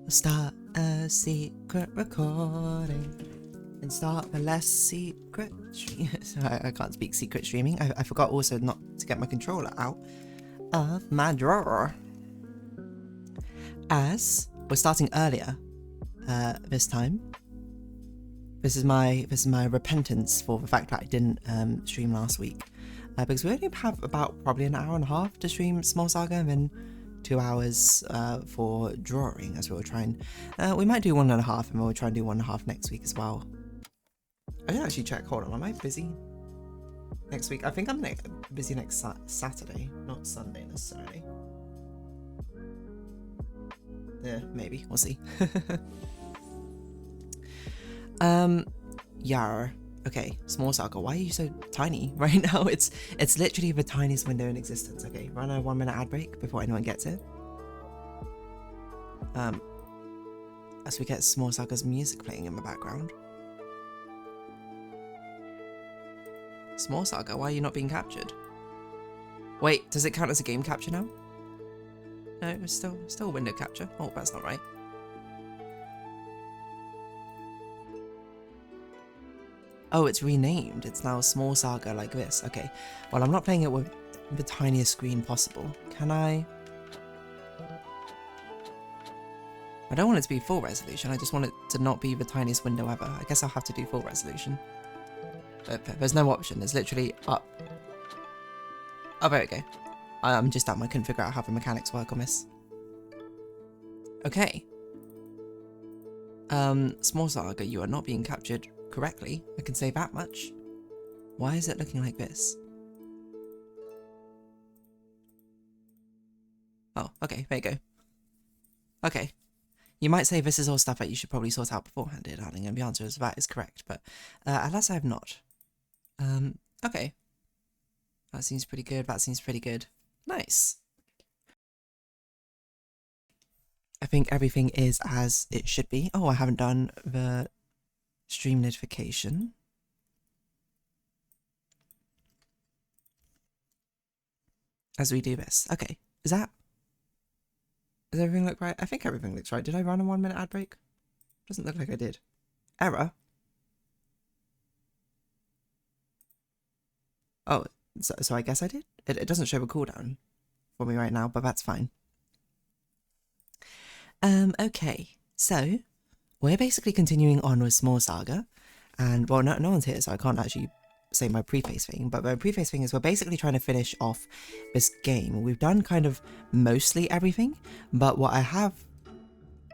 Start a secret recording and start a less secret stream. Sorry, I can't speak secret streaming. I forgot also not to get my controller out of my drawer. As we're starting earlier this time. This is my repentance for the fact that I didn't stream last week. Because we only have about probably an hour and a half to stream Small Saga and then 2 hours for drawing as we were trying. We might do 1.5 and we'll try and do 1.5 next week as well. I didn't actually check. Hold on, am I busy next week? I think I'm busy next Saturday, not Sunday necessarily. Yeah, maybe. We'll see. Yar. Okay, Small Saga, why are you so tiny right now? It's literally the tiniest window in existence. Okay, run a 1 minute ad break before anyone gets it. As we get Small Saga's music playing in the background. Small Saga, why are you not being captured? Wait, does it count as a game capture now? No, it's still window capture. Oh, that's not right. Oh, it's renamed. It's now Small Saga like this. Okay. Well, I'm not playing it with the tiniest screen possible. Can I? I don't want it to be full resolution. I just want it to not be the tiniest window ever. I guess I'll have to do full resolution. But there's no option. There's literally up. Oh, there we go. I'm just dumb. I couldn't figure out how the mechanics work on this. Okay. Small Saga, you are not being captured correctly. I can say that much. Why is it looking like this? Oh, okay, there you go. Okay. You might say this is all stuff that you should probably sort out beforehand, dear darling, and the answer is that is correct, but alas I have not. Okay. That seems pretty good, that seems pretty good. Nice. I think everything is as it should be. Oh, I haven't done the stream notification. As we do this. Okay. Does everything look right? I think everything looks right. Did I run a 1 minute ad break? Doesn't look like I did. Error? Oh, so I guess I did? It doesn't show a cooldown for me right now, but that's fine. Okay. So, we're basically continuing on with Small Saga, and well, no one's here, so I can't actually say my preface thing, but my preface thing is we're basically trying to finish off this game. We've done kind of mostly everything, but what I have,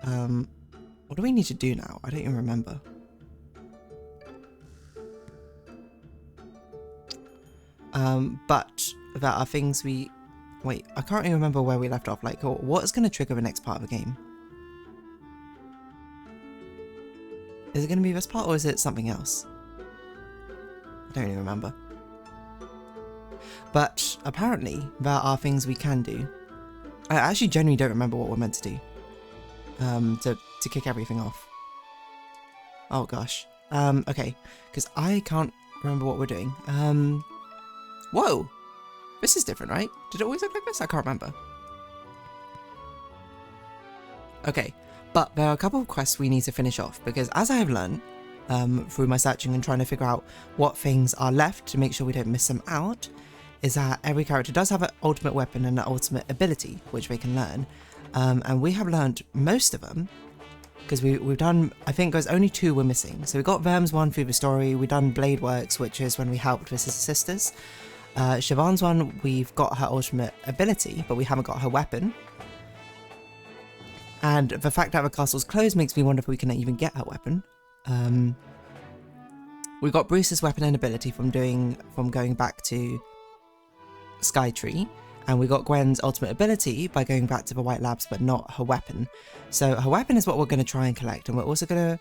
what do we need to do now? I don't even remember. But there are things wait, I can't even remember where we left off, like, what is going to trigger the next part of the game? Is it going to be this part, or is it something else? I don't even remember. But apparently, there are things we can do. I actually genuinely don't remember what we're meant to do. To kick everything off. Oh gosh. Okay. Because I can't remember what we're doing. Whoa! This is different, right? Did it always look like this? I can't remember. Okay. But there are a couple of quests we need to finish off, because as I have learned, through my searching and trying to figure out what things are left to make sure we don't miss them out, is that every character does have an ultimate weapon and an ultimate ability, which they can learn. And we have learned most of them, because we've done, I think there's only 2 we're missing. So we got Verm's one through the story, we've done Blade Works, which is when we helped with his sisters. Siobhan's one, we've got her ultimate ability, but we haven't got her weapon. And the fact that the castle's closed makes me wonder if we can even get her weapon. We got Bruce's weapon and ability from going back to Skytree, and we got Gwen's ultimate ability by going back to the White Labs, but not her weapon. So her weapon is what we're going to try and collect, and we're also going to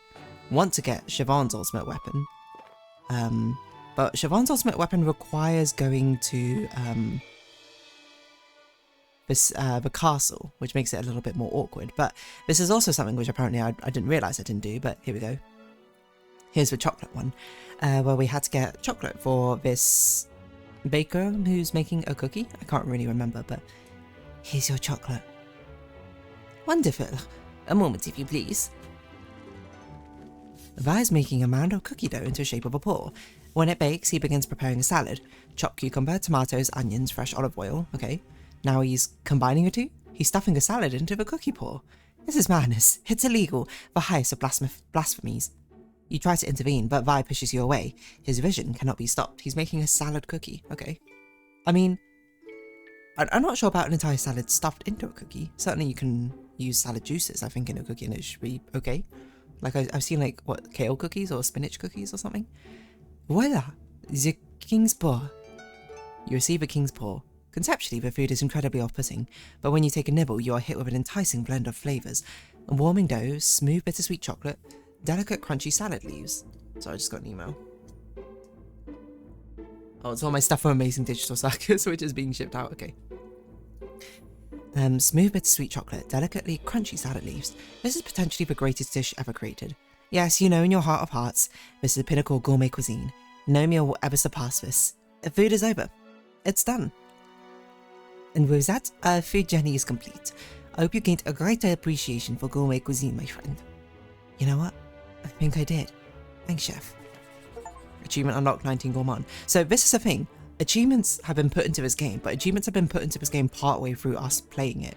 want to get Siobhan's ultimate weapon. But Siobhan's ultimate weapon requires going to the castle, which makes it a little bit more awkward. But this is also something which apparently I didn't realise I didn't do, but here we go. Here's the chocolate one, where we had to get chocolate for this baker who's making a cookie. I can't really remember, but here's your chocolate. Wonderful. A moment, if you please. Vi is making a mound of cookie dough into the shape of a paw. When it bakes, he begins preparing a salad. Chopped cucumber, tomatoes, onions, fresh olive oil. Okay. Now he's combining the two? He's stuffing a salad into the cookie paw. This is madness. It's illegal. The highest of blasphemies. You try to intervene, but Vi pushes you away. His vision cannot be stopped. He's making a salad cookie. Okay. I mean, I'm not sure about an entire salad stuffed into a cookie. Certainly you can use salad juices, I think, in a cookie and it should be okay. Like, I've seen, like, what, kale cookies or spinach cookies or something? Voila! The king's paw. You receive a king's paw. Conceptually, the food is incredibly off-putting, but when you take a nibble, you are hit with an enticing blend of flavours. A warming dough, smooth bittersweet chocolate, delicate crunchy salad leaves. So I just got an email. Oh, it's all my stuff from Amazing Digital Circus, which is being shipped out. Okay. Smooth bittersweet chocolate, delicately crunchy salad leaves. This is potentially the greatest dish ever created. Yes, you know in your heart of hearts, this is the pinnacle of gourmet cuisine. No meal will ever surpass this. The food is over. It's done. And with that, our food journey is complete. I hope you gained a greater appreciation for gourmet cuisine, my friend. You know what? I think I did. Thanks, chef. Achievement unlocked 19 gourmand. So this is the thing. Achievements have been put into this game, but achievements have been put into this game partway through us playing it.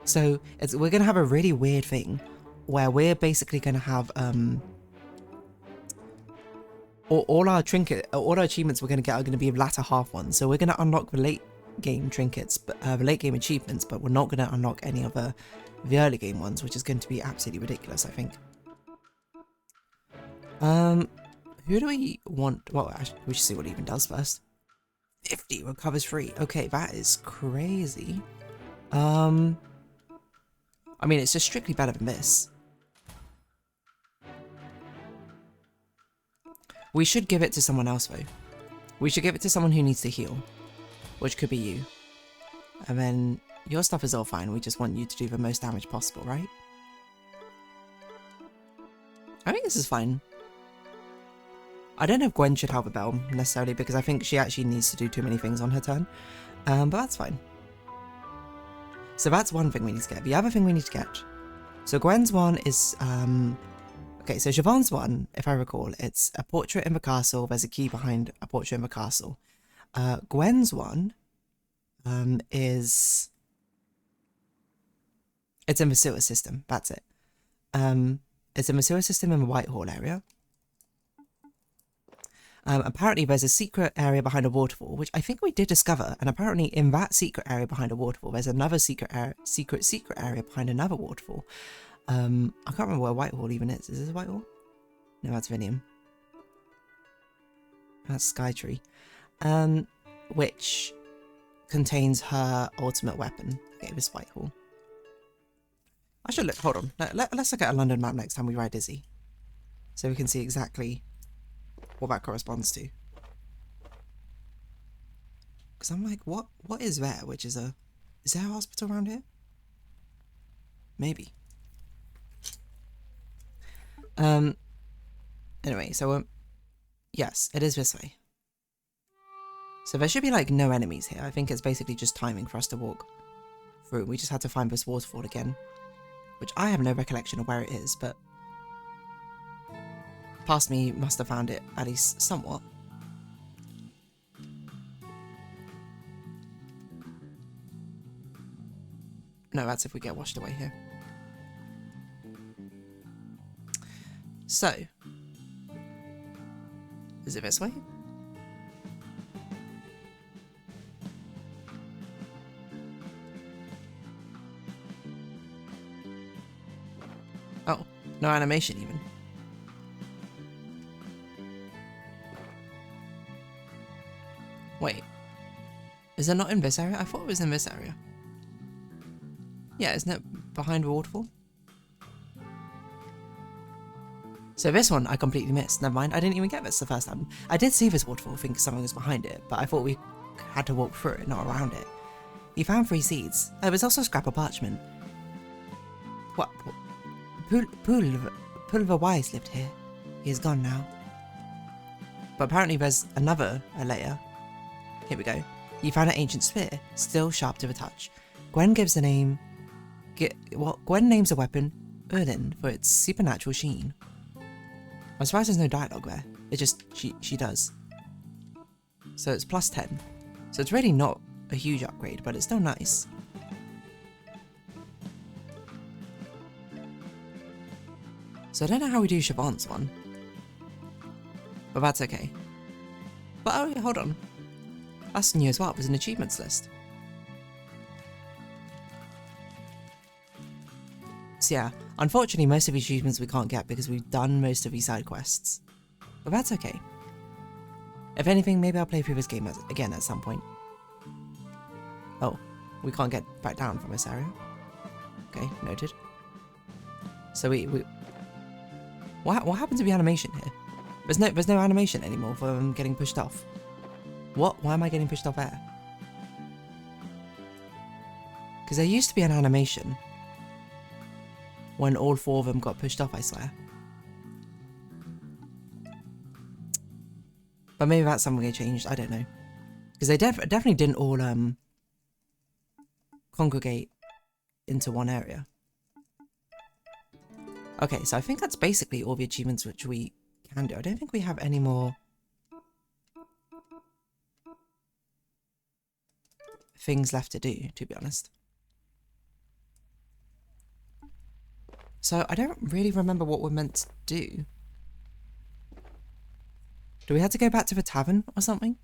So we're going to have a really weird thing where we're basically going to have all our achievements we're going to get are going to be latter half ones. So we're going to unlock the late game trinkets, but the late game achievements, but we're not going to unlock any of the early game ones, which is going to be absolutely ridiculous, I think. Who do we want? Well, actually, we should see what it even does first. 50 recovers free. Okay, that is crazy. I mean, it's just strictly better than this. We should give it to someone else, though. We should give it to someone who needs to heal, which could be you. And then your stuff is all fine. We just want you to do the most damage possible, right? I think this is fine. I don't know if Gwen should have a bell, necessarily, because I think she actually needs to do too many things on her turn. But that's fine. So that's one thing we need to get. The other thing we need to get... So Gwen's one is... Okay, so Siobhan's one, if I recall, it's a portrait in the castle. There's a key behind a portrait in the castle. Gwen's one is... It's in the sewer system. That's it. It's in the sewer system in the Whitehall area. Apparently there's a secret area behind a waterfall, which I think we did discover, and apparently in that secret area behind a waterfall, there's another secret area behind another waterfall. I can't remember where Whitehall even is. Is this Whitehall? No, that's Vinium. That's Skytree. Which contains her ultimate weapon. Okay, this Whitehall. I should look, hold on. Let's look at a London map next time we ride Izzy. So we can see exactly what that corresponds to. Because I'm like, what is there? Which is a... Is there a hospital around here? Maybe. Anyway, so yes, it is this way. So there should be like no enemies here. I think it's basically just timing for us to walk through. We just had to find this waterfall again, which I have no recollection of where it is, but past me must have found it at least somewhat. No, that's if we get washed away here. So, is it this way? Oh, no animation even. Wait, is it not in this area? I thought it was in this area. Yeah, isn't it behind the waterfall? So this one I completely missed. Never mind, I didn't even get this the first time. I did see this waterfall, think something was behind it, but I thought we had to walk through it, not around it. You found 3 seeds. There was also a scrap of parchment. What? Pulver Wise lived here. He is gone now. But apparently there's another layer. Here we go. You found an ancient spear, still sharp to the touch. Gwen gives the name... Gwen names a weapon, Erlin for its supernatural sheen. I'm surprised there's no dialogue there. It just, she does. So it's plus 10. So it's really not a huge upgrade, but it's still nice. So I don't know how we do Siobhan's one. But that's okay. But oh yeah, hold on. That's new as well. There's an achievements list. So yeah, unfortunately most of the achievements we can't get because we've done most of these side quests. But that's okay. If anything, maybe I'll play through this game again at some point. Oh, we can't get back down from this area. Okay, noted. So we what happened to the animation here? There's no animation anymore for them getting pushed off. What? Why am I getting pushed off there? Because there used to be an animation when all 4 of them got pushed off, I swear. But maybe that's something they changed, I don't know. Because they definitely didn't all congregate into one area. Okay, so I think that's basically all the achievements which we can do. I don't think we have any more things left to do, to be honest. So I don't really remember what we're meant to do. Do we have to go back to the tavern or something?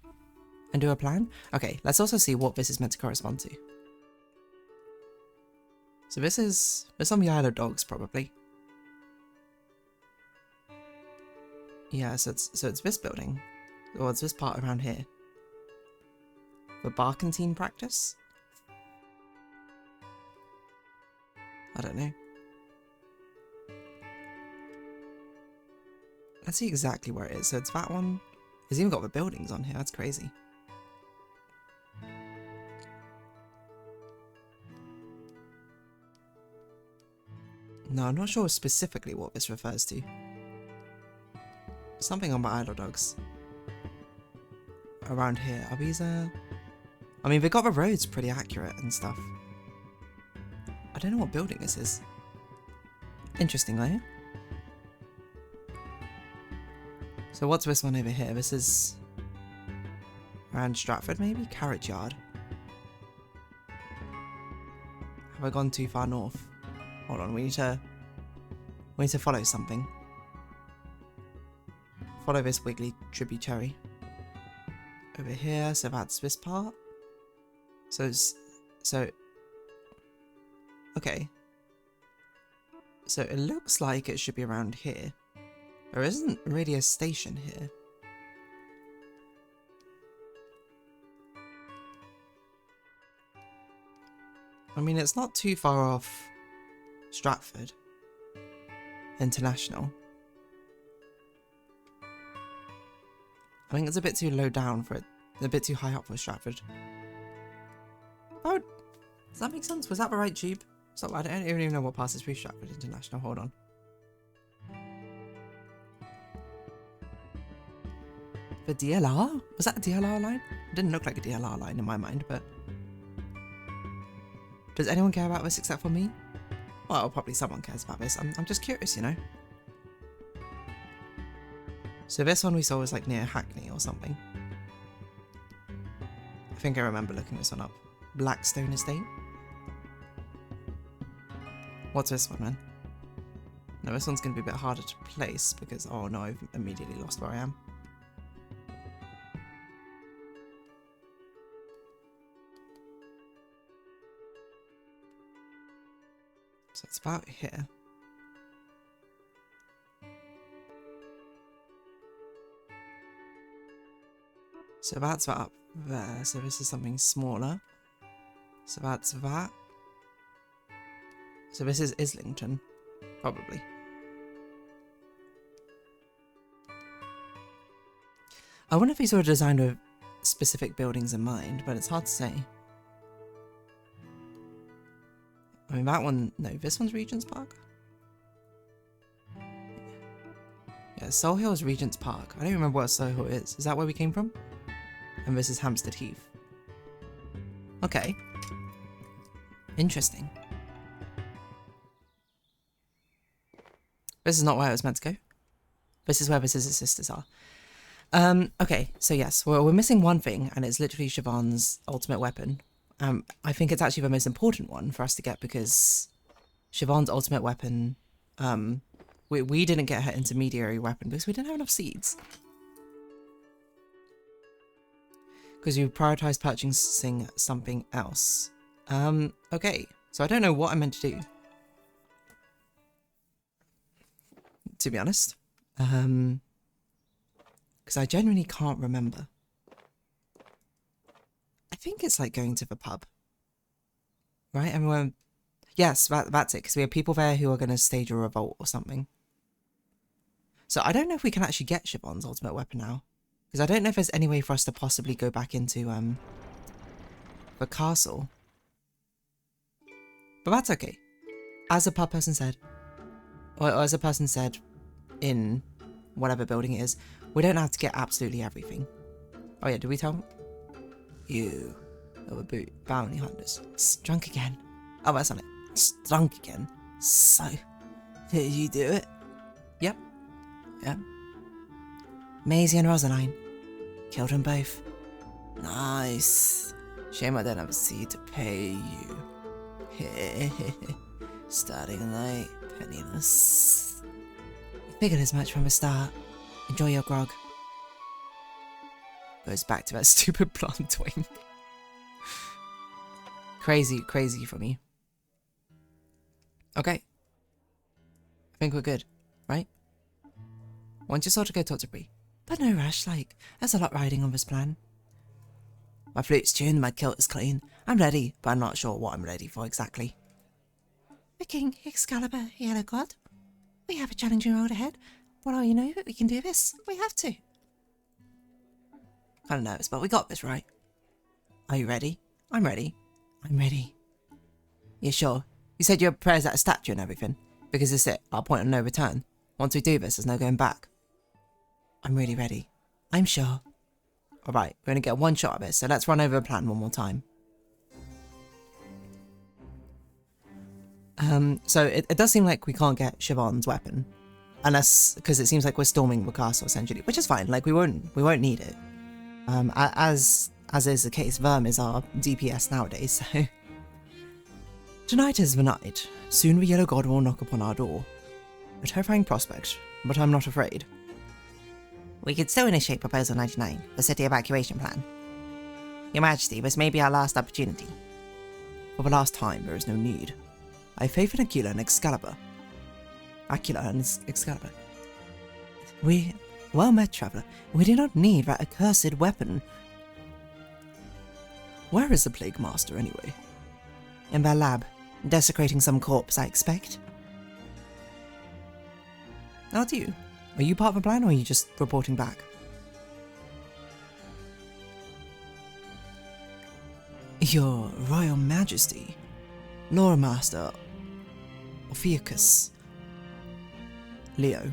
And do a plan? Okay, let's also see what this is meant to correspond to. So this is on the Isle of Dogs, probably. Yeah, so it's this building. Or it's this part around here. For barkentine practice? I don't know. Let's see exactly where it is. So it's that one. It's even got the buildings on here. That's crazy. No, I'm not sure specifically what this refers to. Something on my Idle Dogs. Around here. Are these, I mean, they got the roads pretty accurate and stuff. I don't know what building this is. Interesting, though. So what's this one over here? This is around Stratford, maybe? Carriage Yard. Have I gone too far north? Hold on, we need to follow something. Follow this wiggly tributary. Over here, so that's this part. So okay. So it looks like it should be around here. There isn't really a station here. I mean, it's not too far off Stratford International. I think it's a bit too low down for it. A bit too high up for Stratford. Oh, does that make sense? Was that the right tube? So I don't even know what passes through Stratford International. Hold on. The DLR? Was that a DLR line? It didn't look like a DLR line in my mind, but... Does anyone care about this except for me? Well, probably someone cares about this. I'm just curious, you know? So this one we saw was like near Hackney or something. I think I remember looking this one up. Blackstone Estate? What's this one, man? No, this one's going to be a bit harder to place because... Oh no, I've immediately lost where I am. So it's about here. So that's up there. So this is something smaller. So that's that. So this is Islington, probably. I wonder if he's sort of designed with specific buildings in mind, but it's hard to say. I mean, that one... No, this one's Regent's Park? Yeah, Solihull is Regent's Park. I don't remember what Solihull is. Is that where we came from? And this is Hampstead Heath. Okay. Interesting. This is not where I was meant to go. This is where the Scissor Sisters are. Okay, so yes, we're missing one thing, and it's literally Siobhan's ultimate weapon. I think it's actually the most important one for us to get, because Siobhan's ultimate weapon, we didn't get her intermediary weapon because we didn't have enough seeds. Because you prioritized purchasing something else. Okay, so I don't know what I meant to do, to be honest. Because I genuinely can't remember. I think it's like going to the pub. Right? Everyone... Yes, that's it, because we have people there who are going to stage a revolt or something. So I don't know if we can actually get Siobhan's ultimate weapon now. Because I don't know if there's any way for us to possibly go back into the castle. But that's okay. As a pub person said, or as a person said in whatever building it is, we don't have to get absolutely everything. Oh yeah, did we tell them? You are bounty hunters. It's drunk again. Oh, that's not it. It's drunk again. So, did you do it? Yep. Yep. Maisie and Rosaline. Killed them both. Nice. Shame I don't have a seed to pay you. Starting late, penniless. Figured as much from the start. Enjoy your grog. Goes back to that stupid blonde twink. Crazy for me. Okay. I think we're good, right? Want you sort of go talk to Bree. But no rush, like, there's a lot riding on this plan. My flute's tuned, my kilt is clean. I'm ready, but I'm not sure what I'm ready for exactly. The King, Excalibur, Yellow God. We have a challenging road ahead. What all you know, but we can do this. We have to. Kinda nervous, but we got this, right? Are you ready? I'm ready. I'm ready. You sure? You said your prayers at a statue and everything. Because it's it, our point of no return. Once we do this, there's no going back. I'm really ready. I'm sure. Alright, we're gonna get one shot of this, so let's run over the plan one more time. So it does seem like we can't get Siobhan's weapon. Unless, because it seems like we're storming the castle essentially, which is fine, like we won't need it. As is the case, Verm is our DPS nowadays, so... Tonight is the night. Soon the Yellow God will knock upon our door. A terrifying prospect, but I'm not afraid. We could still initiate Proposal 99, the city evacuation plan. Your Majesty, this may be our last opportunity. For the last time, there is no need. I have faith in Aquila and Excalibur. Aquila and Excalibur. Well met, traveller. We do not need that accursed weapon. Where is the Plague Master, anyway? In their lab. Desecrating some corpse, I expect. How do you? Are you part of the plan, or are you just reporting back? Your Royal Majesty, Lore Master Ophiuchus Leo.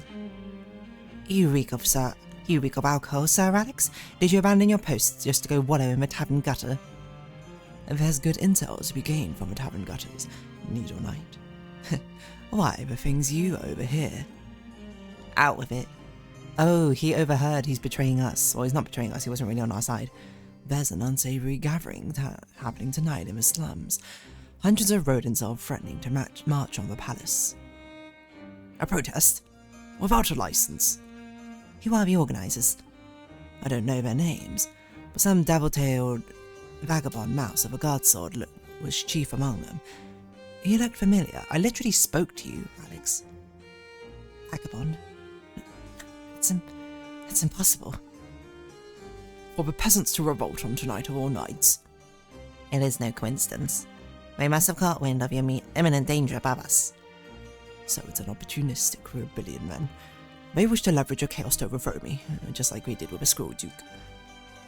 You reek of alcohol, Sir Alex. Did you abandon your posts just to go wallow in the tavern gutter? There's good intel to be gained from the tavern gutters, need or night. Why, the things you overhear. Out with it. Oh, he overheard he's betraying us. Well, he's not betraying us, he wasn't really on our side. There's an unsavory gathering happening tonight in the slums. Hundreds of rodents are threatening to march on the palace. A protest? Without a license? Who are the organisers? I don't know their names, but some devil-tailed vagabond mouse of a guard sword was chief among them. He looked familiar. I literally spoke to you, Alex. Vagabond? It's impossible. For the peasants to revolt on tonight of all nights. It is no coincidence. They must have caught wind of your imminent danger above us. So it's an opportunistic rebellion then. They wish to leverage your chaos to overthrow me, just like we did with the Scroll Duke.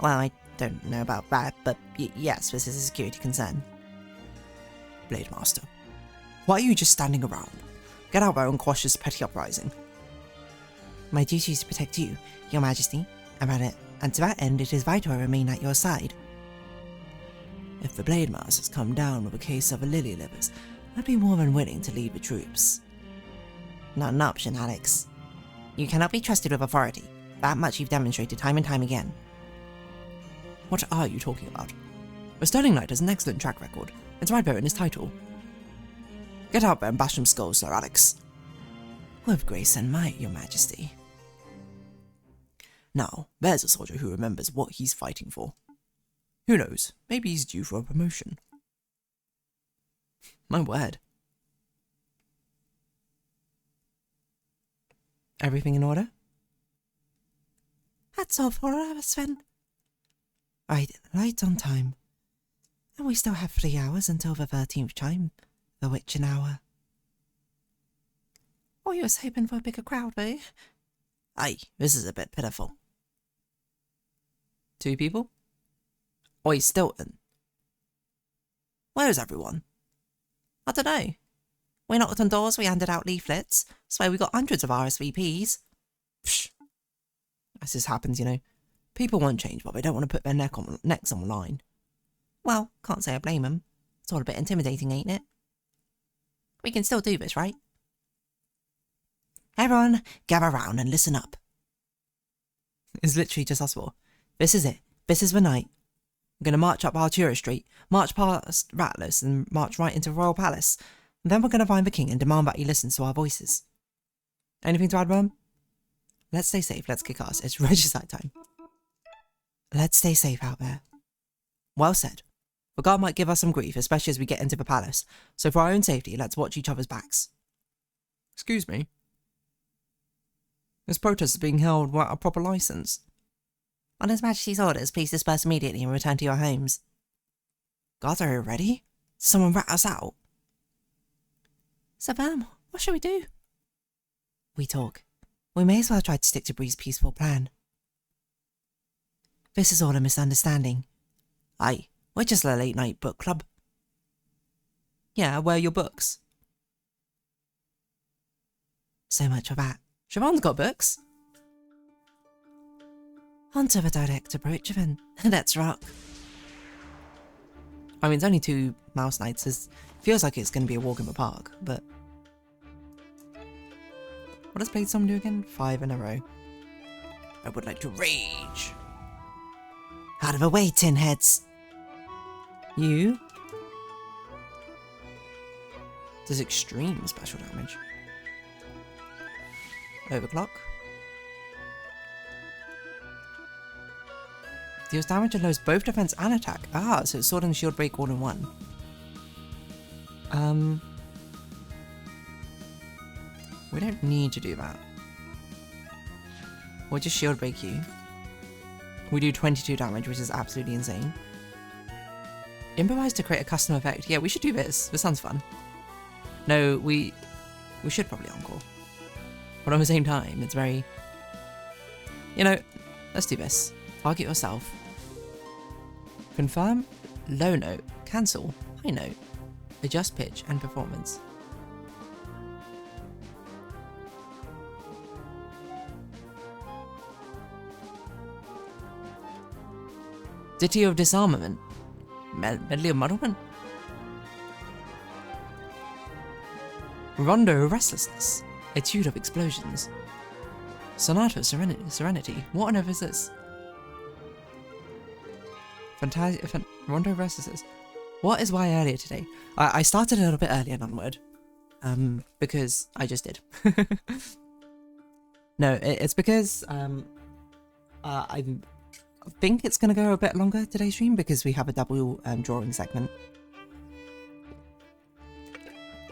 Well, I don't know about that, but yes, this is a security concern. Blade Master, why are you just standing around? Get out there and quash this petty uprising. My duty is to protect you, Your Majesty, and to that end it is vital I remain at your side. If the Blade Masters come down with a case of the lily livers, I'd be more than willing to lead the troops. Not an option, Alex. You cannot be trusted with authority. That much you've demonstrated time and time again. What are you talking about? The Sterling Knight has an excellent track record. It's right there in his title. Get out there and bash some skulls, Sir Alex. With grace and might, your majesty. Now, there's a soldier who remembers what he's fighting for. Who knows, maybe he's due for a promotion. My word. Everything in order? That's all for us, Sven. Right on time. And we still have 3 hours until the 13th chime, the witching hour. Oh, you was hoping for a bigger crowd, were you? Aye, this is a bit pitiful. 2 people? Oi, Stilton. Where is everyone? I don't know. We knocked on doors, we handed out leaflets. Swear we got hundreds of RSVPs. Psh. As this happens, you know. People won't change, but they don't want to put their necks on the line. Well, can't say I blame them. It's all a bit intimidating, ain't it? We can still do this, right? Everyone, gather round and listen up. It's literally just us four. This is it. This is the night. We're going to march up Artura Street, march past Rattlers, and march right into Royal Palace. And then we're going to find the king and demand that he listens to our voices. Anything to add, Mum? Let's stay safe. Let's kick ass. It's regicide time. Let's stay safe out there. Well said. The guard might give us some grief, especially as we get into the palace. So for our own safety, let's watch each other's backs. Excuse me? This protest is being held without a proper licence. On His Majesty's orders, please disperse immediately and return to your homes. Guards are ready? Did someone rat us out? So, what shall we do? We talk. We may as well try to stick to Bree's peaceful plan. This is all a misunderstanding. Aye, we're just a late-night book club. Yeah, where are your books? So much for that. Siobhan's got books. On to the direct approach event. Let's rock. I mean, it's only 2 mouse nights. It feels like it's going to be a walk in the park, but... What does Bladestorm do again? 5 in a row. I would like to rage. Out of the way, tin heads. You? Does extreme special damage. Overclock. Deals damage and lowers both defense and attack. Ah, so it's sword and shield break all in one. We don't need to do that. We'll just shield break you. We do 22 damage, which is absolutely insane. Improvise to create a custom effect. Yeah, we should do this. This sounds fun. No, we should probably encore. But at the same time, it's very... You know, let's do this. Target yourself. Confirm, low note, cancel, high note, adjust pitch and performance. Ditty of Disarmament. Medley of Muddlement. Rondo of Restlessness. Etude of Explosions. Sonata of Serenity. What on earth is this? Rondo of Restlessness. What is why earlier today? I started a little bit earlier, Onward. Because I just did. No, it's because I think it's going to go a bit longer today's stream because we have a double drawing segment.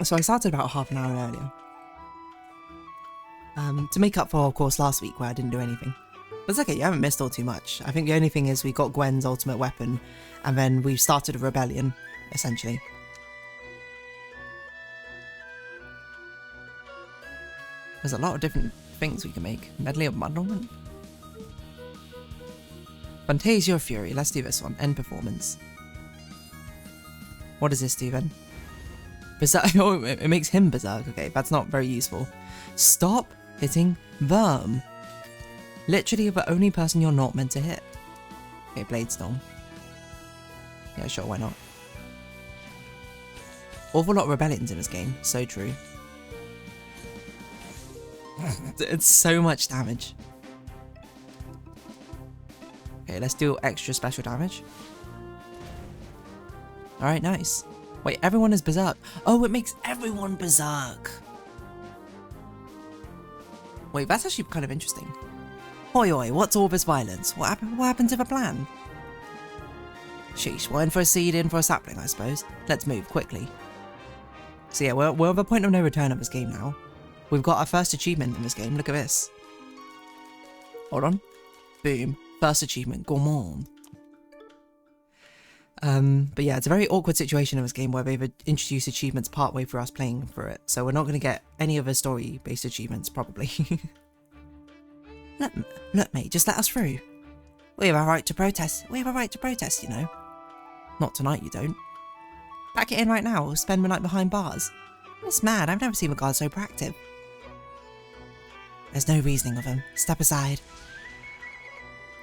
So I started about half an hour earlier. To make up for, of course, last week where I didn't do anything. But it's okay, you haven't missed all too much. I think the only thing is we got Gwen's ultimate weapon, and then we started a rebellion, essentially. There's a lot of different things we can make. Medley of Muddlement. Fantasia of Fury, let's do this one. End performance. What does this do then? Berserk. Oh, it makes him berserk. Okay, that's not very useful. Stop hitting them. Literally the only person you're not meant to hit. Okay, Bladestorm. Yeah, sure, why not? Awful lot of rebellions in this game. So true. It's so much damage. Okay, let's do extra special damage. Alright, nice. Wait, everyone is berserk. Oh, it makes everyone berserk. Wait, that's actually kind of interesting. Oi oi, what's all this violence? What happened to the plan? Sheesh, we're in for a seed, in for a sapling, I suppose. Let's move, quickly. So yeah, we're at the point of no return of this game now. We've got our first achievement in this game, look at this. Hold on. Boom. First achievement, gourmand. But yeah, it's a very awkward situation in this game where they've introduced achievements partway through us playing for it, so we're not going to get any of the story-based achievements, probably. Look, mate, just let us through. We have a right to protest. We have a right to protest, you know. Not tonight, you don't. Pack it in right now, or spend the night behind bars. It's mad, I've never seen a guard so proactive. There's no reasoning with him. Step aside.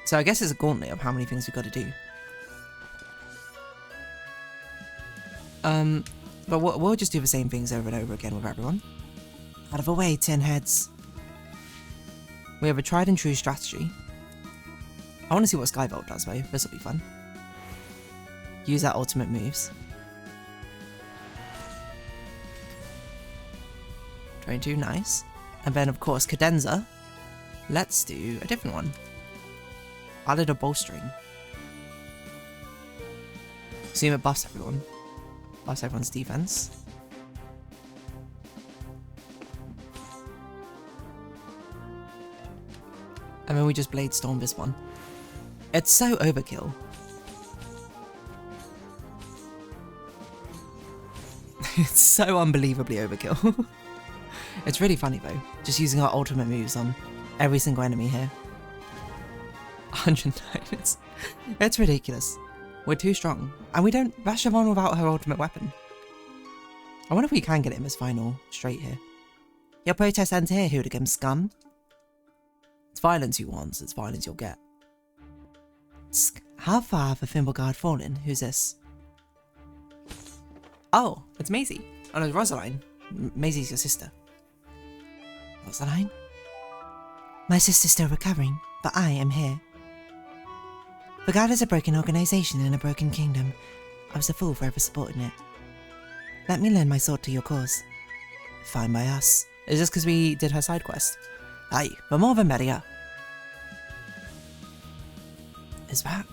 So I guess it's a gauntlet of how many things we've got to do. But we'll just do the same things over and over again with everyone. Out of the way, tin heads. We have a tried and true strategy. I want to see what Skybolt does though, this will be fun. Use our ultimate moves. 22, nice. And then of course, cadenza. Let's do a different one. Added a bowstring. Assume it buffs everyone. Buffs everyone's defense. And then we just Blade Storm this one. It's so overkill. It's so unbelievably overkill. It's really funny though, just using our ultimate moves on every single enemy here. 109, it's ridiculous. We're too strong, and we don't bash Siobhan without her ultimate weapon. I wonder if we can get him as final straight here. Your protest ends here, hooligan scum. It's violence you want, so it's violence you'll get. How far have the Fimbulguard fallen? Who's this? Oh, it's Maisie. Oh no, Rosaline. Maisie's your sister. Rosaline? My sister's still recovering, but I am here. The Guard is a broken organisation in a broken kingdom. I was a fool for ever supporting it. Let me lend my sword to your cause. Fine by us. Is this because we did her side quest? Aye, the more the merrier. Is that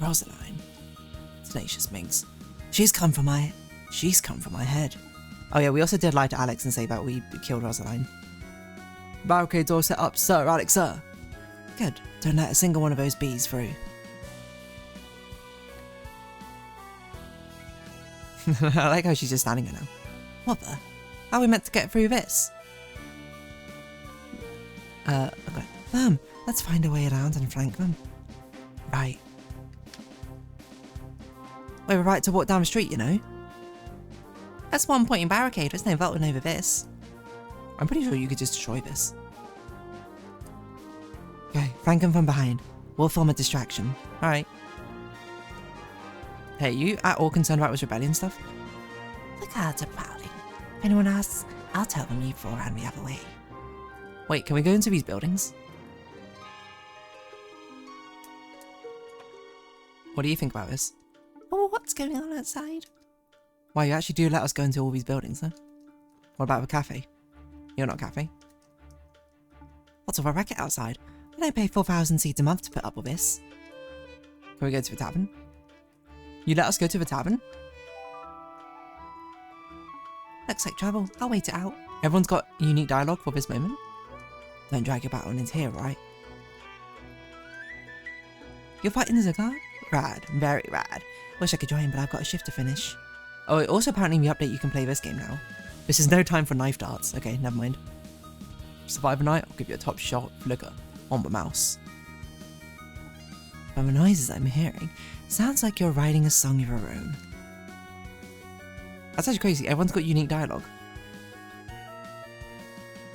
Rosaline? Tenacious Minx. She's come for my head. Oh yeah, we also did lie to Alex and say that we killed Rosaline. Barricades all set up, sir, Alex, sir. Good. Don't let a single one of those bees through. I like how she's just standing there now. What the? How are we meant to get through this? Okay. Let's find a way around and flank them. Right. We have a right to walk down the street, you know. That's one point in barricade, there's no vaulting over this. I'm pretty sure you could just destroy this. Okay, flank them from behind. We'll form a distraction. Alright. Hey, you at all concerned about this rebellion stuff? The Guards are prowling. If anyone asks, I'll tell them you four ran the other way. Wait, can we go into these buildings? What do you think about this? Oh, what's going on outside? Wow, you actually do let us go into all these buildings, huh? What about the cafe? You're not a cafe. What's all the racket outside? I don't pay 4,000 seeds a month to put up with this. Can we go to the tavern? You let us go to the tavern? Looks like trouble. I'll wait it out. Everyone's got unique dialogue for this moment. Don't drag your battle into here, right? You're fighting as a guard? Rad. Very rad. Wish I could join, but I've got a shift to finish. Oh, also apparently in the update you can play this game now. This is no time for knife darts. Okay, never mind. Survive a night, I'll give you a top shot flicker on the mouse. From the noises I'm hearing, sounds like you're writing a song of your own. That's actually crazy, everyone's got unique dialogue.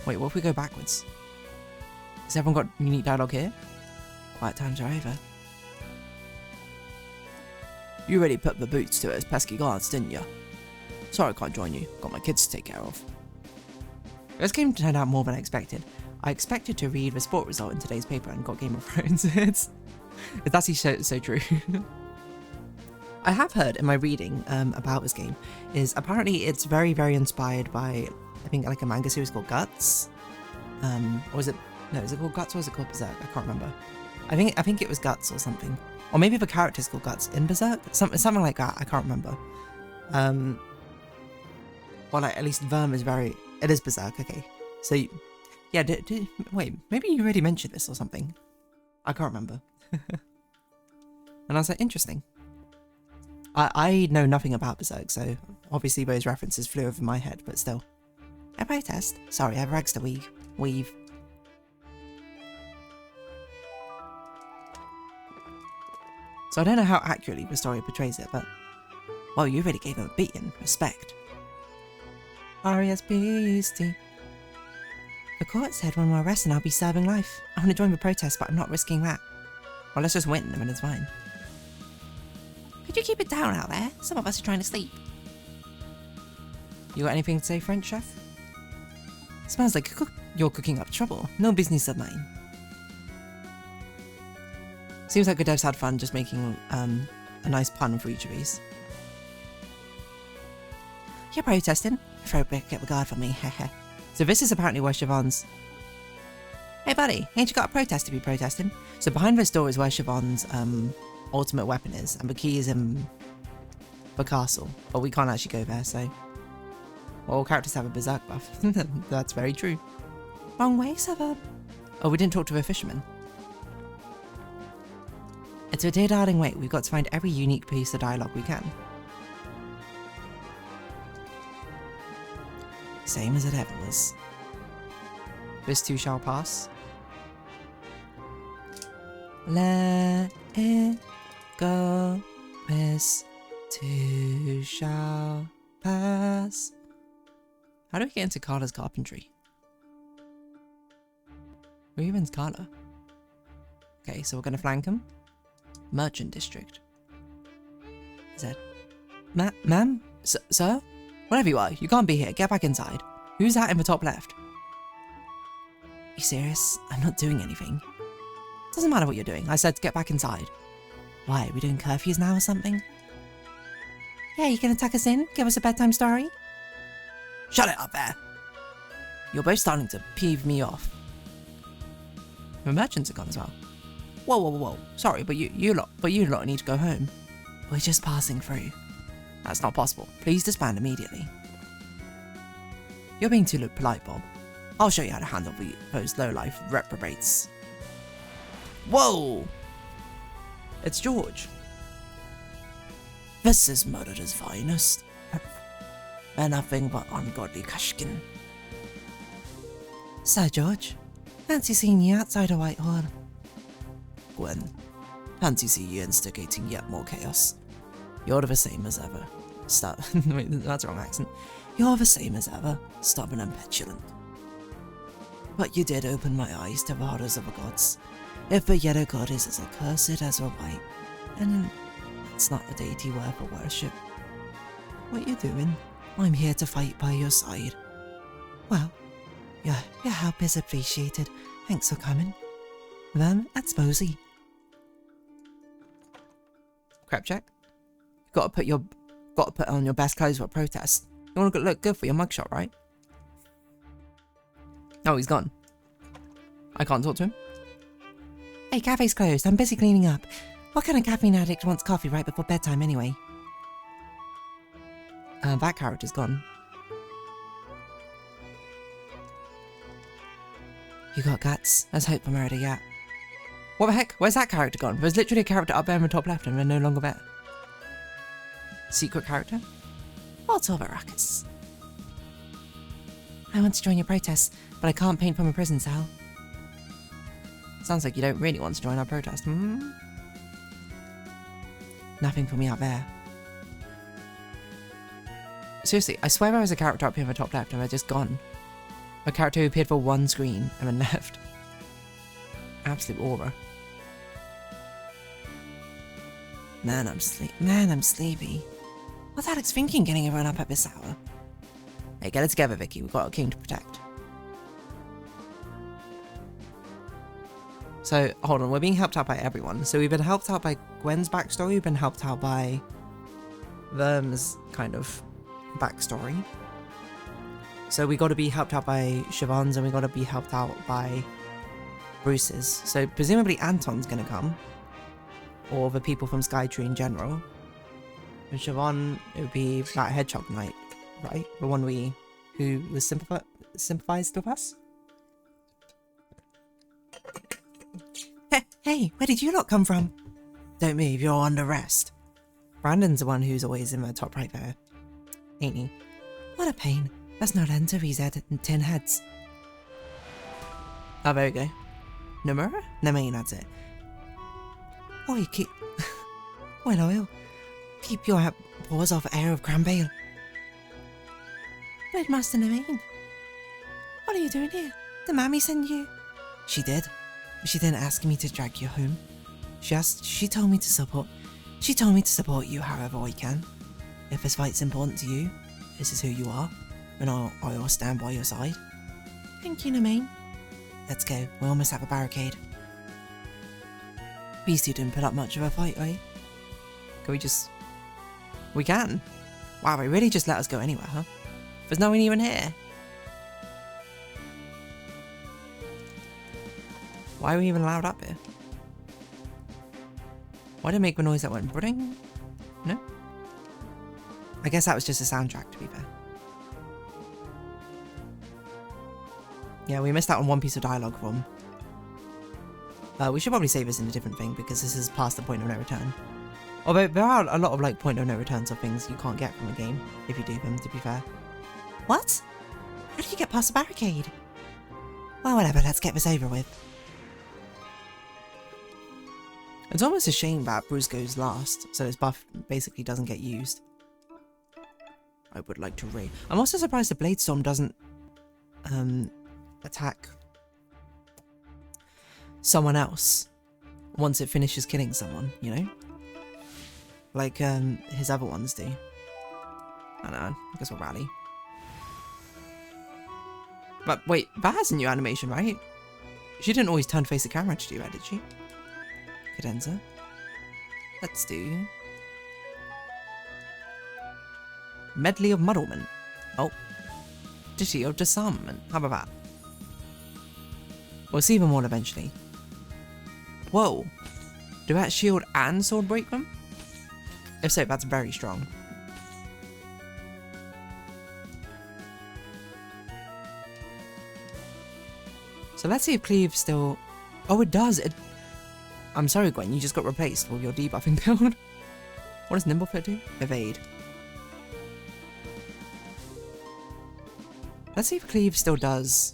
Wait, what if we go backwards? Has everyone got unique dialogue here? Quiet times are over. You really put the boots to it as pesky guards, didn't you? Sorry I can't join you, got my kids to take care of. This game turned out more than I expected. I expected to read the sport result in today's paper and got Game of Thrones. It's actually so true. I have heard in my reading about this game is apparently it's very, very inspired by, I think, like a manga series called Guts. Or is it called Guts or is it called Berserk? I can't remember. I think it was Guts or something. Or maybe the character's called Guts in Berserk? Something like that, I can't remember. Well, like, at least Verm is it is Berserk, okay. So, yeah, wait, maybe you already mentioned this or something. I can't remember. And I was like, interesting. I know nothing about Berserk, so obviously those references flew over my head, but still. I protest. Sorry, I have rags to weave. So I don't know how accurately the story portrays it, but... Well, you really gave him a beating. Respect. R.E.S.P.C. The court said when we're arrested I'll be serving life. I want to join the protest, but I'm not risking that. Well, let's just win and then it's fine. Could you keep it down out there? Some of us are trying to sleep. You got anything to say, French chef? Smells like you're cooking up trouble. No business of mine. Seems like the devs had fun just making a nice pun for each of these. You're protesting? Throw back at the guard for me, heh. So this is apparently where Siobhan's... Hey buddy, ain't you got a protest to be protesting? So behind this door is where Siobhan's ultimate weapon is, and the key is in the castle. But we can't actually go there, so... Well, all characters have a berserk buff. That's very true. Wrong way, suburb. Oh, we didn't talk to the fisherman. It's a DeerDarling way. We've got to find every unique piece of dialogue we can. Same as it ever was. This too shall pass. Let it go. This too shall pass. How do we get into Carla's carpentry? Who even's Carla? Okay, so we're gonna flank him. Merchant district. Is that... Ma'am? Sir? Whatever you are, you can't be here. Get back inside. Who's that in the top left? You serious? I'm not doing anything. Doesn't matter what you're doing. I said to get back inside. Why, are we doing curfews now or something? Yeah, you gonna tuck us in? Give us a bedtime story? Shut it up there! You're both starting to peeve me off. The merchants are gone as well. Whoa. Sorry, but you lot need to go home. We're just passing through. That's not possible. Please disband immediately. You're being too polite, Bob. I'll show you how to handle those low-life reprobates. Whoa! It's George. This is murder's finest. They're nothing but ungodly Kashkin. Sir George, fancy seeing you outside of Whitehall. Gwen, fancy seeing you instigating yet more chaos. You're the same as ever. Wait, that's the wrong accent. You're the same as ever, stubborn and petulant. But you did open my eyes to the horrors of the gods. If the yellow god is as accursed as the white, then that's not a deity worth of worship. What you doing? I'm here to fight by your side. Well, your help is appreciated. Thanks for coming. Then that's Mosey. Crap check. Gotta put on your best clothes for a protest. You wanna look good for your mugshot, right? Oh, he's gone. I can't talk to him. Hey, cafe's closed. I'm busy cleaning up. What kind of caffeine addict wants coffee right before bedtime anyway? That character's gone. You got guts. Let's hope for murder yet. What the heck? Where's that character gone? There's literally a character up there in the top left and they're no longer there. Secret character? What's all the ruckus? I want to join your protest, but I can't paint from a prison cell. Sounds like you don't really want to join our protest, hmm? Nothing for me out there. Seriously, I swear there was a character up here in the top left and they're just gone. A character who appeared for one screen and then left. Absolute aura. Man, I'm sleepy. What's Alex thinking getting everyone up at this hour? Hey, get it together, Vicky. We've got a king to protect. So, hold on, we're being helped out by everyone. So we've been helped out by Gwen's backstory, we've been helped out by Verm's kind of backstory. So we got to be helped out by Siobhan's, and we got to be helped out by Bruce's. So presumably Anton's going to come. Or the people from Skytree in general. And Siobhan, it would be that Hedgehog Knight, right? The one who was sympathized with us? Hey, where did you lot come from? Don't move, you're under arrest. Brandon's the one who's always in the top right there, ain't he? What a pain. That's not enter his head and 10 heads. Oh, there we go. Nomura? Nemain, that's it. Oh, you keep... Well, keep your paws off air of Cranbale. Where'd Master Nemain? What are you doing here? Did Mammy send you? She did. She didn't ask me to drag you home. She told me to support you however I can. If this fight's important to you, this is who you are, and I'll stand by your side. Thank you, Nemain. Let's go, we almost have a barricade. These two didn't put up much of a fight, right? Can we just... We can? Wow, they really just let us go anywhere, huh? There's no one even here. Why are we even allowed up here? Why did it make the noise that went bring? No? I guess that was just a soundtrack, to be fair. Yeah, we missed out on one piece of dialogue from... we should probably save this in a different thing, because this is past the point of no return. Although, there are a lot of, like, point of no returns of things you can't get from a game, if you do them, to be fair. What? How did you get past the barricade? Well, whatever, let's get this over with. It's almost a shame that Bruce goes last, so his buff basically doesn't get used. I would like to raid. I'm also surprised the Blade Storm doesn't attack someone else once it finishes killing someone, you know? Like his other ones do. I don't know, I guess we'll rally. But wait, that has a new animation, right? She didn't always turn to face the camera to do that, did she? Cadenza. Let's do... Medley of Muddlement. Oh. Ditty of Disarmament. How about that? We'll see them all eventually. Whoa. Do that shield and sword break them? If so, that's very strong. So let's see if Cleave still... Oh, it does! I'm sorry, Gwen, you just got replaced with your debuffing build. What does Nimblefoot do? Evade. Let's see if Cleave still does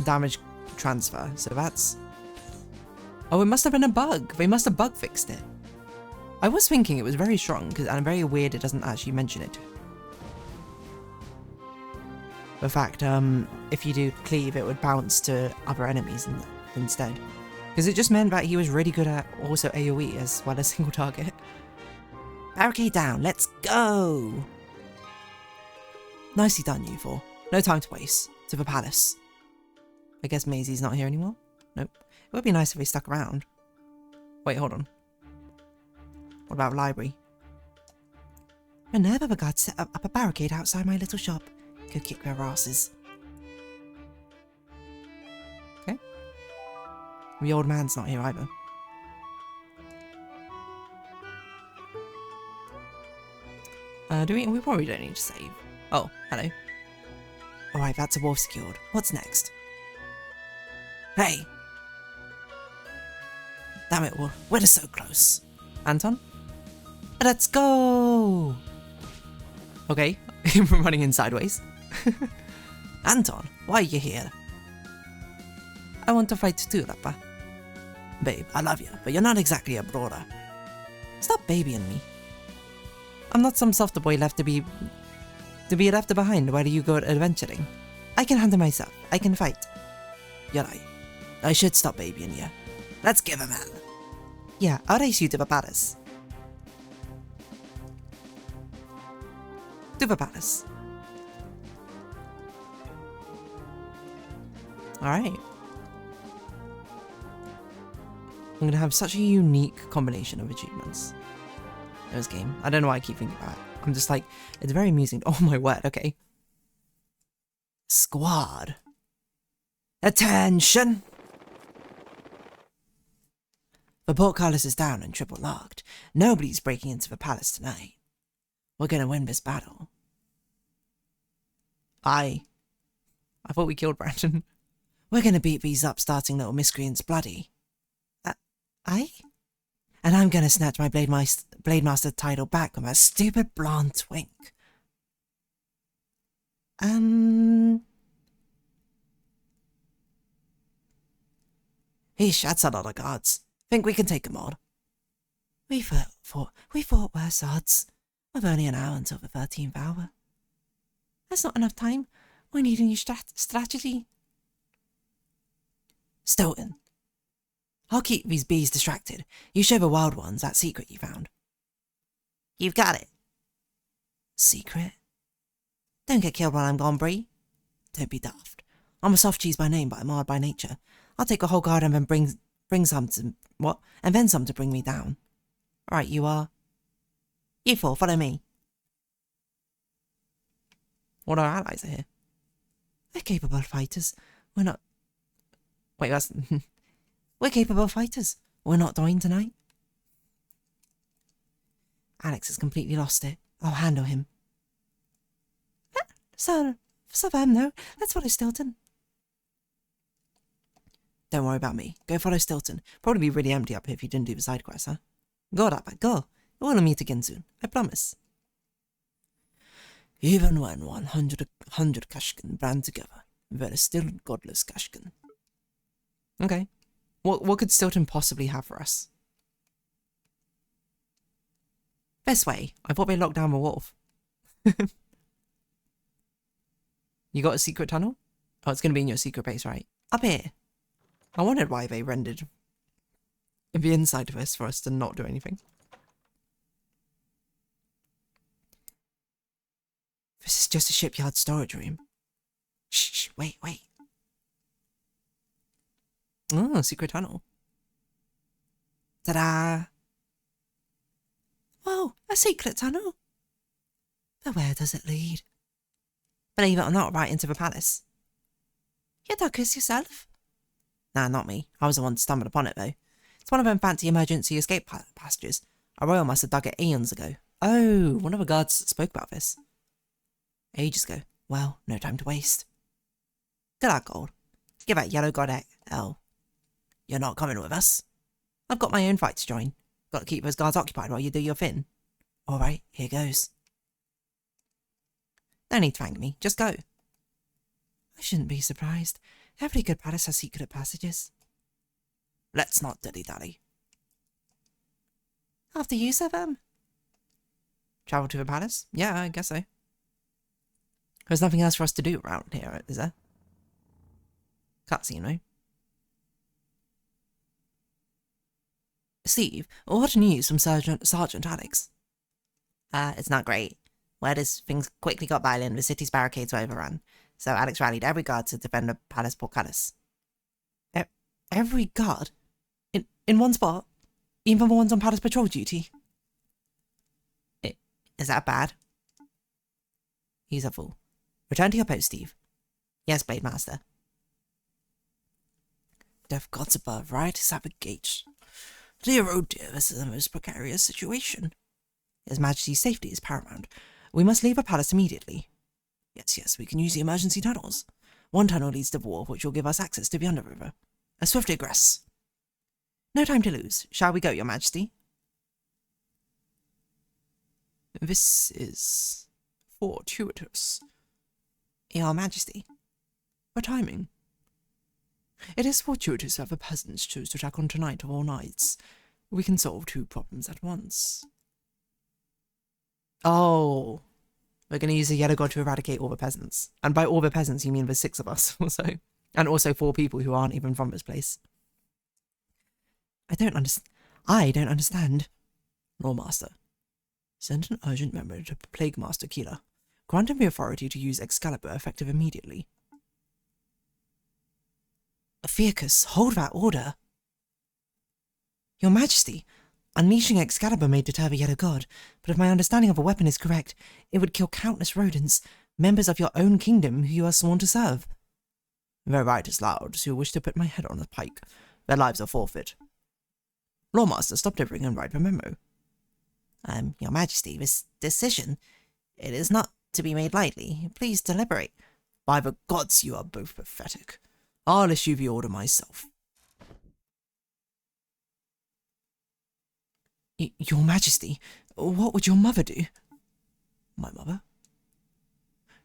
damage transfer. So that's... Oh, it must have been a bug. They must have bug fixed it. I was thinking it was very strong, and I'm very weird it doesn't actually mention it. The fact, if you do Cleave, it would bounce to other enemies instead. Because it just meant that he was really good at also AoE as well as single target. Barricade down, let's go! Nicely done, you four. No time to waste. To the palace. I guess Maisie's not here anymore? Nope. It would be nice if he stuck around. Wait, hold on. What about library? Minerva the guards set up a barricade outside my little shop. Go kick their asses. Okay. The old man's not here either. We probably don't need to save. Oh, hello. Alright, that's a wolf secured. What's next? Hey! Damn it, we're so close. Anton? Let's go! Okay, I'm running in sideways. Anton, why are you here? I want to fight too, Rappa. Babe, I love you, but you're not exactly a brawler. Stop babying me. I'm not some softer boy left to be left behind while you go adventuring. I can handle myself. I can fight. You're right. I should stop babying you. Let's give him hell. Yeah, I'll race you to the palace. To the palace. Alright. I'm going to have such a unique combination of achievements in this game. I don't know why I keep thinking about it. I'm just like, it's very amusing. Oh my word, okay. Squad. Attention! The portcullis is down and triple locked. Nobody's breaking into the palace tonight. We're gonna win this battle. I thought we killed Brandon. We're gonna beat these upstarting little miscreants bloody. Aye? And I'm gonna snatch my Blade Master title back with my stupid blonde twink. Heesh, that's a lot of guards. Think we can take them all? We fought worse odds. We've only an hour until the 13th hour. That's not enough time. We need a new strategy. Stilton. I'll keep these bees distracted. You show the wild ones that secret you found. You've got it. Secret? Don't get killed while I'm gone, Bree. Don't be daft. I'm a soft cheese by name, but I'm hard by nature. I'll take a whole guard and then bring some to... what? And then some to bring me down. Right, you are... You four, follow me. What our allies are here? They're capable fighters. We're not... Wait, that's... We're capable fighters. We're not dying tonight. Alex has completely lost it. I'll handle him. So them, though. Let's follow Stilton. Don't worry about me. Go follow Stilton. Probably be really empty up here if you didn't do the side quest, huh? Go, Rapper, go. We'll meet again soon. I promise. Even when 100 Kashkin band together, there is still godless Kashkin. Okay. What could Stilton possibly have for us? This way. I thought they locked down the wolf. You got a secret tunnel? Oh, it's going to be in your secret base, right? Up here. I wondered why they rendered the inside of this for us to not do anything. This is just a shipyard storage room. Shh, wait. Oh, secret tunnel. Ta-da! Whoa, a secret tunnel. But where does it lead? Believe it or not, right into the palace. You dug this yourself? Nah, not me. I was the one to stumble upon it, though. It's one of them fancy emergency escape passages. A royal must have dug it eons ago. Oh, one of the guards spoke about this. Ages ago. Well, no time to waste. Good luck, Gold. Give that yellow god L. You're not coming with us. I've got my own fight to join. Got to keep those guards occupied while you do your thing. Alright, here goes. No need to thank me, just go. I shouldn't be surprised. Every good palace has secret passages. Let's not dilly-dally. After you, Sir Vam. Travel to the palace? Yeah, I guess so. There's nothing else for us to do around here, is there? Cutscene, right? Steve, what news from Sergeant Alex? It's not great. Word is things quickly got violent, the city's barricades were overrun. So Alex rallied every guard to defend the palace portcullis. Every guard? In one spot? Even the ones on palace patrol duty? Is that bad? He's a fool. Return to your post, Steve. Yes, Blade Master. Death gods above, right? Is that the gate? Dear, oh dear, this is a most precarious situation. His Majesty's safety is paramount. We must leave the palace immediately. Yes, we can use the emergency tunnels. One tunnel leads to the wharf, which will give us access to the underriver. A swift egress. No time to lose. Shall we go, Your Majesty? This is fortuitous. Your Majesty. For timing. It is fortuitous that the peasants chose to attack on tonight of all nights. We can solve two problems at once. Oh. We're going to use the yellow god to eradicate all the peasants. And by all the peasants, you mean the 6 of us also. And also 4 people who aren't even from this place. I don't understand. Lord Master. Send an urgent memo to Plague Master Keeler. Grant him the authority to use Excalibur effective immediately. Ophiuchus, hold that order. Your Majesty, unleashing Excalibur may deter the Yellow God, but if my understanding of a weapon is correct, it would kill countless rodents, members of your own kingdom who you are sworn to serve. Their right is loud, who wish to put my head on a pike. Their lives are forfeit. Lawmaster, stop delivering and write a memo. Your Majesty, this decision, it is not to be made lightly. Please deliberate. By the gods, you are both pathetic. I'll issue the order myself. Your Majesty, what would your mother do? My mother?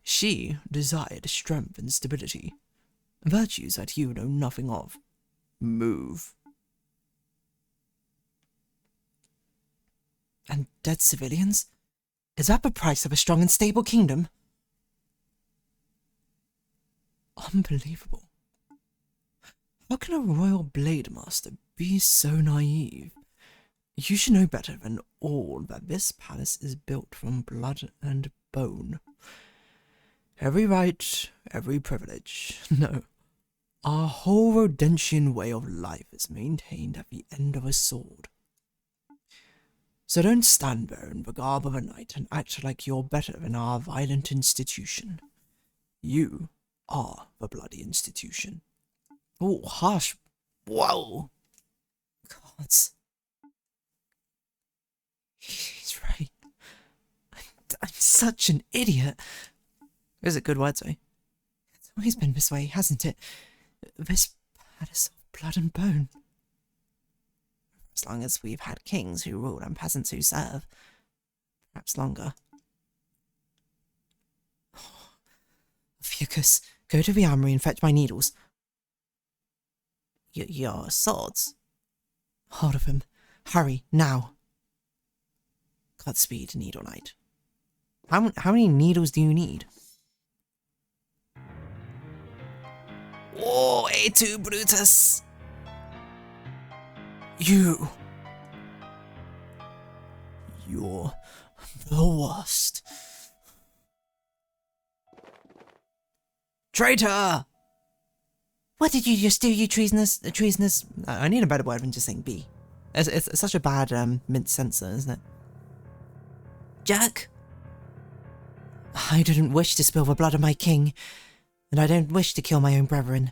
She desired strength and stability, virtues that you know nothing of. Move. And dead civilians? Is that the price of a strong and stable kingdom? Unbelievable. How can a royal blade master be so naive? You should know better than all that this palace is built from blood and bone. Every right, every privilege. No. Our whole Rodentian way of life is maintained at the end of a sword. So don't stand there in the garb of a knight and act like you're better than our violent institution. You are the bloody institution. Oh, harsh. Whoa. Gods. He's right. I'm such an idiot. Is it good words, though? It's always been this way, hasn't it? This palace of blood and bone. As long as we've had kings who rule and peasants who serve. Perhaps longer. Fucus, go to the armory and fetch my needles. Your swords? Hold of them. Hurry, now. Godspeed, Needle Knight. How many needles do you need? Oh, A2 Brutus! You're the worst. Traitor! What did you just do, you treasonous? I need a better word than just saying B. It's such a bad mint censor, isn't it? Jack? I didn't wish to spill the blood of my king, and I don't wish to kill my own brethren.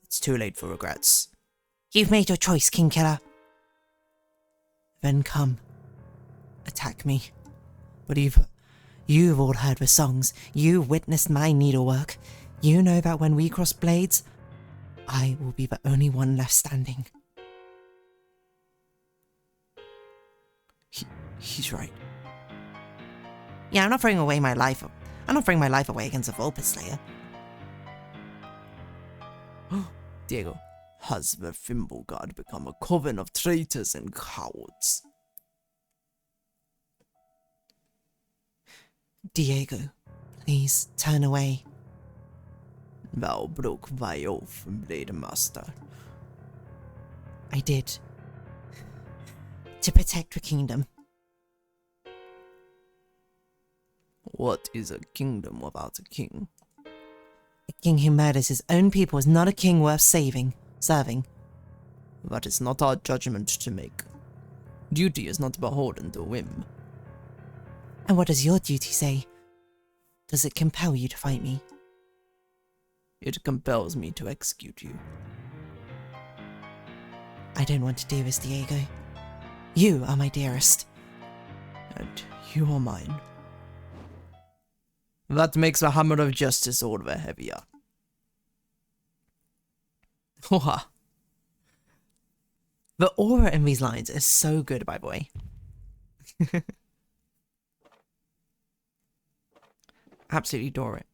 It's too late for regrets. You've made your choice, King Killer. Then come. Attack me. But you've all heard the songs. You witnessed my needlework. You know that when we cross blades, I will be the only one left standing. He's right. Yeah, I'm not throwing away my life. I'm not throwing my life away against a Vulpes Slayer. Diego, has the Thimble God become a coven of traitors and cowards? Diego, please turn away. Thou broke thy oath, Blade Master. I did. To protect the kingdom. What is a kingdom without a king? A king who murders his own people is not a king worth serving. That is not our judgment to make. Duty is not beholden to whim. And what does your duty say? Does it compel you to fight me? It compels me to execute you. I don't want to do this, Diego. You are my dearest. And you are mine. That makes the hammer of justice all the heavier. The aura in these lines is so good, by the way. Absolutely adore it.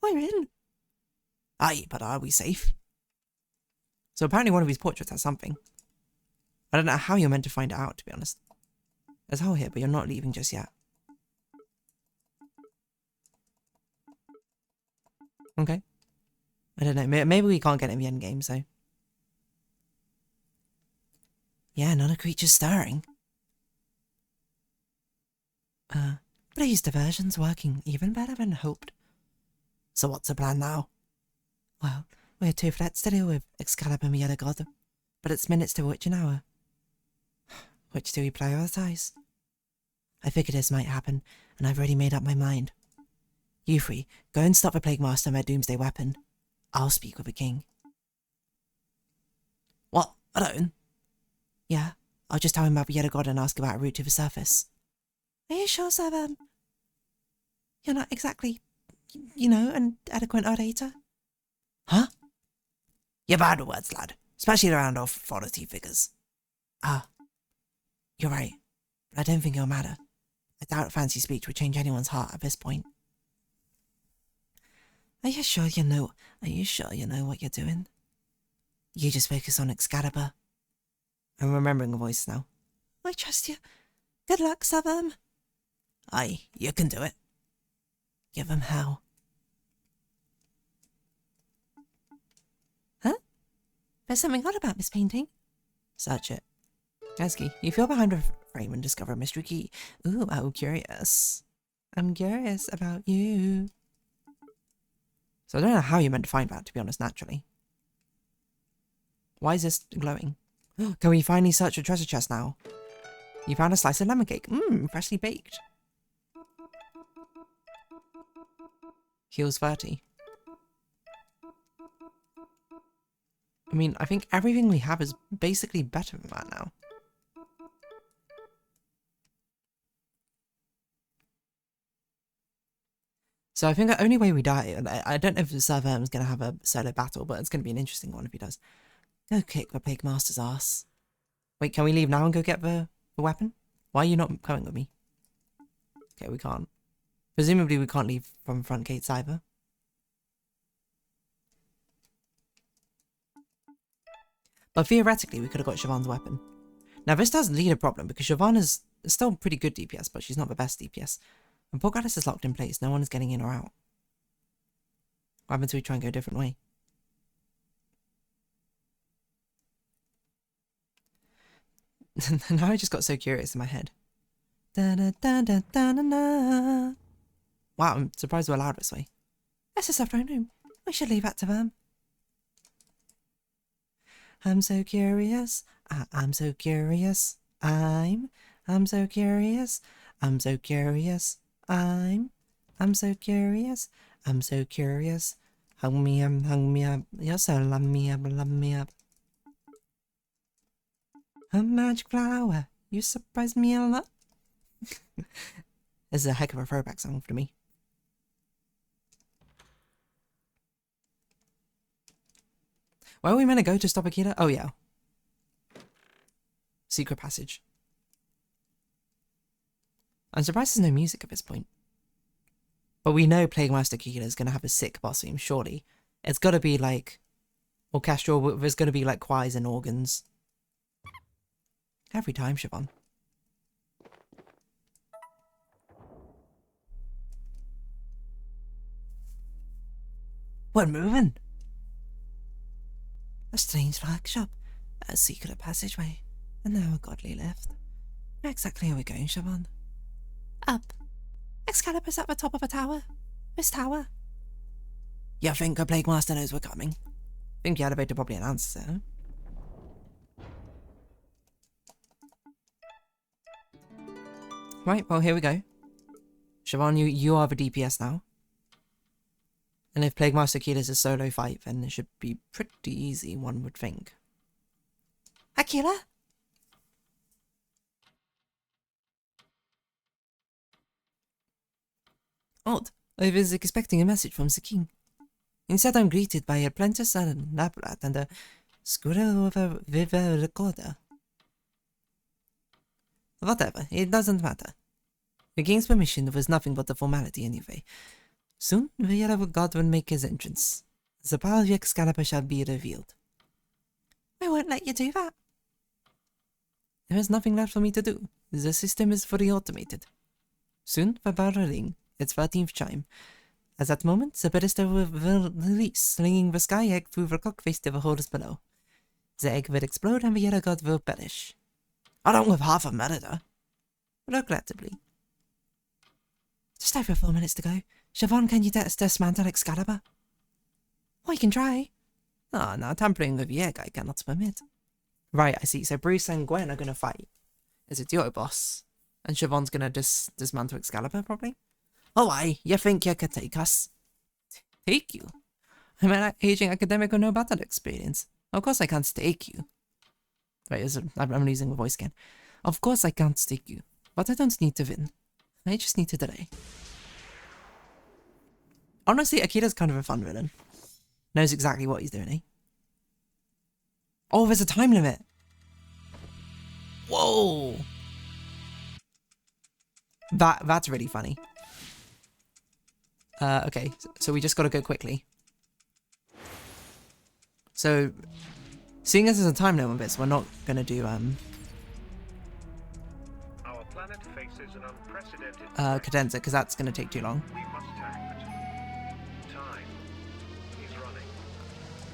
We're in. Aye, but are we safe? So apparently one of these portraits has something. I don't know how you're meant to find it out, to be honest. There's a hole here, but you're not leaving just yet. Okay. I don't know. Maybe we can't get it in the end game, so. Yeah, not a creature stirring. Blaze diversion's working even better than hoped. So what's the plan now? Well, we have 2 threats to deal with, Excalibur and the Yellow God, but it's minutes to a witching hour. Which do we prioritize? I figured this might happen, and I've already made up my mind. You three, go and stop the Plague Master and their doomsday weapon. I'll speak with the king. What? Alone? Yeah, I'll just tell him about the Yellow God and ask about a route to the surface. Are you sure, sir, you're not exactly, you know, an adequate orator? Huh? You're bad with words, lad, especially around authority figures. Ah, you're right, but I don't think it'll matter. I doubt fancy speech would change anyone's heart at this point. Are you sure you know what you're doing? You just focus on Excalibur. I'm remembering the voice now. I trust you. Good luck, Southern. Aye, you can do it. Give them hell. Huh? There's something odd about this painting. Search it. Esky, you feel behind a frame and discover a mystery key. Ooh, I'm curious. I'm curious about you. So I don't know how you meant to find that, to be honest, naturally. Why is this glowing? Can we finally search the treasure chest now? You found a slice of lemon cake. Mmm, freshly baked. Heals 30. I mean, I think everything we have is basically better than that now. So I think the only way we die, and I don't know if the Serverm is going to have a solo battle, but it's going to be an interesting one if he does. Go kick the Plague Master's ass. Wait, can we leave now and go get the weapon? Why are you not coming with me? Okay, we can't. Presumably we can't leave from front gates either. But theoretically we could have got Siobhan's weapon. Now this does lead a problem because Siobhan is still pretty good DPS, but she's not the best DPS. And Portgalis is locked in place, no one is getting in or out. What happens if we try and go a different way? Now I just got so curious in my head. Da, da, da, da, da, da, da. Wow, I'm surprised we're allowed this way. This is our throne room. We should leave that to them. I'm so curious. I'm so curious. I'm so curious. I'm so curious. I'm so curious. I'm so curious. Hung me up. You're so love me up. A magic flower. You surprise me a lot. This is a heck of a throwback song for me. Where are we meant to go to stop Akita? Oh yeah. Secret passage. I'm surprised there's no music at this point. But we know Plague Master Akita is going to have a sick boss theme, surely. It's got to be like orchestral, there's going to be like choirs and organs. Every time, Siobhan. We're moving. A strange workshop, a secret passageway, and now a godly lift. Where exactly are we going, Siobhan? Up. Excalibur's at the top of a tower. This tower. You think a Plague Master knows we're coming? Think the elevator probably announced so. Right, well here we go. Siobhan, you are the DPS now. And if Plague Master Akila is a solo fight, then it should be pretty easy, one would think. Akila? Odd. I was expecting a message from the king. Instead I'm greeted by a apprentice and an applet and a squirrel with a recorder. Whatever, it doesn't matter. The king's permission was nothing but a formality anyway. Soon the Yellow God will make his entrance. The power of Excalibur shall be revealed. I won't let you do that. There is nothing left for me to do. The system is fully automated. Soon the bell will ring, its 13th chime. At that moment, the ballista will release, slinging the sky egg through the cockface to the holes below. The egg will explode and the Yellow God will perish. Along with half of Merida. Regrettably. Just over 4 minutes to go. Siobhan, can you dismantle Excalibur? We can try. Ah, no, tampering with the egg I cannot permit. Right, I see. So Bruce and Gwen are going to fight. is a duo boss. And Siobhan's gonna dismantle Excalibur, probably. Oh, aye, you think you could take us? Take you? I'm an aging academic with no battle experience. Of course I can't stake you. Wait, I'm losing the voice again. Of course I can't stake you, but I don't need to win. I just need to delay. Honestly, Akira's kind of a fun villain. Knows exactly what he's doing, eh? Oh, there's a time limit. Whoa. That's really funny. Okay, so we just gotta go quickly. So, seeing as there's a time limit on this, we're not gonna do Our planet faces an unprecedented cadenza, because that's gonna take too long. We must act. Time is running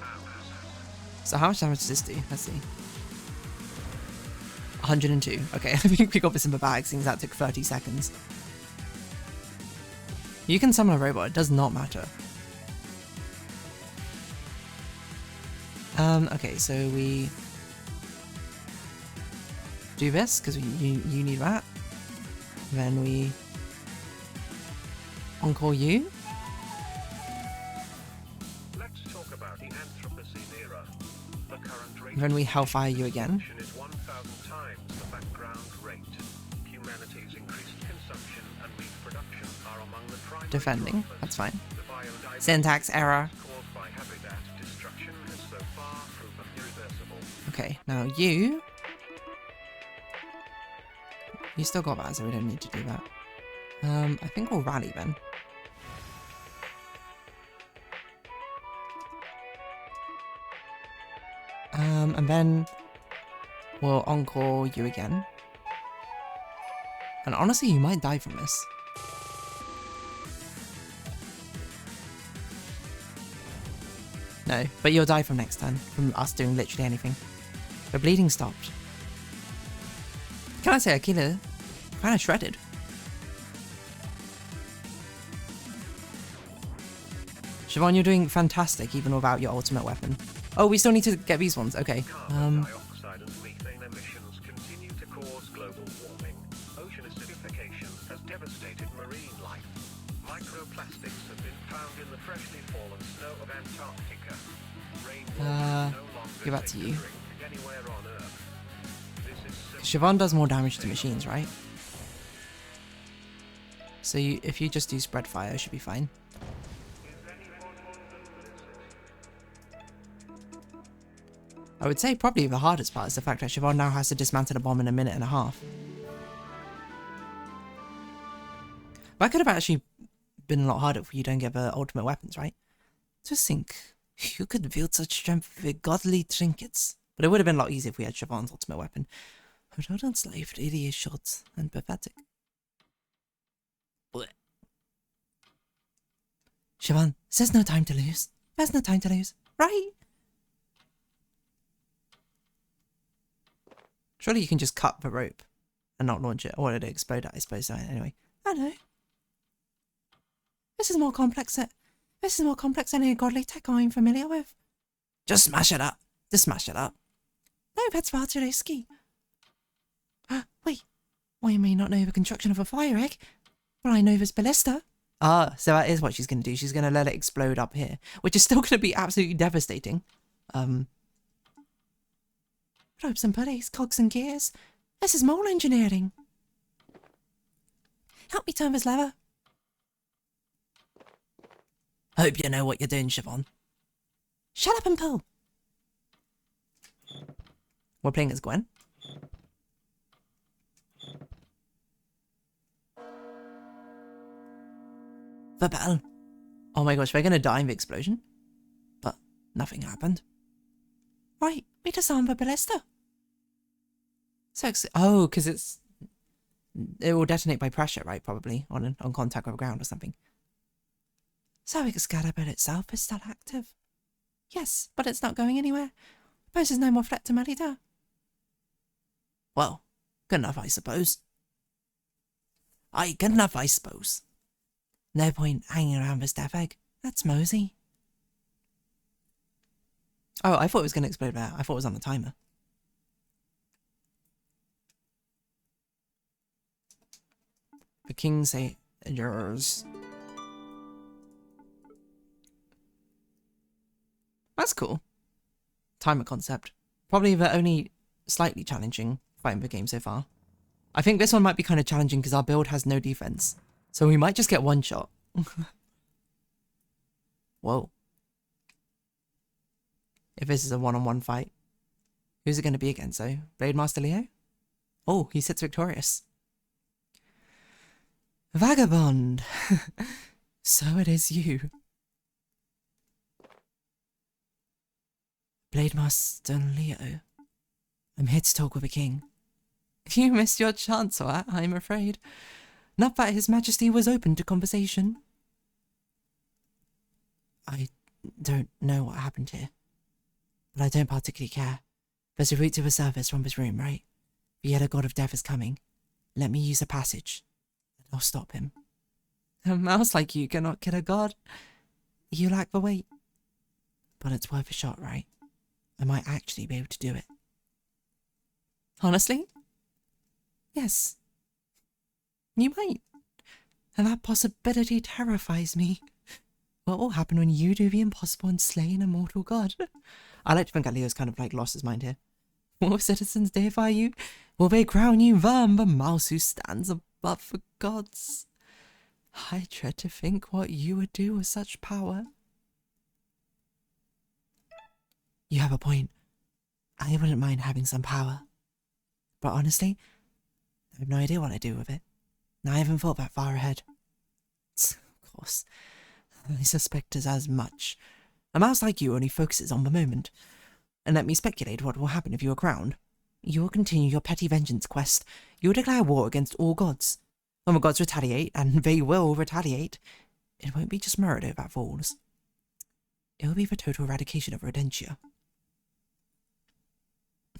out. So how much damage does this do? Let's see. 102. Okay, I think we got this in the bag, since that took 30 seconds. You can summon a robot, it does not matter. Okay, so we do this, because you need that. Then we encore you. Let's talk about the Anthropocene era. The current rate Then we hellfire you again. is 1,000 times the background rate. Humanity's increased consumption and meat production are among the primary Defending, drivers. that's fine. The biodiversity Syntax error. caused by habitat destruction has so far proven irreversible. Okay, now you still got that, so we don't need to do that. I think we'll rally then. And then we'll encore you again. And honestly, you might die from this. No, but you'll die from next turn, from us doing literally anything. The bleeding stopped. Can I say Akira kind of shredded? Siobhan, you're doing fantastic even without your ultimate weapon. Oh, we still need to get these ones. Okay. Carbon dioxide and methane emissions continue to cause global warming. Ocean acidification has devastated marine life. Microplastics have been found in the freshly fallen snow of Antarctica. Rainwater no longer give that to safe you. drink anywhere on Earth. This is Siobhan does more damage to machines, right? So if you just do spread fire, it should be fine. I would say probably the hardest part is the fact that Siobhan now has to dismantle a bomb in a minute and a half. That could have actually been a lot harder if you don't get the ultimate weapons, right? Just think, you could wield such strength with godly trinkets. But it would have been a lot easier if we had Siobhan's ultimate weapon. Rodent's life really is short and pathetic. Blech. Siobhan, there's no time to lose. There's no time to lose, right? Surely you can just cut the rope and not launch it, or it'll explode, I suppose. So anyway, I know. This is more complex than any godly tech I'm familiar with. Just smash it up. Just smash it up. No, that's far too risky. Wait, why may not know the construction of a fire egg? Well, I know this ballista. Ah, so that is what she's going to do. She's going to let it explode up here, which is still going to be absolutely devastating. Ropes and pulleys, cogs and gears. This is mole engineering. Help me turn this lever. Hope you know what you're doing, Siobhan. Shut up and pull. We're playing as Gwen. The bell. Oh my gosh, we're going to die in the explosion. But nothing happened. Right, we disarmed the ballista. So, oh, because it will detonate by pressure, right? Probably on contact with the ground or something. So Excalibur itself is still active. Yes, but it's not going anywhere. Poses no more threat to Merida. Well, good enough, I suppose. Aye, good enough, I suppose. No point hanging around this death egg. That's mosey. Oh, I thought it was going to explode there. I thought it was on the timer. King say yours. That's cool. Timer concept. Probably the only slightly challenging fight in the game so far. I think this one might be kind of challenging because our build has no defense. So we might just get one shot. Whoa. If this is a one-on-one fight. Who's it going to be against, though? Blade Master Leo? Oh, he sits victorious. Vagabond! So it is you. Blade Master Leo. I'm here to talk with the king. You missed your chance, I'm afraid. Not that His Majesty was open to conversation. I don't know what happened here, but I don't particularly care. There's a route to the surface from this room, right? The yellow god of death is coming. Let me use a passage, and I'll stop him. A mouse like you cannot kill a god. You lack the weight. But it's worth a shot, right? I might actually be able to do it. Honestly? Yes. You might. And that possibility terrifies me. What will happen when you do the impossible and slay an immortal god? I like to think that Leo's kind of like lost his mind here. Will citizens deify you? Will they crown you the mouse who stands above the gods? I dread to think what you would do with such power. You have a point. I wouldn't mind having some power. But honestly, I have no idea what I'd do with it. I haven't thought that far ahead. Of course, I suspect as much. A mouse like you only focuses on the moment. And let me speculate what will happen if you are crowned. You will continue your petty vengeance quest. You will declare war against all gods. When the gods retaliate, and they will retaliate, it won't be just murder that falls. It will be the total eradication of Rodentia.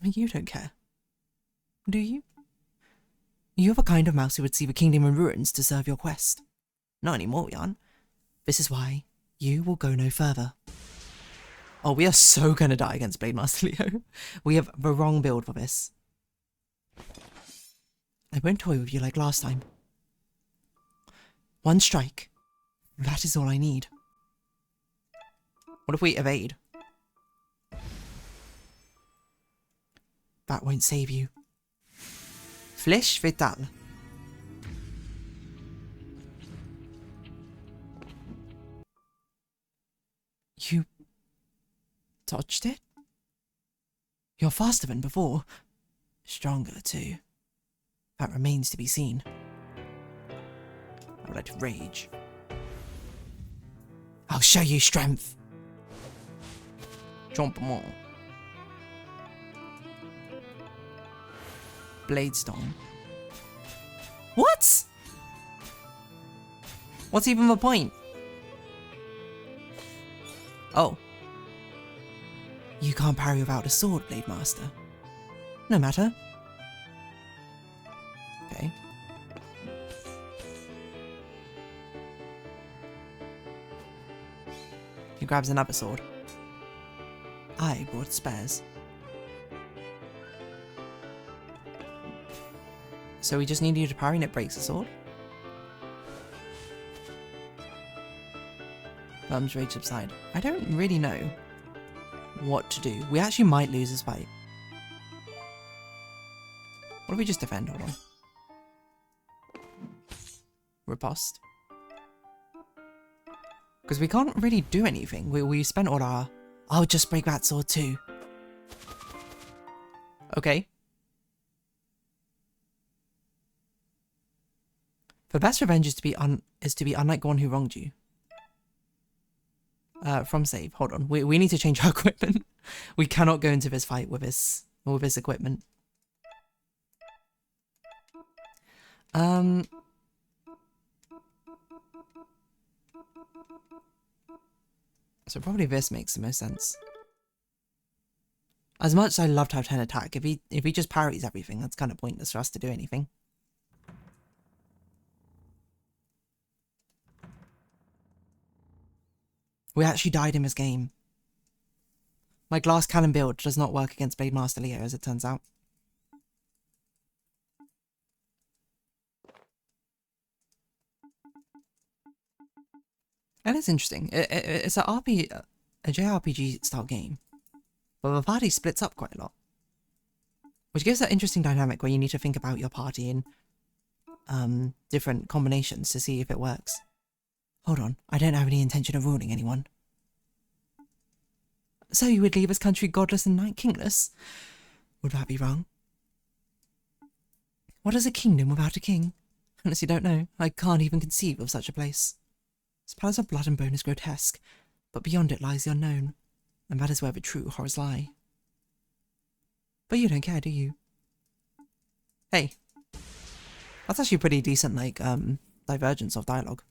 You don't care. Do you? You're the kind of mouse who would see the kingdom in ruins to serve your quest. Not anymore, Jan. This is why you will go no further. Oh, we are so gonna die against Blade Master Leo. We have the wrong build for this. I won't toy with you like last time. One strike. That is all I need. What if we evade? That won't save you. Flesh Vital. You touched it? You're faster than before. Stronger, too. That remains to be seen. I would like to rage. I'll show you strength. Jump more. Blade Storm. What? What's even the point? Oh. You can't parry without a sword, Blade Master. No matter. Okay. He grabs another sword. I brought spares. So we just need you to parry and it breaks the sword. Bum's rage subside. I don't really know what to do. We actually might lose this fight. What if we just defend? Hold on. Riposte. Because we can't really do anything. We spent all our... I'll just break that sword too. Okay. The best revenge is to be unlike one who wronged you. From save. Hold on. We need to change our equipment. We cannot go into this fight with this equipment. So probably this makes the most sense. As much as I love to have 10 attack, if he just parries everything, that's kind of pointless for us to do anything. We actually died in this game. My glass cannon build does not work against Blade Master Leo, as it turns out. And it's interesting. It's a JRPG style game, but the party splits up quite a lot, which gives that interesting dynamic where you need to think about your party in different combinations to see if it works. Hold on, I don't have any intention of ruining anyone. So you would leave us country godless and night kingless? Would that be wrong? What is a kingdom without a king? Honestly, don't know. I can't even conceive of such a place. This palace of blood and bone is grotesque, but beyond it lies the unknown, and that is where the true horrors lie. But you don't care, do you? Hey. That's actually a pretty decent, like, divergence of dialogue.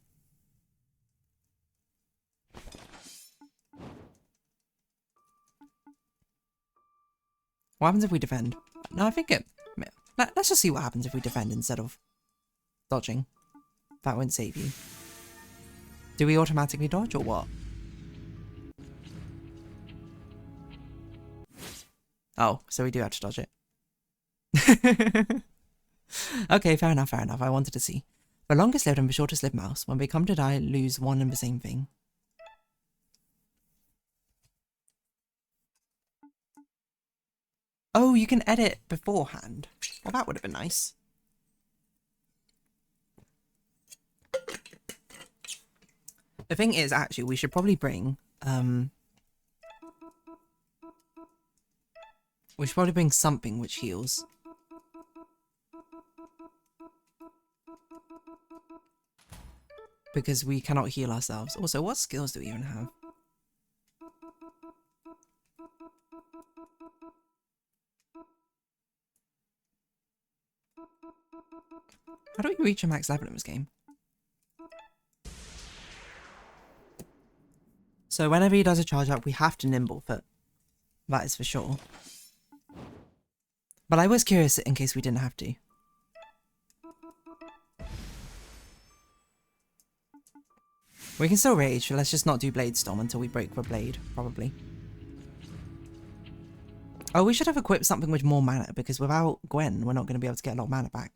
What happens if we defend? No, I think it... Let's just see what happens if we defend instead of dodging. That won't save you. Do we automatically dodge or what? Oh, so we do have to dodge it. Okay, fair enough, fair enough. I wanted to see. The longest lived and the shortest lived mouse, when they come to die, lose one and the same thing. Oh, you can edit beforehand. Well, that would have been nice. The thing is, actually, we should probably bring, we should probably bring something which heals. Because we cannot heal ourselves. Also, what skills do we even have? How do we reach a max level in this game? So whenever he does a charge up, we have to nimble foot. That is for sure. But I was curious in case we didn't have to. We can still rage, let's just not do Blade Storm until we break the blade, probably. Oh, we should have equipped something with more mana, because without Gwen, we're not going to be able to get a lot of mana back.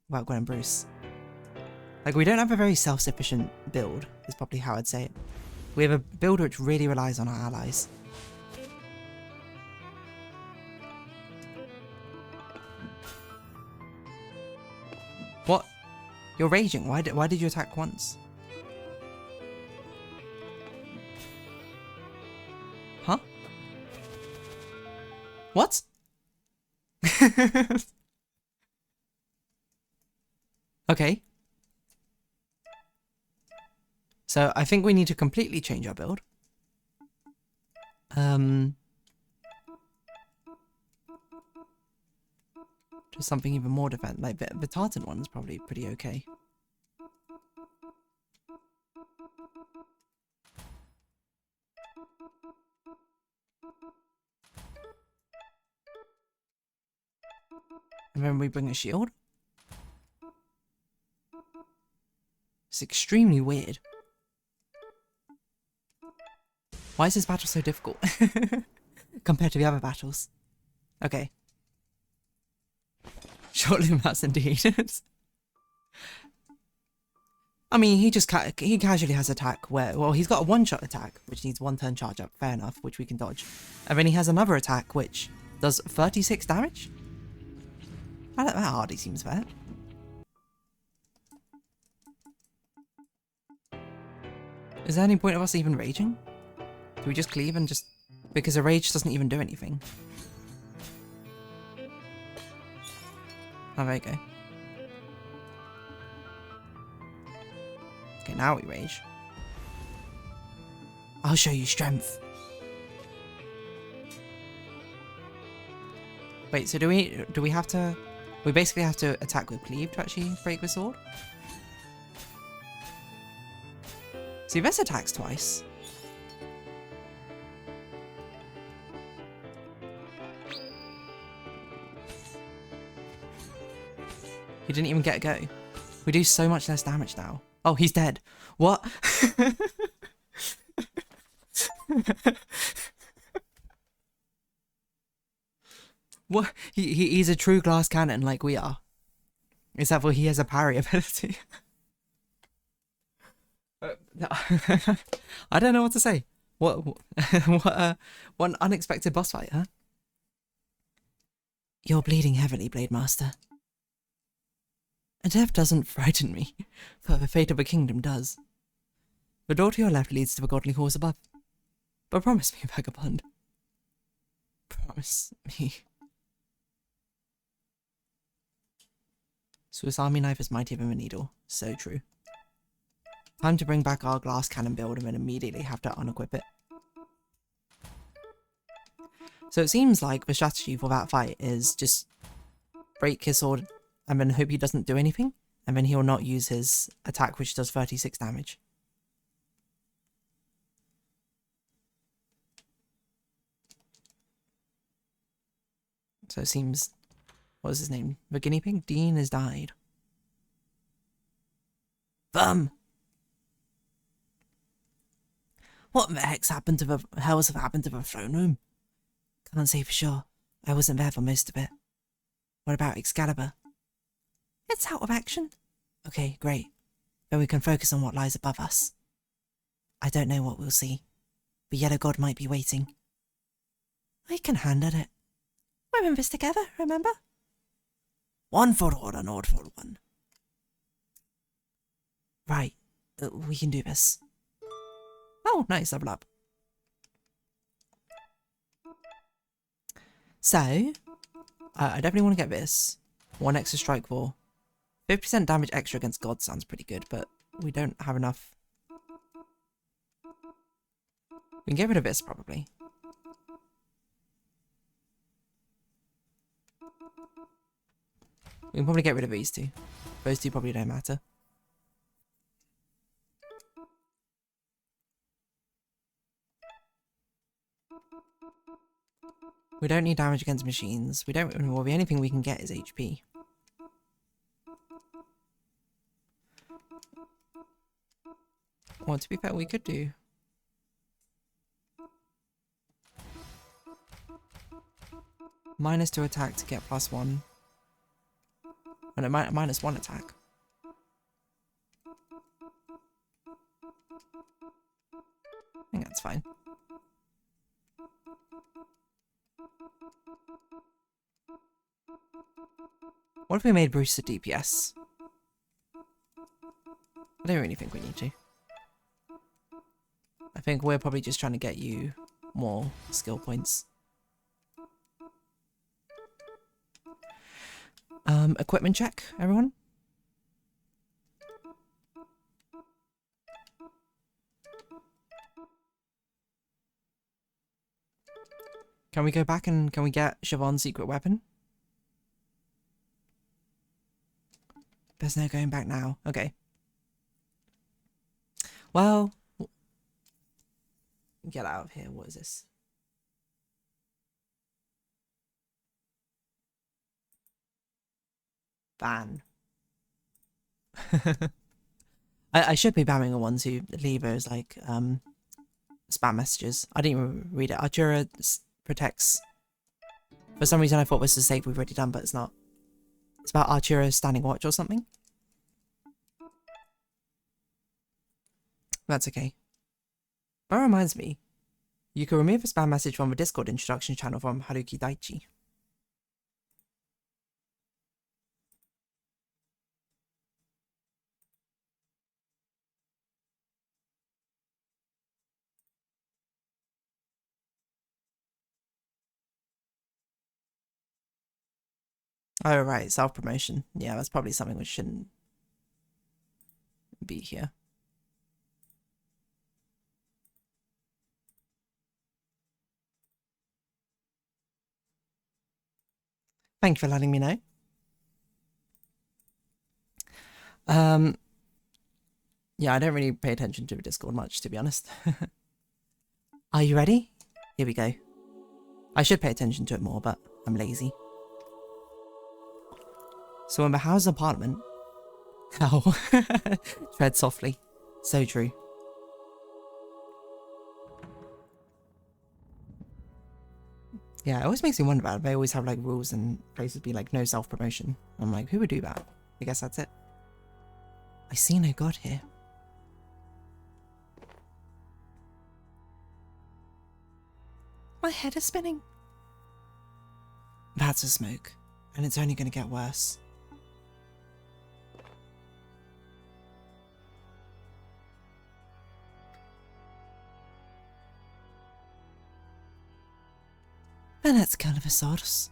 Without Gwen and Bruce. Like, we don't have a very self-sufficient build, is probably how I'd say it. We have a build which really relies on our allies. What? You're raging. Why did you attack once? Huh? What? Okay. So I think we need to completely change our build. To something even more defense. Like the tartan one's probably pretty okay. And then we bring a shield. It's extremely weird. Why is this battle so difficult? Compared to the other battles. Okay. Short-lived mouse indeed. I mean, he casually has attack where, well, he's got a one-shot attack, which needs one turn charge up, fair enough, which we can dodge. And then he has another attack, which does 36 damage? That hardly seems fair. Is there any point of us even raging? Do we just cleave and just... Because a rage doesn't even do anything. Oh, there you go. Okay, now we rage. I'll show you strength. Wait, so do we have to... We basically have to attack with cleave to actually break the sword? See, this attacks twice. He didn't even get a go. We do so much less damage now. Oh, he's dead. What? What? He's a true glass cannon like we are. Except for he has a parry ability. I don't know what to say. What what an unexpected boss fight, huh? You're bleeding heavily, Blade Master. A death doesn't frighten me, but the fate of a kingdom does. The door to your left leads to the godly halls above. But promise me, vagabond. Promise me. Swiss Army knife is mightier than a needle. So true. Time to bring back our glass cannon build and then immediately have to unequip it. So it seems like the strategy for that fight is just break his sword and then hope he doesn't do anything, and then he'll not use his attack, which does 36 damage. So it seems... What was his name? The guinea pig? Dean has died. What in the hell's happened to the throne room? Can't say for sure. I wasn't there for most of it. What about Excalibur? It's out of action. Okay, great. Then we can focus on what lies above us. I don't know what we'll see. The Yellow God might be waiting. I can handle it. We're in this together, remember? One for all and all for one. Right, we can do this. Oh, nice, level up. So, I definitely want to get this. One extra strike for 50% damage extra against gods sounds pretty good, but we don't have enough. We can get rid of this, probably. We can probably get rid of these two. Those two probably don't matter. We don't need damage against machines. We don't. Well, the only thing we can get is HP. Well, to be fair, we could do. -2 attack to get +1. And a -1 attack. I think that's fine. What if we made Bruce a DPS? I don't really think we need to. I think we're probably just trying to get you more skill points. Equipment check, everyone. Can we go back and can we get Siobhan's secret weapon? There's no going back now. Okay. Well, get out of here. What is this? Ban. I should be banning the ones who leave as like spam messages. I didn't even read it. Artura protects. For some reason I thought this was safe we've already done, but it's not. It's about Artura standing watch or something. That's okay. That reminds me. You can remove a spam message from the Discord introduction channel from Haruki Daichi. Oh, right, self-promotion. Yeah, that's probably something which shouldn't be here. Thank you for letting me know. Yeah, I don't really pay attention to the Discord much, to be honest. Are you ready? Here we go. I should pay attention to it more, but I'm lazy. So in the House apartment... Ow. Tread softly. So true. Yeah, it always makes me wonder about it. They always have like rules and places be like no self-promotion. I'm like, who would do that? I guess that's it. I see no god here. My head is spinning. That's a smoke, and it's only going to get worse. And let's kill the swords.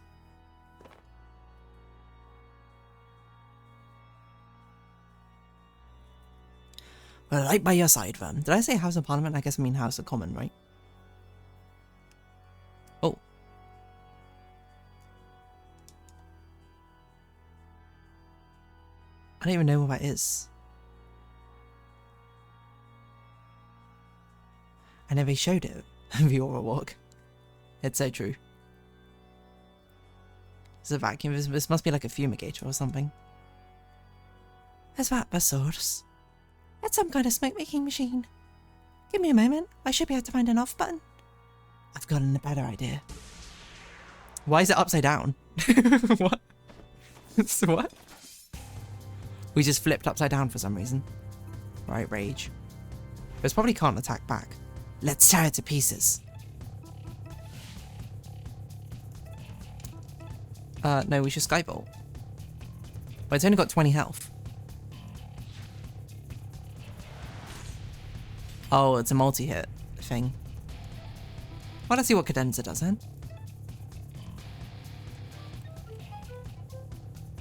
Well, right by your side, Vern. Did I say House of Parliament? I guess I mean House of Common, right? Oh. I don't even know what that is. I never showed it. The Aura Walk. It's so true. It's a vacuum. This must be like a fumigator or something. Is that the source? It's some kind of smoke-making machine. Give me a moment. I should be able to find an off button. I've gotten a better idea. Why is it upside down? What? What? We just flipped upside down for some reason. Right, rage. This probably can't attack back. Let's tear it to pieces. No, we should Skybolt. But it's only got 20 health. Oh, it's a multi-hit thing. Well, let's see what Cadenza does then.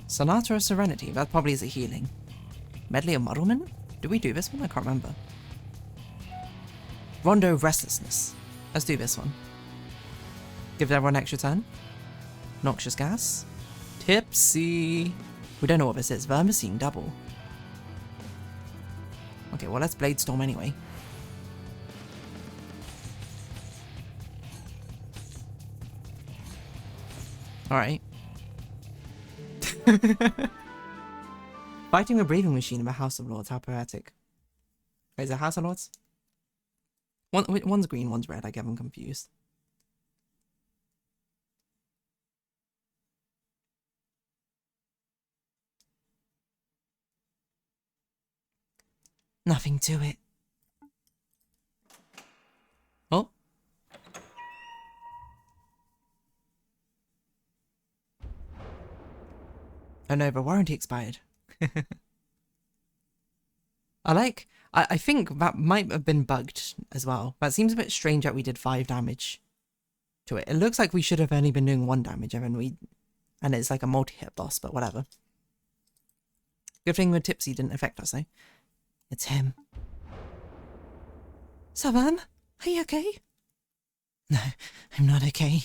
Sonata of Serenity, that probably is a healing. Medley of Muddlement? Did we do this one? I can't remember. Rondo of Restlessness. Let's do this one. Give everyone an extra turn. Noxious Gas. Tipsy. We don't know what this is. Vermicine double. Okay, well let's Blade Storm anyway. Alright. Fighting a breathing machine in the House of Lords. How poetic. Wait, is it House of Lords? One's green, one's red. I get them confused. Nothing to it. Oh. Oh no, the warranty expired. I think that might have been bugged as well. That seems a bit strange that we did 5 damage to it. It looks like we should have only been doing 1 damage and it's like a multi-hit boss, but whatever. Good thing the Tipsy didn't affect us though. It's him. Savan, are you okay? No, I'm not okay.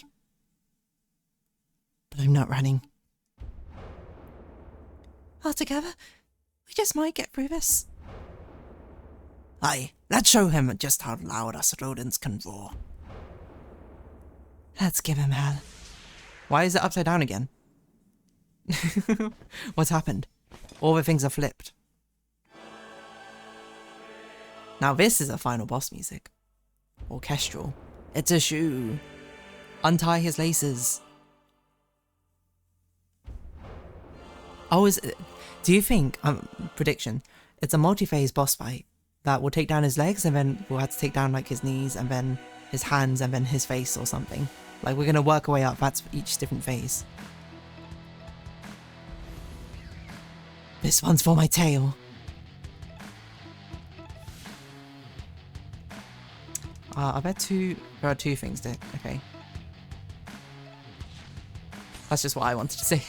But I'm not running. All together, we just might get through this. Aye, let's show him just how loud us rodents can roar. Let's give him hell. Why is it upside down again? What's happened? All the things are flipped. Now this is a final boss music. Orchestral. It's a shoe. Untie his laces. Oh, do you think, prediction, it's a multi-phase boss fight that will take down his legs and then we'll have to take down like his knees and then his hands and then his face or something. Like we're going to work our way up, that's each different phase. This one's for my tail. I bet there are 2 things there. Okay. That's just what I wanted to say.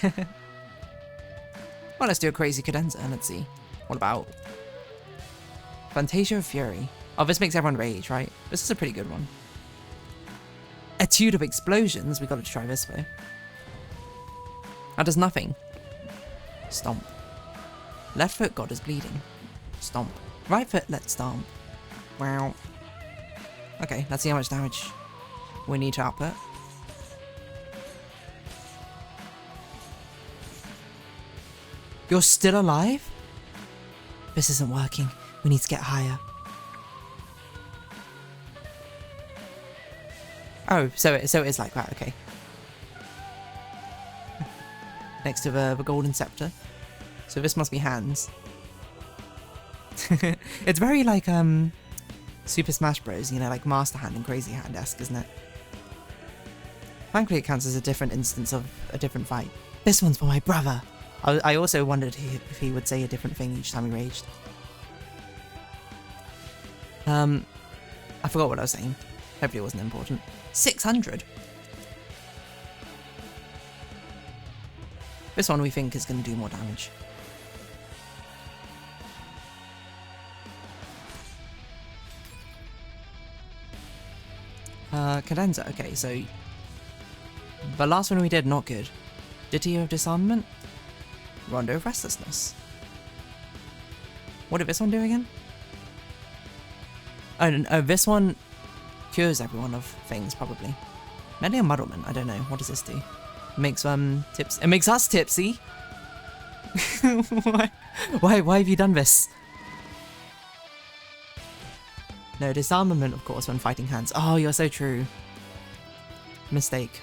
Well, let's do a crazy cadenza and let's see. What about Fantasia of Fury? Oh, this makes everyone rage, right? This is a pretty good one. Etude of Explosions. We got to try this though. That does nothing. Stomp. Left foot, God is bleeding. Stomp. Right foot, let's stomp. Wow. Okay, let's see how much damage we need to output. You're still alive? This isn't working. We need to get higher. Oh, so it is like that, okay. Next to the golden scepter. So this must be hands. It's very like Super Smash Bros, you know, like Master Hand and Crazy Hand-esque, isn't it? Thankfully it counts as a different instance of a different fight. This one's for my brother. I also wondered if he would say a different thing each time he raged. I forgot what I was saying. Hopefully it wasn't important. 600? This one we think is going to do more damage. Cadenza. Okay, so the last one we did, not good. Ditty of Disarmament? Rondo of Restlessness. What did this one do again? Oh, this one cures everyone of things, probably. Maybe a muddlement, I don't know. What does this do? It makes tips. It makes us tipsy. Why have you done this? No, disarmament, of course, when fighting hands. Oh, you're so true. Mistake.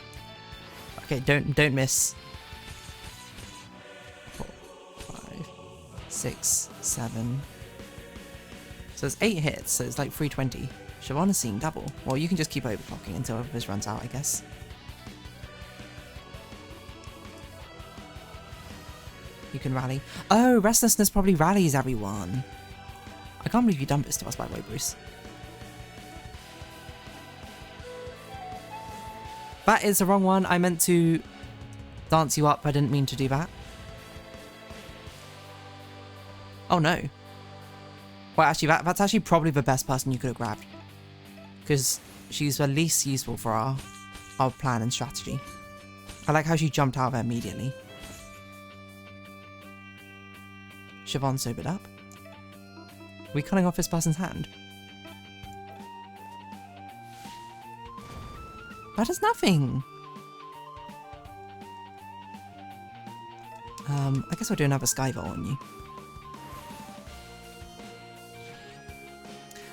Okay, don't miss. 4, 5, 6, 7. So it's 8 hits, so it's like 320. Siobhan is seeing double. Well, you can just keep overclocking until this runs out, I guess. You can rally. Oh, Restlessness probably rallies everyone. I can't believe you dumped this to us, by the way, Bruce. That is the wrong one. I meant to dance you up. I didn't mean to do that. Oh no. Well, actually, that's actually probably the best person you could have grabbed. Because she's the least useful for our plan and strategy. I like how she jumped out of there immediately. Siobhan sobered up. Are we cutting off this person's hand? That does nothing. I guess I'll do another Skyvolt on you.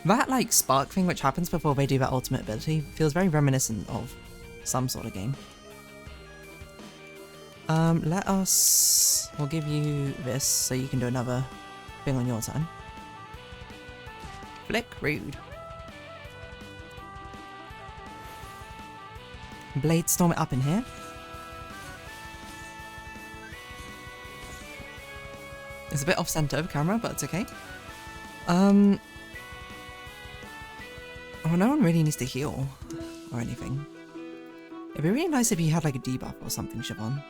That, like, spark thing which happens before they do that ultimate ability feels very reminiscent of some sort of game. We'll give you this so you can do another thing on your turn. Flick, rude. Blade storm it up in here. It's a bit off center of camera, but it's okay. Oh, no one really needs to heal or anything. It'd be really nice if you had like a debuff or something, Siobhan.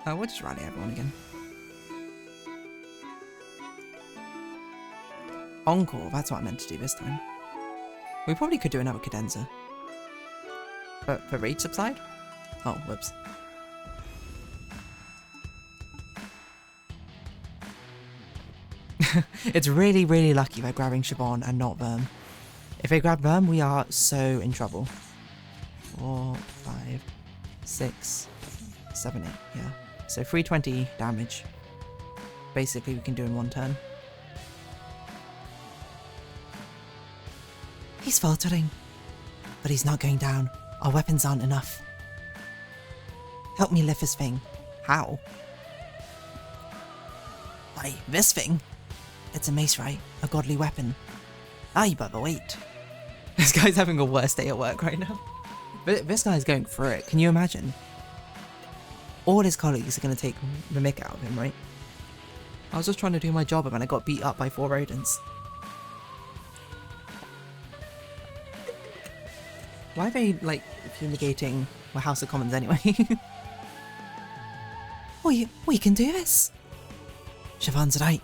We'll just rally everyone again. Encore, that's what I meant to do this time. We probably could do another cadenza. But for rage subside? Oh, whoops. It's really, really lucky they're grabbing Siobhan and not Verm. If they grab Verm, we are so in trouble. 4, 5, 6, 7, 8, yeah. So 320 damage. Basically, we can do in one turn. He's faltering. But he's not going down. Our weapons aren't enough. Help me lift this thing. How? Why, this thing? It's a mace, right? A godly weapon. Aye, but wait. This guy's having a worse day at work right now. But this guy's going through it. Can you imagine? All his colleagues are going to take the mick out of him, right? I was just trying to do my job and I got beat up by 4 rodents. Why are they, like, fumigating my House of Commons anyway? we can do this. Siobhan's right.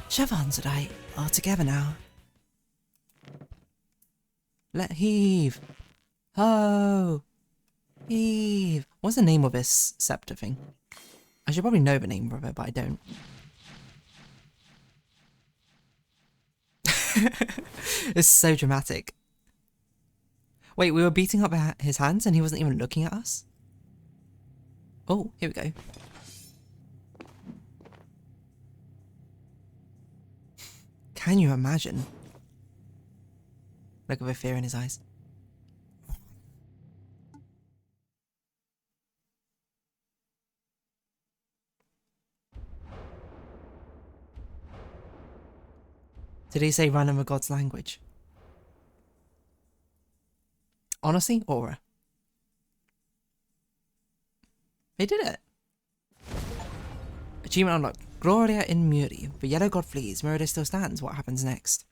Siobhan's right. All together now. Let heave. Oh. Heave. What's the name of this scepter thing? I should probably know the name of it, but I don't. It's so dramatic. Wait, we were beating up his hands and he wasn't even looking at us? Oh, here we go. Can you imagine? Look at the fear in his eyes. Did he say run in the god's language? Honestly, aura. They did it. Achievement unlocked. Gloria in Muri. The yellow god flees. Murder still stands. What happens next?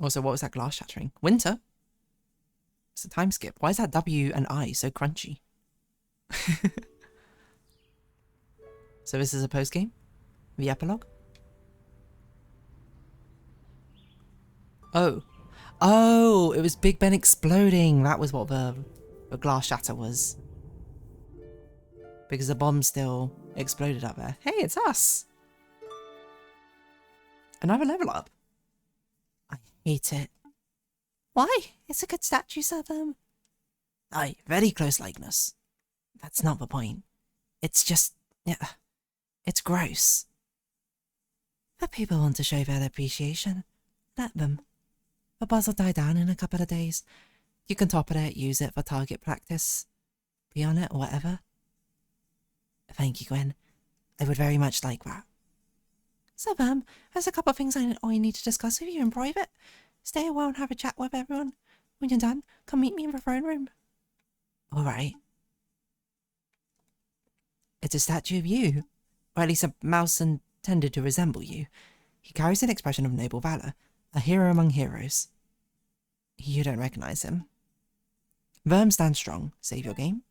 Also, what was that glass shattering? Winter? It's a time skip. Why is that W and I so crunchy? So this is a post-game? The epilogue? Oh. Oh, it was Big Ben exploding. That was what the glass shatter was. Because the bomb still exploded up there. Hey, it's us. Another level up. I hate it. Why? It's a good statue, sir. Aye, very close likeness. That's not the point. It's just... yeah, it's gross. But people want to show their appreciation. Let them. The buzz will die down in a couple of days. You can top it, use it for target practice. Be on it or whatever. Thank you, Gwen. I would very much like that. So, there's a couple of things I need to discuss with you in private. Stay a while and have a chat with everyone. When you're done, come meet me in the throne room. Alright. It's a statue of you. Or at least a mouse intended to resemble you. He carries an expression of noble valor. A hero among heroes. You don't recognize him. Verm stands strong. Save your game.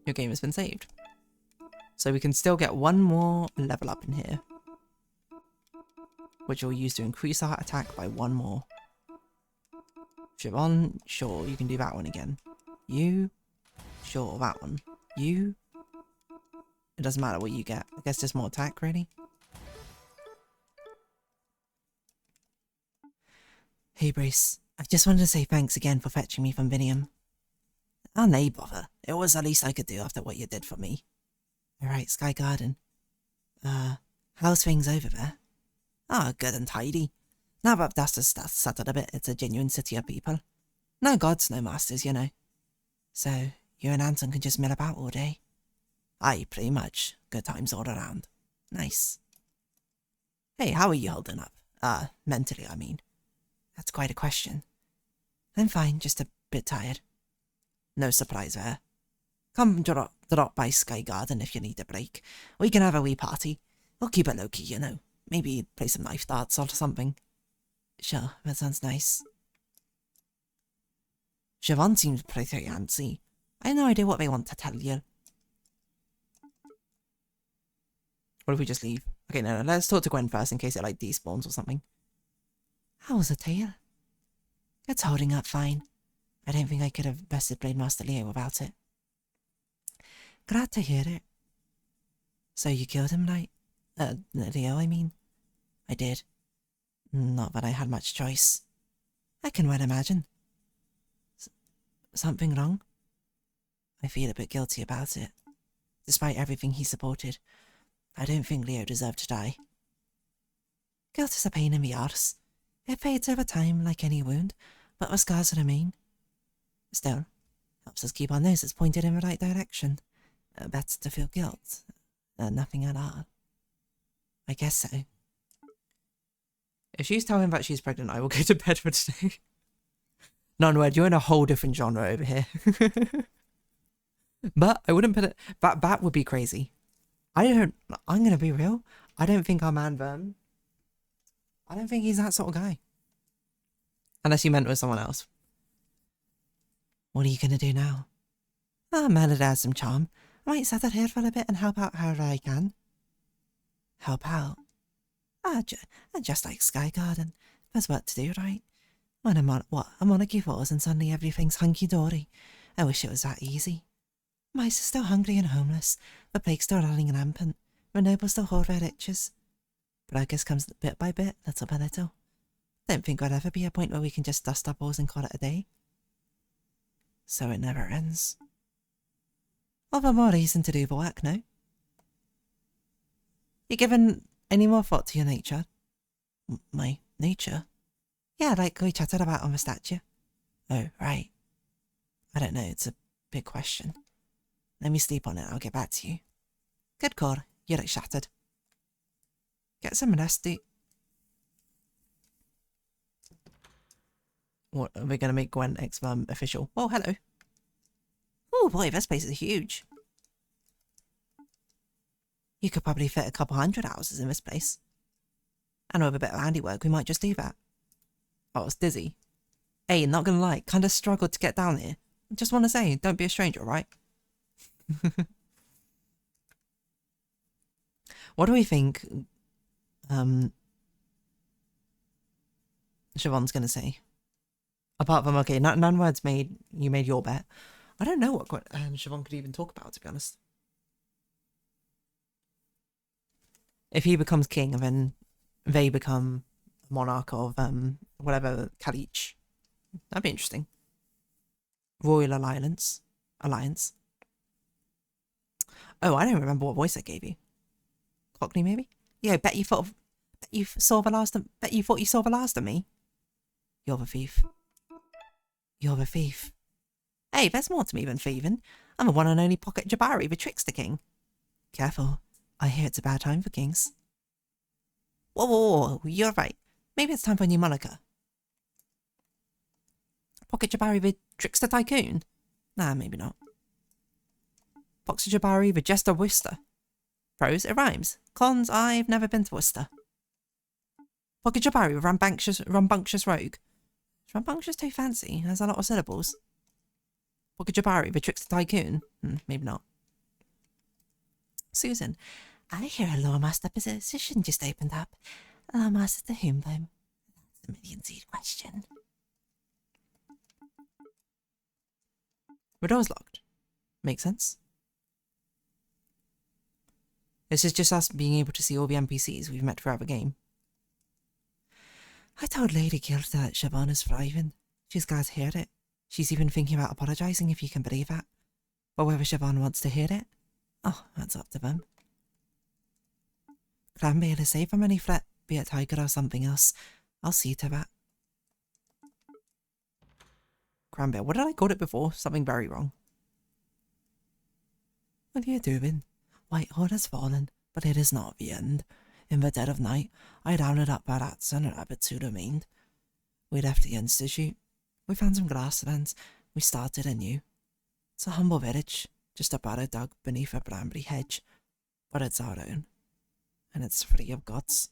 Your game has been saved. So we can still get one more level up in here. Which we'll use to increase our attack by one more. Siobhan, sure, you can do that one again. You, sure, that one. You, it doesn't matter what you get. I guess just more attack, really. Hey, Brace. I just wanted to say thanks again for fetching me from Vinium. Oh, nay, bother. It was the least I could do after what you did for me. Alright, Sky Garden. How's things over there? Ah, good and tidy. Now that dust has settled a bit, it's a genuine city of people. No gods, no masters, you know. So, you and Anton can just mill about all day? Aye, pretty much. Good times all around. Nice. Hey, how are you holding up? Mentally, I mean. That's quite a question. I'm fine, just a bit tired. No surprise there. Come drop by Sky Garden if you need a break. We can have a wee party. We'll keep it low-key, you know. Maybe play some knife darts or something. Sure, that sounds nice. Siobhan seems pretty antsy. I have no idea what they want to tell you. What if we just leave? Okay, no, let's talk to Gwen first in case it, like, despawns or something. How's the tail? It's holding up fine. I don't think I could have bested Blade Master Leo without it. Glad to hear it. So you killed him, right? Leo, I mean. I did. Not that I had much choice. I can well imagine. Something wrong? I feel a bit guilty about it. Despite everything he supported, I don't think Leo deserved to die. Guilt is a pain in the arse. It fades over time like any wound, but the scars remain. Still, helps us keep our noses pointed in the right direction. Better to feel guilt. Nothing at all. I guess so. If she's telling that she's pregnant, I will go to bed for today. Non-word, you're in a whole different genre over here. But I wouldn't put it... That would be crazy. I'm gonna be real. I don't think our man Verm... I don't think he's that sort of guy. Unless you meant with someone else. What are you gonna do now? Melody has some charm. I might settle here for a bit and help out however I can. Help out? Just like Sky Garden. There's work to do, right? When a monarchy falls and suddenly everything's hunky-dory. I wish it was that easy. Mice are still hungry and homeless. The plague's still running rampant. The nobles still hoard their riches. Progress comes bit by bit, little by little. Don't think there'll ever be a point where we can just dust our balls and call it a day. So it never ends. All the more reason to do the work, no? You given any more thought to your nature? My nature? Yeah, like we chatted about on the statue. Oh, right. I don't know, it's a big question. Let me sleep on it, I'll get back to you. Good call, you're shattered. Get some nasty. What, are we going to make Gwen X-Mum official? Oh, hello. Oh boy, this place is huge. You could probably fit a couple hundred houses in this place. And with a bit of handiwork, we might just do that. Oh, it's dizzy. Hey, not gonna lie, kind of struggled to get down here. Just want to say, don't be a stranger, right? What do we think Siobhan's gonna say? Apart from, okay, none words made, you made your bet. I don't know what Siobhan could even talk about, to be honest. If he becomes king and then they become monarch of whatever Kalich, that'd be interesting. Royal Alliance. Oh, I don't remember what voice I gave you. Cockney, maybe? Yeah, bet you thought you saw the last of me. You're the thief. You're the thief. Hey, there's more to me than thieving. I'm the one and only Pocket Jabari, the trickster king. Careful. I hear it's a bad time for kings. Whoa, you're right. Maybe it's time for a new moniker. Pocket Jabari, the trickster tycoon? Nah, maybe not. Pocket Jabari, the jester Worcester. Pros, it rhymes. Cons, I've never been to Worcester. Pocket Jabari, the rambunctious rogue. Is rambunctious too fancy? Has a lot of syllables. Pocket Jabari, the trickster tycoon? Maybe not. Susan, I hear a Lawmaster position just opened up. Lawmaster to whom, though? That's a million-seed question. The door's locked. Makes sense. This is just us being able to see all the NPCs we've met throughout the game. I told Lady Guild that Siobhan is thriving. She's glad to hear it. She's even thinking about apologising, if you can believe that. But whether Siobhan wants to hear it, oh, that's up to them. Clanbale is safe from any threat, be it tiger or something else. I'll see to that. Cranberry, what did I call it before? Something very wrong. What are you doing? Whitehall has fallen, but it is not the end. In the dead of night, I rounded up our rats and rabbits who remained. We left the institute. We found some grasslands. We started anew. It's a humble village, just a burrow dug beneath a bramble hedge, but it's our own, and it's free of gods.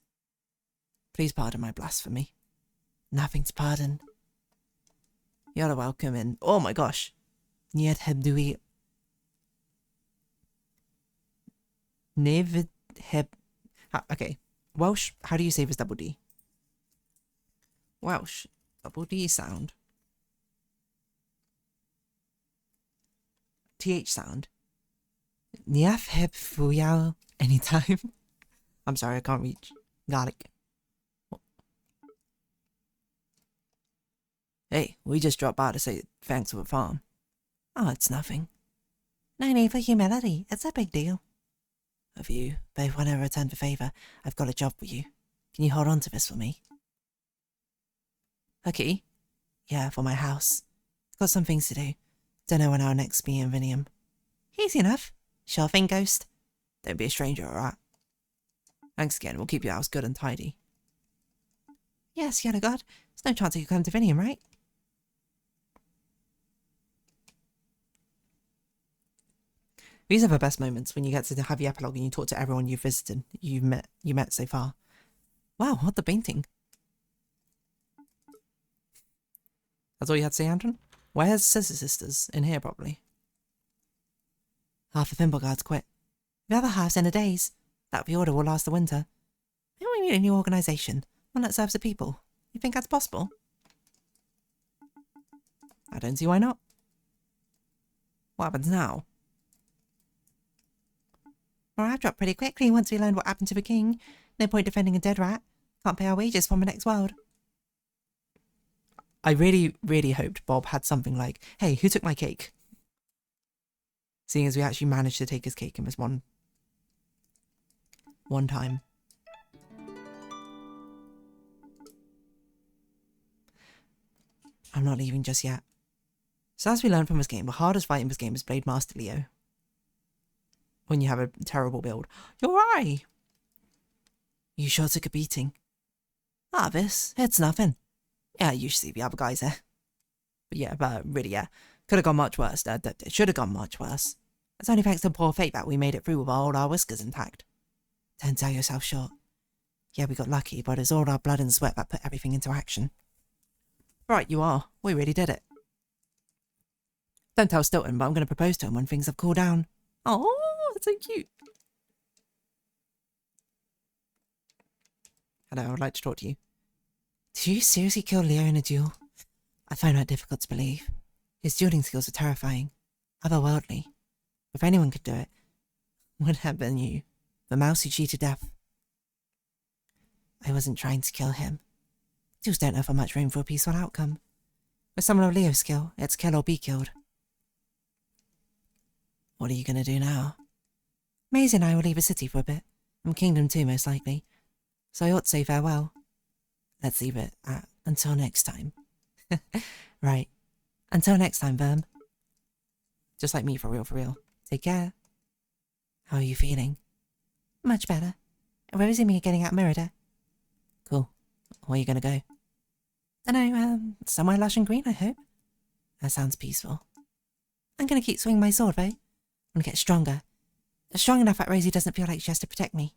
Please pardon my blasphemy. Nothing to pardon. You're welcome in. Oh my gosh. Nied hebdui. Nevid heb. Okay. Welsh, how do you say this double D? Welsh, double D sound. TH sound. Niaf heb fuyao anytime. I'm sorry, I can't reach. Garlic. Hey, we just dropped by to say thanks for the farm. Oh, it's nothing. No need for humility. It's a big deal. Of you, but if when I return the favour, I've got a job for you. Can you hold on to this for me? A key? Yeah, for my house. Got some things to do. Don't know when I'll next be in Vinium. Easy enough. Sure thing, Ghost. Don't be a stranger, alright? Thanks again, we'll keep your house good and tidy. Yes, Yellow God. There's no chance you come to Vinium, right? These are the best moments, when you get to have the epilogue and you talk to everyone you've visited, you met so far. Wow, what the painting. That's all you had to say, Andron? Where's Scissor Sisters? In here, probably. Half the Thimble Guards quit. The other half's in a daze. That the order will last the winter. Maybe we need a new organisation, one that serves the people. You think that's possible? I don't see why not. What happens now? Morale dropped pretty quickly once we learned what happened to the king. No point defending a dead rat. Can't pay our wages from the next world. I really, really hoped Bob had something like, hey, who took my cake? Seeing as we actually managed to take his cake in this one time. I'm not leaving just yet. So as we learned from this game, the hardest fight in this game is Blade Master Leo. When you have a terrible build. You're right! You sure took a beating? Ah, this, it's nothing. Yeah, you should see the other guys there. But yeah, really, yeah. Could have gone much worse. It should have gone much worse. It's only thanks to poor fate that we made it through with all our whiskers intact. Don't sell yourself short. Yeah, we got lucky, but it's all our blood and sweat that put everything into action. Right, you are. We really did it. Don't tell Stilton, but I'm going to propose to him when things have cooled down. Oh, that's so cute. Hello, I would like to talk to you. Did you seriously kill Leo in a duel? I find that difficult to believe. His dueling skills are terrifying. Otherworldly. If anyone could do it, would have been you. The mouse who cheated death. I wasn't trying to kill him. Duels don't offer much room for a peaceful outcome. With someone of Leo's skill, it's kill or be killed. What are you going to do now? Maisie and I will leave the city for a bit. And Kingdom too, most likely. So I ought to say farewell. Let's leave it at until next time. Right. Until next time, Verm. Just like me, for real, for real. Take care. How are you feeling? Much better. Rosie and me are getting out Merida. Cool. Where are you going to go? Dunno, somewhere lush and green, I hope. That sounds peaceful. I'm going to keep swinging my sword, though. I'm going to get stronger. Strong enough that Rosie doesn't feel like she has to protect me.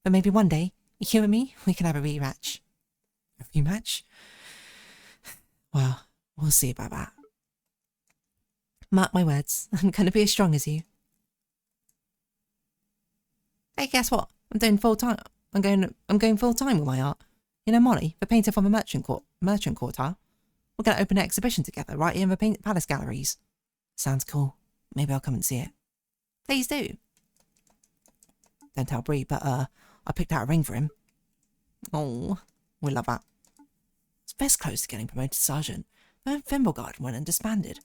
But maybe one day, you and me, we can have a rematch. A rematch? Well, we'll see about that. Mark my words, I'm going to be as strong as you. Hey, guess what? I'm doing full time. I'm going full time with my art. You know, Molly, the painter from the merchant quarter. We're going to open an exhibition together right here in the palace galleries. Sounds cool. Maybe I'll come and see it. Please do. Don't tell Bree, but I picked out a ring for him. Oh, we love that. It's best close to getting promoted to sergeant, but Fimbulgard went and disbanded.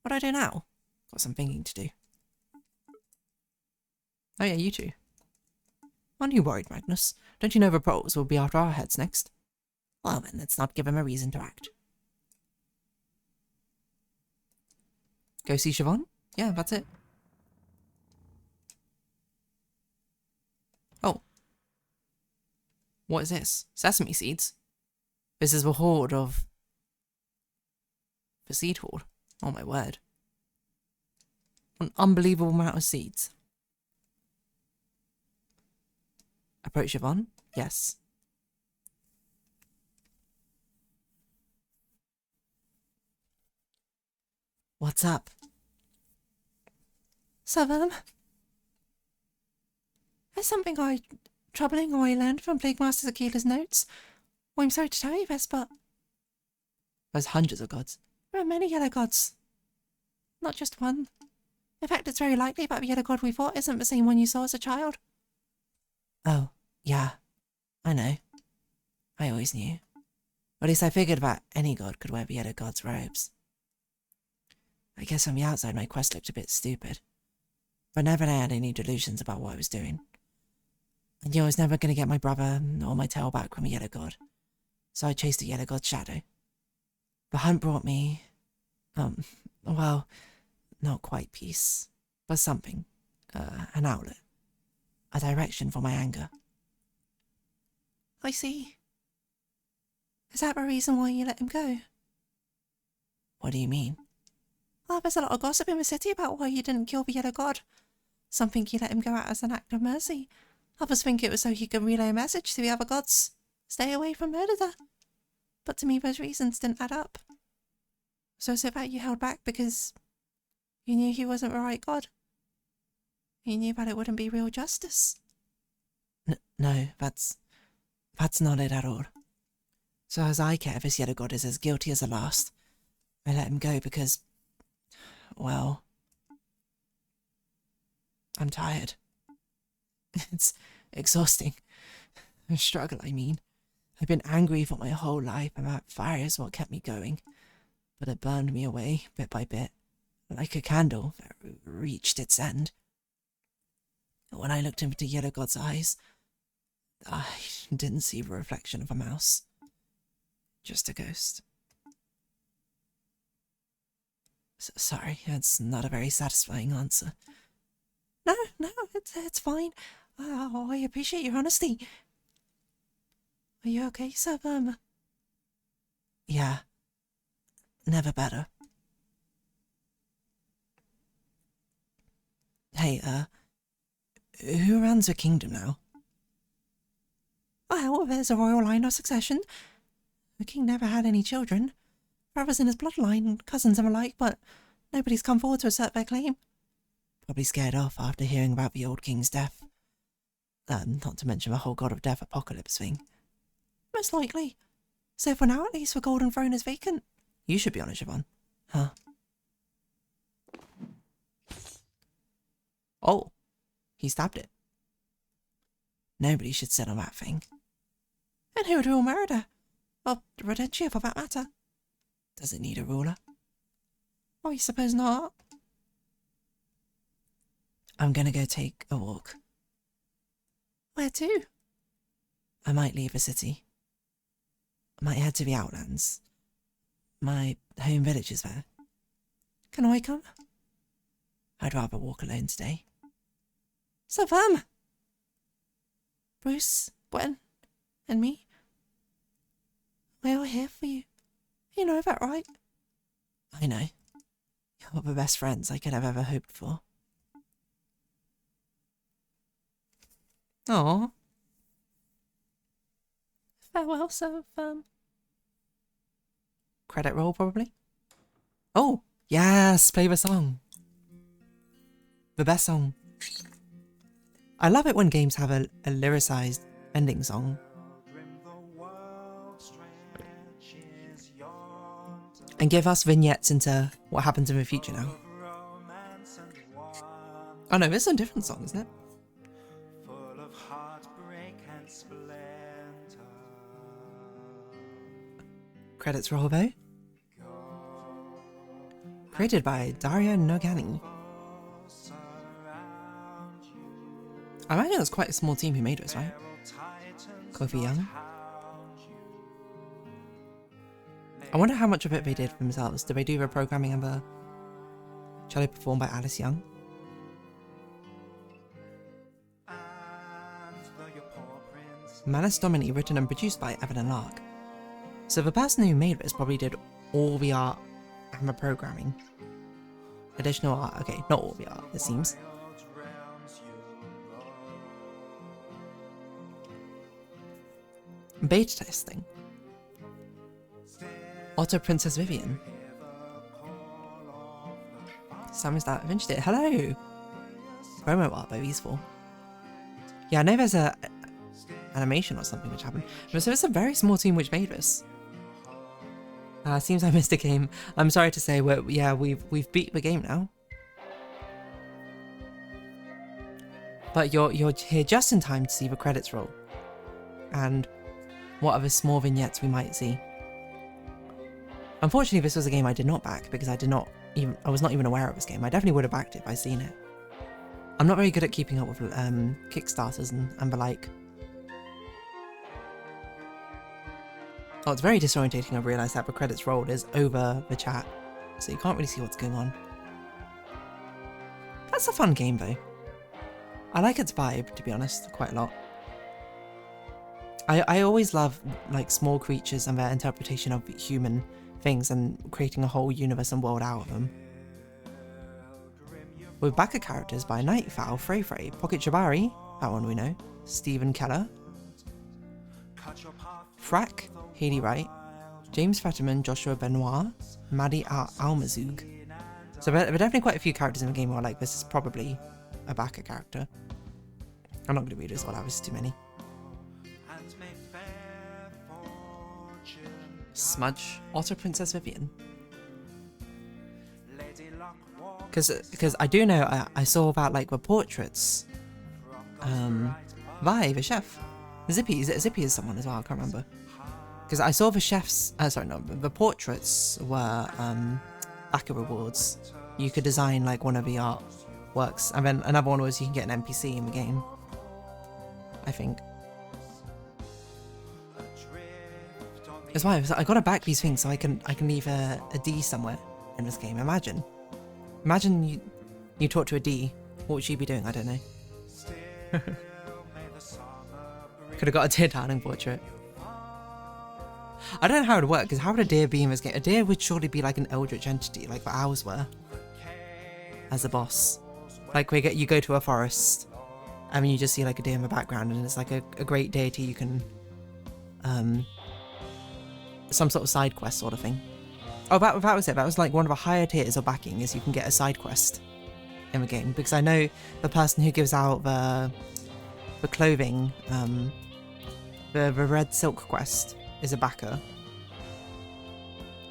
What do I do now? Got some thinking to do. Oh yeah, you two. Aren't you worried, Magnus? Don't you know the proles will be after our heads next? Well then, let's not give him a reason to act. Go see Siobhan? Yeah, that's it. Oh. What is this? Sesame seeds? This is the hoard of... the seed hoard. Oh my word. An unbelievable amount of seeds. Approach Siobhan? Yes. What's up? Seven. There's something troubling I learned from Plague Master Zakila's notes. Well, I'm sorry to tell you this, but... There's hundreds of gods. There are many yellow gods. Not just one. In fact, it's very likely that the yellow god we fought isn't the same one you saw as a child. Oh, yeah. I know. I always knew. At least I figured that any god could wear the yellow god's robes. I guess on the outside my quest looked a bit stupid. But never had any delusions about what I was doing. I knew I was never going to get my brother or my tail back from a yellow god. So I chased the yellow god's shadow. The hunt brought me... well, not quite peace, but something. An outlet. A direction for my anger. I see. Is that the reason why you let him go? What do you mean? Oh, there's a lot of gossip in the city about why you didn't kill the yellow god. Some think you let him go out as an act of mercy. Others think it was so he could relay a message to the other gods. Stay away from Murder. But to me those reasons didn't add up. So is it that you held back because you knew he wasn't the right god? You knew that it wouldn't be real justice? No, that's not it at all. So as I care, this yellow god is as guilty as the last. I let him go because, well, I'm tired. It's exhausting. A struggle, I mean. I've been angry for my whole life, and that fire is what kept me going. But it burned me away, bit by bit, like a candle that reached its end. When I looked into Yellow God's eyes, I didn't see the reflection of a mouse. Just a ghost. Sorry, that's not a very satisfying answer. No, it's fine. I appreciate your honesty. Are you okay, Sir Verma? Yeah. Never better. Hey, who runs the kingdom now? Well, there's a royal line of succession. The king never had any children. Brothers in his bloodline, cousins and alike, but nobody's come forward to assert their claim. Probably scared off after hearing about the old king's death. Not to mention the whole God of Death apocalypse thing. Most likely. So for now, at least, the Golden Throne is vacant. You should be on it, Siobhan. Huh? Oh, he stabbed it. Nobody should sit on that thing. And who would rule Merida? Or Rodentia, for that matter? Does it need a ruler? Oh, you suppose not? I'm gonna go take a walk. Where to? I might leave the city. I might head to the Outlands. My home village is there. Can I come? I'd rather walk alone today. So fun! Bruce, Gwen, and me. We're all here for you. You know that, right? I know. You're the best friends I could have ever hoped for. Aww. Farewell, so credit roll, probably? Oh, yes, play the song. The best song. I love it when games have a lyricized ending song. And give us vignettes into what happens in the future now. Oh no, this is a different song, isn't it? Credits roll though. Created by Dario Nogani. I imagine it was quite a small team who made this, right? Kofi Young. I wonder how much of it they did for themselves. Did they do the programming and the cello performed by Alice Young? Manus Domini written and produced by Evan and Lark. So the person who made this probably did all the art and the programming. Additional art, okay, not all the art, it seems. Beta testing. Otter Princess Vivian. Sam Star finished it. Hello! Promo art by these four. Yeah, I know there's a animation or something which happened. But so it's a very small team which made this. Seems I missed a game. I'm sorry to say, we've beat the game now. But you're here just in time to see the credits roll. And what other small vignettes we might see. Unfortunately, this was a game I did not back because I was not even aware of this game. I definitely would have backed it if I'd seen it. I'm not very good at keeping up with Kickstarters and the like. Oh, it's very disorientating. I've realised that the credits rolled is over the chat, so you can't really see what's going on. That's a fun game though. I like its vibe, to be honest, quite a lot. I always love like small creatures and their interpretation of human things and creating a whole universe and world out of them. With backup characters by Nightfowl, Frey Frey, Pocket Jabari, that one we know, Stephen Keller, Frack, Haley Wright, James Fetterman, Joshua Benoit, Maddie Almazoog. So there are definitely quite a few characters in the game where like this is probably a backup character. I'm not going to read this all out, there's too many. Smudge, Otter Princess Vivian. Because I do know I saw about like the portraits. Vi, the chef. Zippy, Zippy is someone as well, I can't remember. Because I saw the chef's, the portraits were backer rewards. You could design like one of the artworks, and then another one was you can get an NPC in the game, I think. That's why I gotta back these things so I can leave a D somewhere in this game. Imagine you talk to a D. What would you be doing? I don't know. Could have got a DeerDarling portrait. I don't know how it would work, because how would a deer be in this game? A deer would surely be like an eldritch entity, like the owls were, as a boss. Like you go to a forest, and then you just see like a deer in the background, and it's like a great deity you can, some sort of side quest sort of thing. Oh, that was it. That was like one of the higher tiers of backing, is you can get a side quest in the game, because I know the person who gives out the clothing, the red silk quest, is a backer.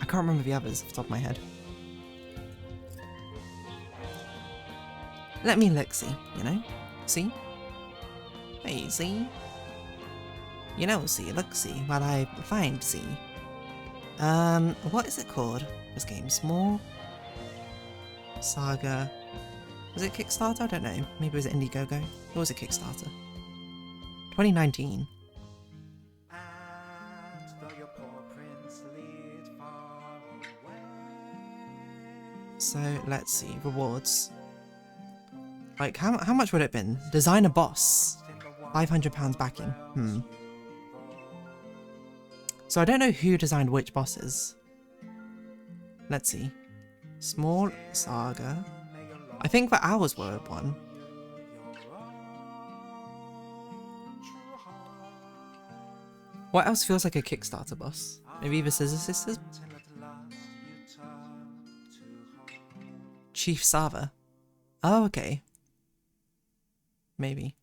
I can't remember the others off the top of my head. Let me look, see, you know? See? Hey, see? You know, see, look, see, while I find, see. What is it called? This game? Small? Saga? Was it Kickstarter? I don't know. Maybe it was Indiegogo. It was a Kickstarter. 2019. So, let's see. Rewards. Like, how much would it have been? Design a boss. £500 backing. So I don't know who designed which bosses. Let's see. Small Saga. I think the owls were one. What else feels like a Kickstarter boss? Maybe the Scissor Sisters? Chief Sava. Oh, okay. Maybe.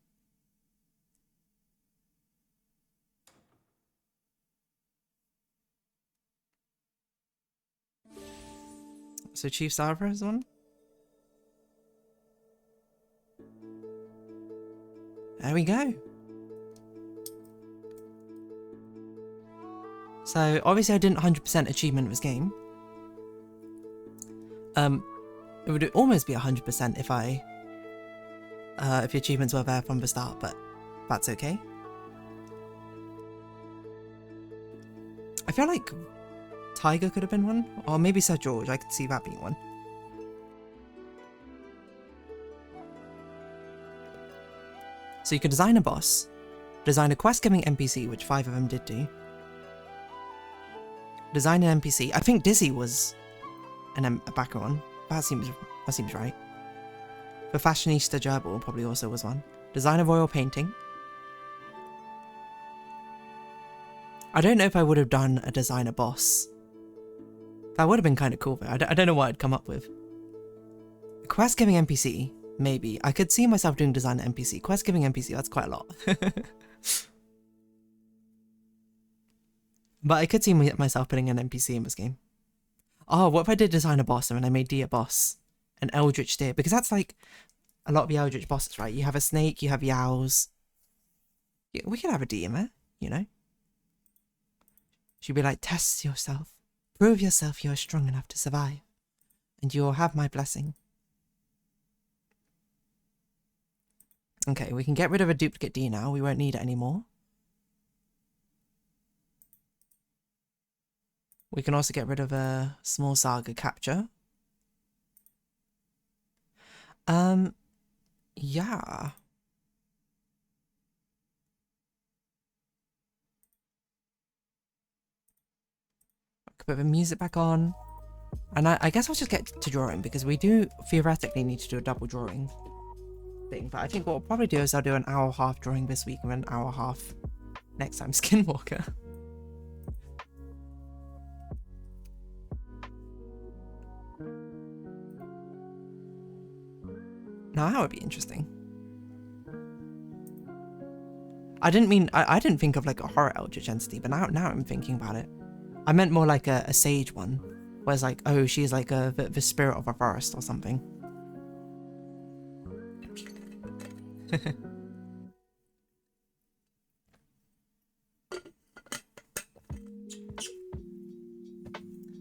So Chief Sava is one? There we go. So obviously I didn't 100% achievement this game. It would almost be 100% if if the achievements were there from the start, but that's okay. I feel like Tiger could have been one, or maybe Sir George. I could see that being one. So you could design a boss, design a quest-giving NPC, which 5 of them did do. Design an NPC. I think Dizzy was a backer one. That seems right. The Fashionista Gerbil probably also was one. Design a royal painting. I don't know if I would have done a designer boss. That would have been kind of cool, though. I don't know what I'd come up with. Quest-giving NPC, maybe. I could see myself doing designer NPC. Quest-giving NPC, that's quite a lot. But I could see myself putting an NPC in this game. Oh, what if I did design a boss and then I made deer boss? An eldritch deer. Because that's like a lot of the eldritch bosses, right? You have a snake, you have the owls. Yeah, we could have a deer in there, you know? She'd be like, test yourself. Prove yourself you're strong enough to survive. And you'll have my blessing. Okay, we can get rid of a duplicate deer now. We won't need it anymore. We can also get rid of a small Saga capture. Yeah. Put the music back on. And I guess I'll just get to drawing, because we do theoretically need to do a double drawing thing. But I think what we'll probably do is I'll do an hour and a half drawing this week and an hour and a half next time Skinwalker. Now that would be interesting. I didn't think of like a horror eldritch entity, but now I'm thinking about it. I meant more like a sage one, where it's like, oh, she's like the spirit of a forest or something.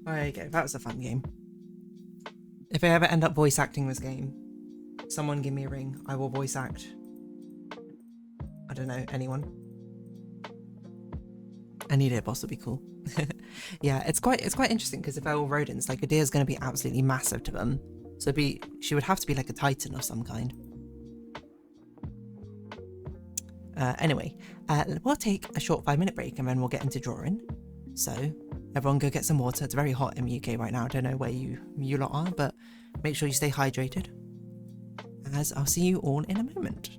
There you go, that was a fun game. If I ever end up voice acting this game, someone give me a ring, I will voice act. I don't know, anyone. A deer boss would be cool. Yeah, it's quite interesting, because if they're all rodents, like a deer is going to be absolutely massive to them. So she would have to be like a titan of some kind. Anyway, we'll take a short 5-minute break and then we'll get into drawing. So everyone go get some water. It's very hot in the UK right now. I don't know where you lot are, but make sure you stay hydrated. As I'll see you all in a moment.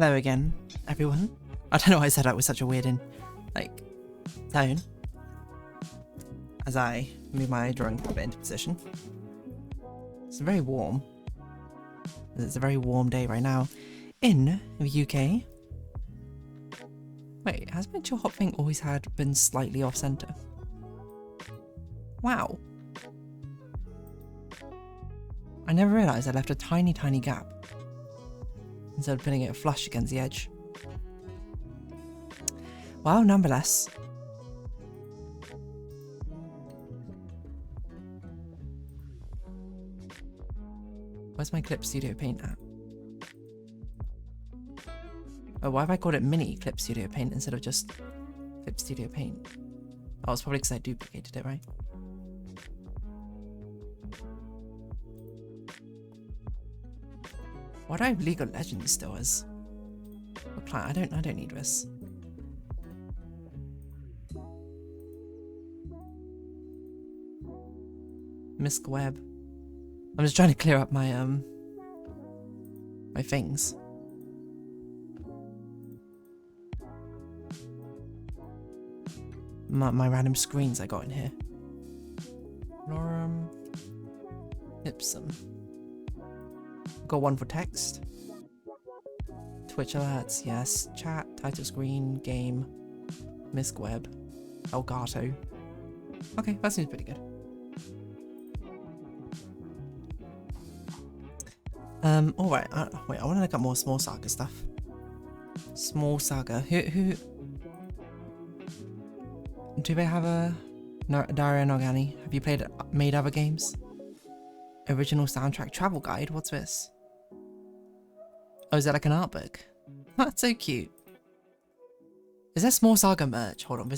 Hello again, everyone. I don't know why I said that with such a weird tone. As I move my drawing bit into position. It's very warm. It's a very warm day right now in the UK. Wait, has my chill hop thing always been slightly off center? Wow. I never realised I left a tiny gap instead of putting it flush against the edge. Well, nonetheless. Where's my Clip Studio Paint at? Oh, why have I called it Mini Clip Studio Paint instead of just Clip Studio Paint? Oh, it's probably because I duplicated it, right? Why do I have League of Legends still as a client? I don't need this. Misk Web. I'm just trying to clear up my my things. My random screens I got in here. Lorem Ipsum. Got one for text. Twitch alerts, yes. Chat, title screen, game, Misk Web, Elgato. Okay, that seems pretty good. Alright, wait, I want to look up more Small Saga stuff. Small Saga. Who do they have a Daria Nogani? Have you made other games? Original soundtrack travel guide? What's this? Oh, is that like an art book? That's so cute. Is there Small Saga merch? Hold on,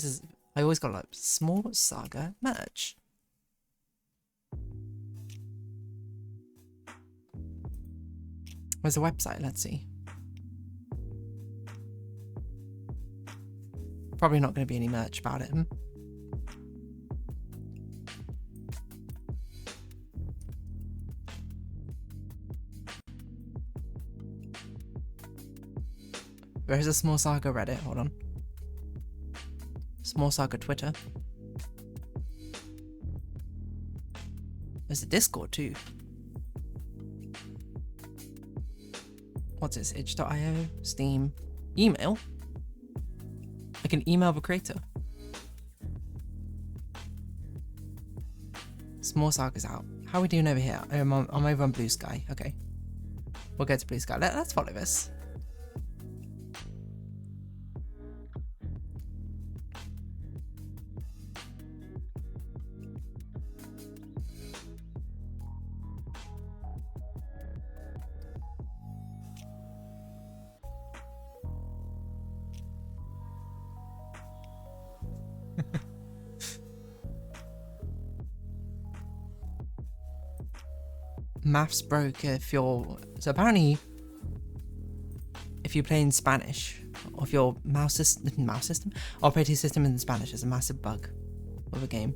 I always got like Small Saga merch. Where's the website? Let's see. Probably not going to be any merch about it. Where's the Small Saga Reddit? Hold on. Small Saga Twitter. There's a Discord too. What's this? itch.io, Steam, email? I can email the creator. Small Saga's out. How are we doing over here? I'm over on Blue Sky. Okay. We'll go to Blue Sky. Let's follow this. Maths broke if you're... So apparently, if you're playing Spanish, or if your mouse system, operating system in Spanish is a massive bug of a game.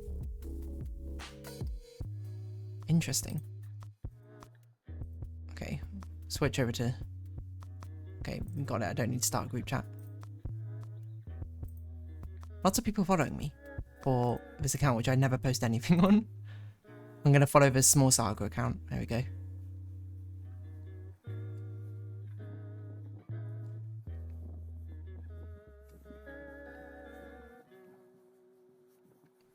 Interesting. Okay, switch over to... Okay, got it. I don't need to start a group chat. Lots of people following me for this account, which I never post anything on. I'm going to follow this Small Saga account. There we go.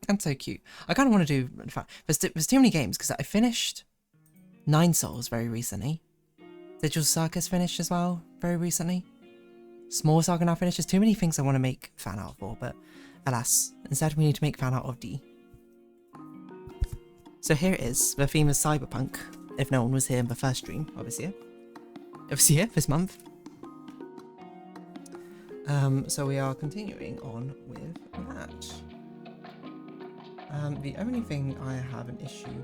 That's so cute. I kind of want to do... In fact, there's too many games because I finished 9 Souls very recently. Digital Circus finished as well very recently. Small Saga now finished. There's too many things I want to make fan art for, but alas, instead we need to make fan art of D. So here it is. The theme is cyberpunk. If no one was here in the first stream, obviously here this month. So we are continuing on with that. The only thing I have an issue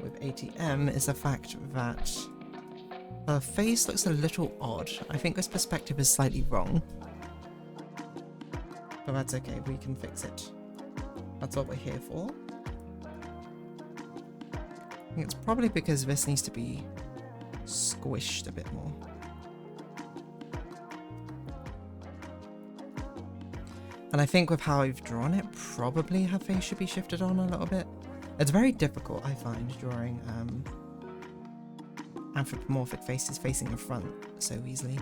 with ATM is the fact that her face looks a little odd. I think this perspective is slightly wrong. But that's okay, we can fix it. That's what we're here for. I think it's probably because this needs to be squished a bit more. And I think with how I've drawn it, probably her face should be shifted on a little bit. It's very difficult, I find, drawing anthropomorphic faces facing the front so easily.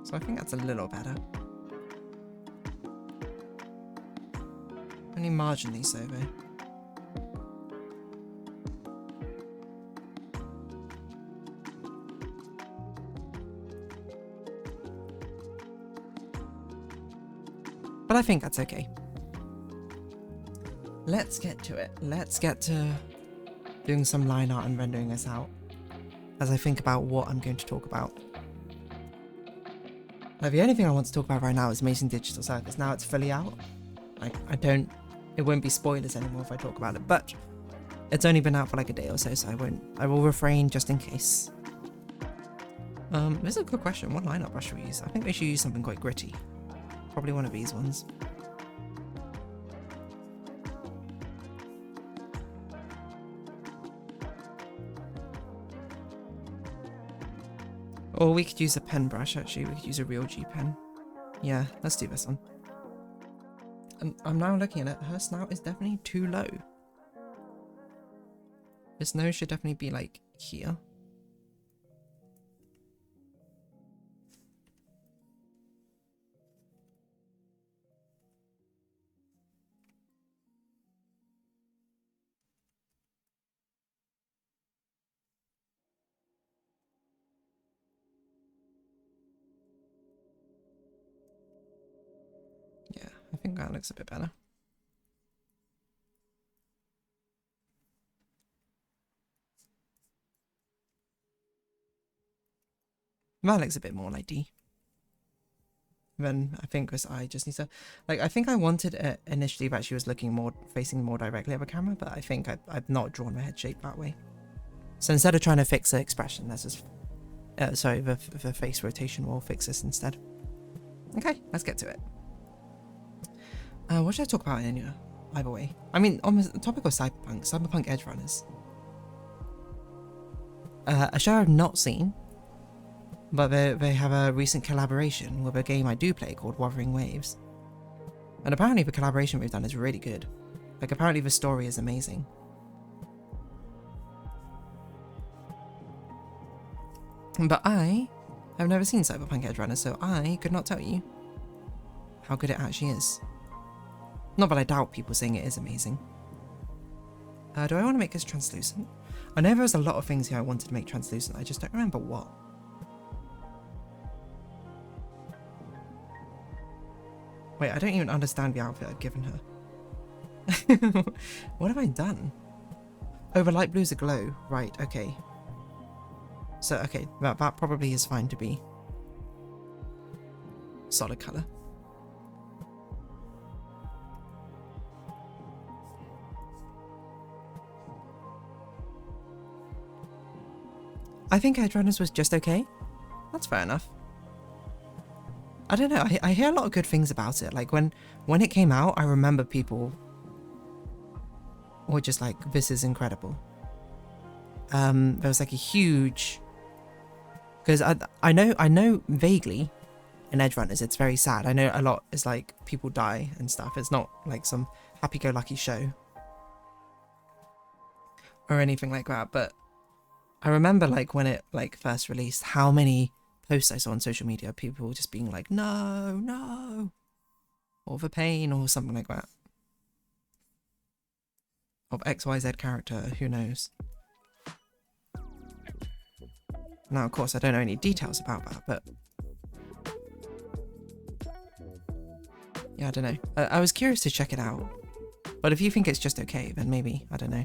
So I think that's a little better. Only marginally so though. But I think that's okay. Let's get to it. Let's get to doing some line art and rendering this out as I think about what I'm going to talk about. Now, the only thing I want to talk about right now is Amazing Digital Circus. Now it's fully out. It won't be spoilers anymore if I talk about it, but it's only been out for like a day or so, so I will refrain just in case. This is a good question. What line art brush should we use? I think we should use something quite gritty. Probably one of these ones. Or we could use a pen brush, actually. We could use a real G pen. Yeah, let's do this one. And I'm now looking at it. Her snout is definitely too low. This nose should definitely be like here. Yeah, I think that looks a bit better. That looks a bit more like D. Then I think this eye just needs to... Like, I think I wanted it initially that she was looking more, facing more directly at the camera, but I think I've not drawn the head shape that way. So instead of trying to fix the expression, let's just... sorry, the face rotation will fix this instead. Okay, let's get to it. What should I talk about in either way? I mean, on the topic of Cyberpunk Edge Runners. A show I've not seen, but they have a recent collaboration with a game I do play called Wuthering Waves. And apparently the collaboration we've done is really good. Like, apparently the story is amazing. But I I've never seen Cyberpunk Edge Runner, so I could not tell you how good it actually is. Not that I doubt people saying it is amazing. Do I want to make this translucent? I know there was a lot of things here I wanted to make translucent, I just don't remember what. Wait, I don't even understand the outfit I've given her. What have I done? Oh, the light blue's a glow. Right, okay. So, okay, that probably is fine to be solid colour. I think Edge Runners was just okay. That's fair enough. I don't know, I hear a lot of good things about it. Like when it came out, I remember people were just like, this is incredible. There was like a huge, because I know vaguely in Edge Runners it's very sad. I know a lot is like people die and stuff. It's not like some happy-go-lucky show or anything like that. But I remember like when it like first released, how many posts I saw on social media, people just being like, no, or the pain or something like that. Of XYZ character, who knows? Now, of course, I don't know any details about that, but yeah, I don't know. I was curious to check it out, but if you think it's just okay, then maybe, I don't know.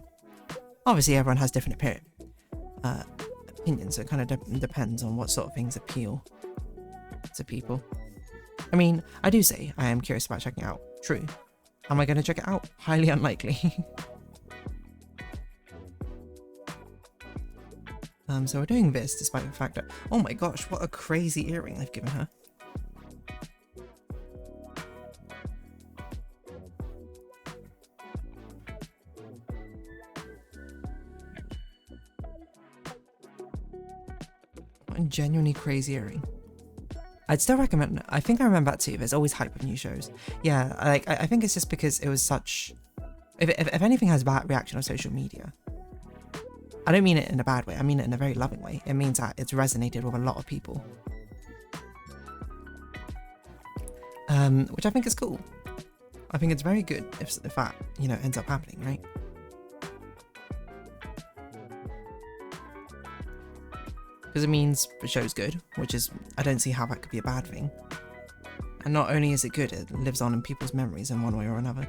Obviously, everyone has different opinions, so it kind of depends on what sort of things appeal to people. I mean, I do say I am curious about checking it out. True. Am I going to check it out? Highly unlikely. So we're doing this despite the fact that, oh my gosh, what a crazy earring I've given her. What a genuinely crazy earring. I'd still recommend, I think I remember that too, there's always hype of new shows. Yeah, like, I think it's just because it was such, if anything has bad reaction on social media, I don't mean it in a bad way, I mean it in a very loving way. It means that it's resonated with a lot of people. Which I think is cool. I think it's very good if that, you know, ends up happening, right? Because it means the show's good, which is, I don't see how that could be a bad thing. And not only is it good, it lives on in people's memories in one way or another.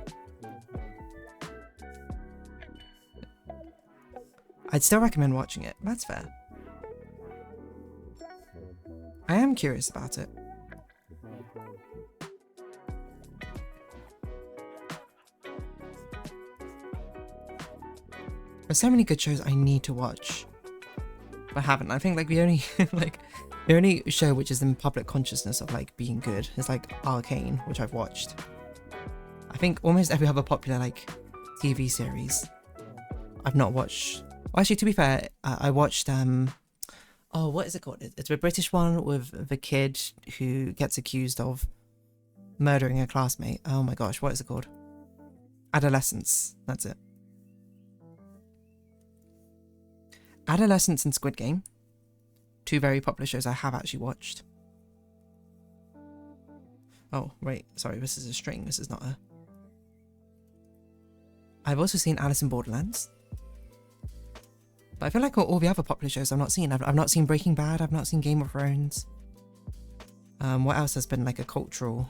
I'd still recommend watching it, that's fair. I am curious about it. There's so many good shows I need to watch, but I haven't. I think like the only the only show which is in public consciousness of like being good is like Arcane, which I've watched. I think almost every other popular like TV series I've not watched. Well, actually, to be fair, I watched oh, what is it called? It's a British one with the kid who gets accused of murdering a classmate. Oh my gosh, what is it called? Adolescence. That's it. Adolescence and Squid Game. Two very popular shows I have actually watched. Oh, wait. Sorry, this is a string. This is not a... I've also seen Alice in Borderlands. But I feel like all the other popular shows I've not seen. I've not seen Breaking Bad. I've not seen Game of Thrones. What else has been like a cultural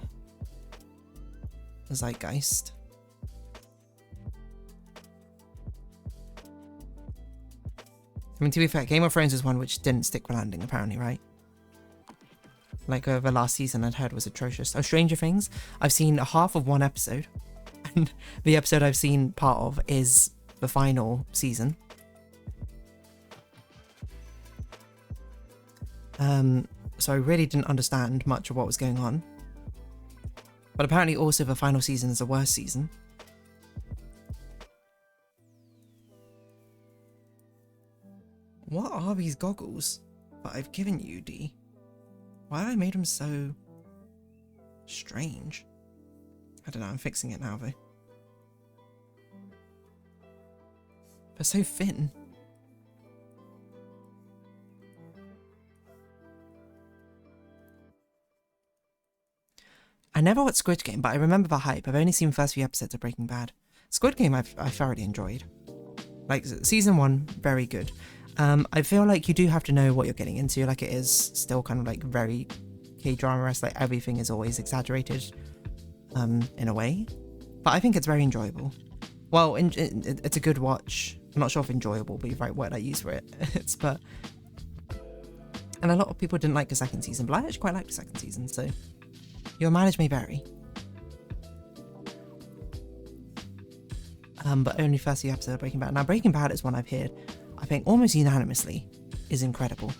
zeitgeist? I mean, to be fair, Game of Thrones is one which didn't stick the landing, apparently, right? Like, the last season I'd heard was atrocious. Oh, Stranger Things, I've seen half of one episode. And the episode I've seen part of is the final season. So I really didn't understand much of what was going on. But apparently also the final season is the worst season. What are these goggles that I've given you, D? Why have I made them so strange? I don't know, I'm fixing it now though. They're so thin. I never watched Squid Game, but I remember the hype. I've only seen the first few episodes of Breaking Bad. Squid Game I thoroughly enjoyed. Like, season 1, very good. I feel like you do have to know what you're getting into. Like, it is still kind of like very K-drama-esque. Like, everything is always exaggerated, in a way. But I think it's very enjoyable. Well, it's a good watch. I'm not sure if enjoyable will be the right word I use for it. And a lot of people didn't like the second season, but I actually quite liked the second season, so your mileage may vary. But only first few episodes of Breaking Bad. Now, Breaking Bad is one I've heard, I think almost unanimously, is incredible.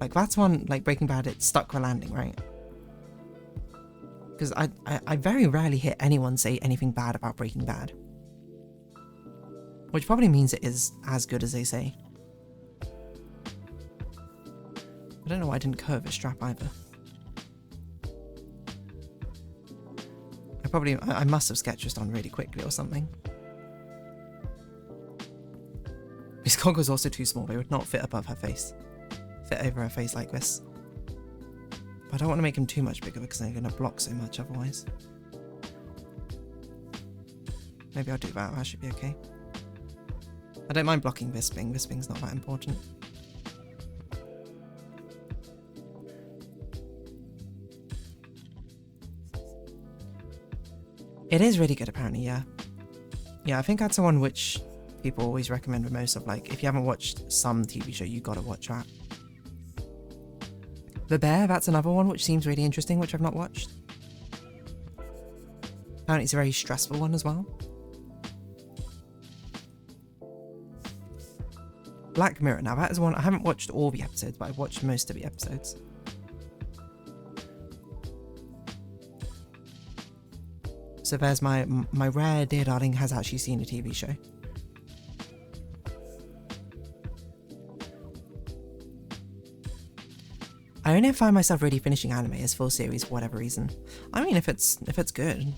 Like, that's one, like Breaking Bad, it stuck the landing, right? Because I very rarely hear anyone say anything bad about Breaking Bad. Which probably means it is as good as they say. I don't know why I didn't curve a strap either. I must have sketched this on really quickly or something. These goggles are also too small, they would not fit above her face. Fit over her face like this. But I don't want to make them too much bigger because they're going to block so much otherwise. Maybe I'll do that, that should be okay. I don't mind blocking Bisping, Bisping's not that important. It is really good apparently, yeah. Yeah, I think that's the one which people always recommend the most of, like, if you haven't watched some TV show, you gotta watch that. The Bear, that's another one which seems really interesting, which I've not watched. Apparently it's a very stressful one as well. Black Mirror, now that is one, I haven't watched all the episodes, but I've watched most of the episodes. So there's my rare DeerDarling has actually seen a TV show. I only find myself really finishing anime as full series for whatever reason. I mean, if it's good,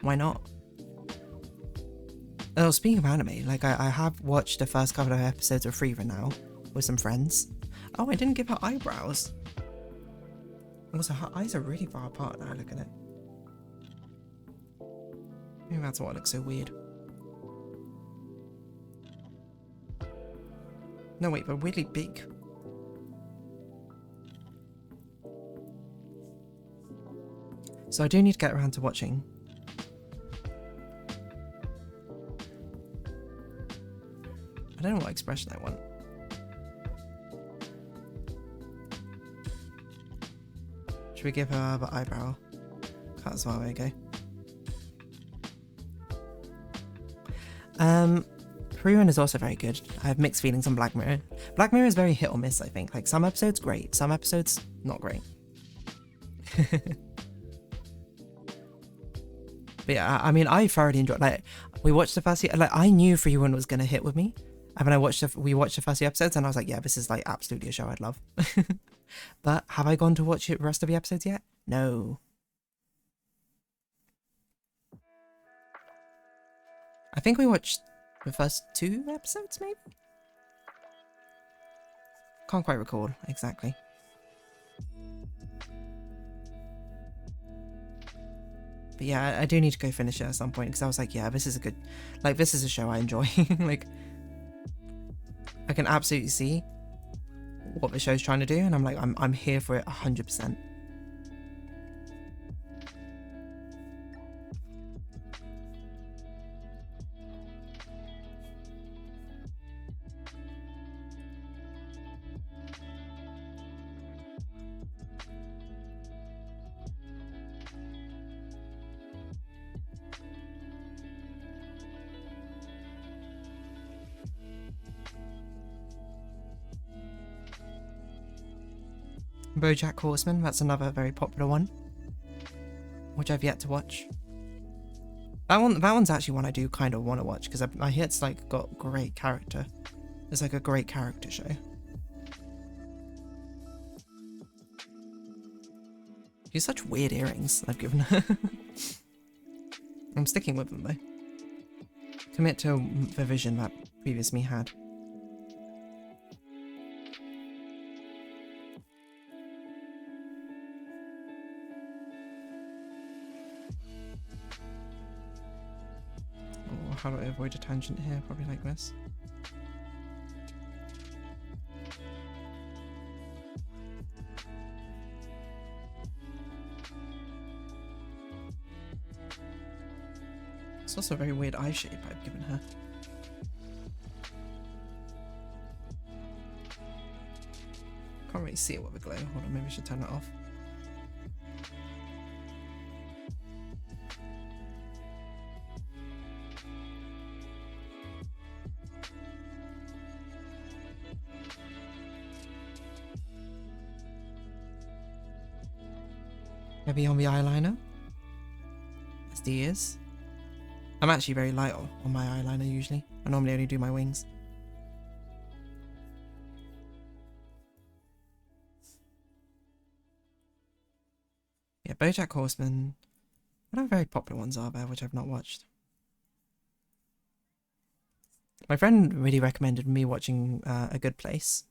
why not? Oh, speaking of anime, like I have watched the first couple of episodes of Freeva now with some friends. Oh, I didn't give her eyebrows. Also, her eyes are really far apart now. Look at it. Maybe that's why it looks so weird. No, wait, but weirdly big. So I do need to get around to watching. I don't know what expression I want. Should we give her the eyebrow cut as well? There you go. Rerun is also very good. I have mixed feelings on Black Mirror. Black Mirror is very hit or miss, I think. Like, some episodes great, some episodes not great. But yeah, I mean, I thoroughly enjoyed. Like, we watched the first, like, I knew Rerun was gonna hit with me, and when we watched the first few episodes, and I was like, yeah, this is like absolutely a show I'd love. But have I gone to watch the rest of the episodes yet? No. I think we watched the first 2 episodes, maybe? Can't quite recall exactly. But yeah, I do need to go finish it at some point because I was like, yeah, this is a good, like, this is a show I enjoy. Like, I can absolutely see what the show's trying to do, and I'm like, I'm here for it 100%. BoJack Horseman, that's another very popular one, which I've yet to watch. That one's actually one I do kind of want to watch because I hear it's like got great character. It's like a great character show. She's such weird earrings I've given her. I'm sticking with them though. Commit to the vision that previous me had. how do I avoid a tangent here? Probably like this. It's also a very weird eye shape I've given her. Can't really see it with a glow. Hold on, maybe I should turn that off. Maybe on the eyeliner, as the ears. I'm actually very light on my eyeliner usually. I normally only do my wings. Yeah, BoJack Horseman. What other very popular ones are there which I've not watched? My friend really recommended me watching A Good Place.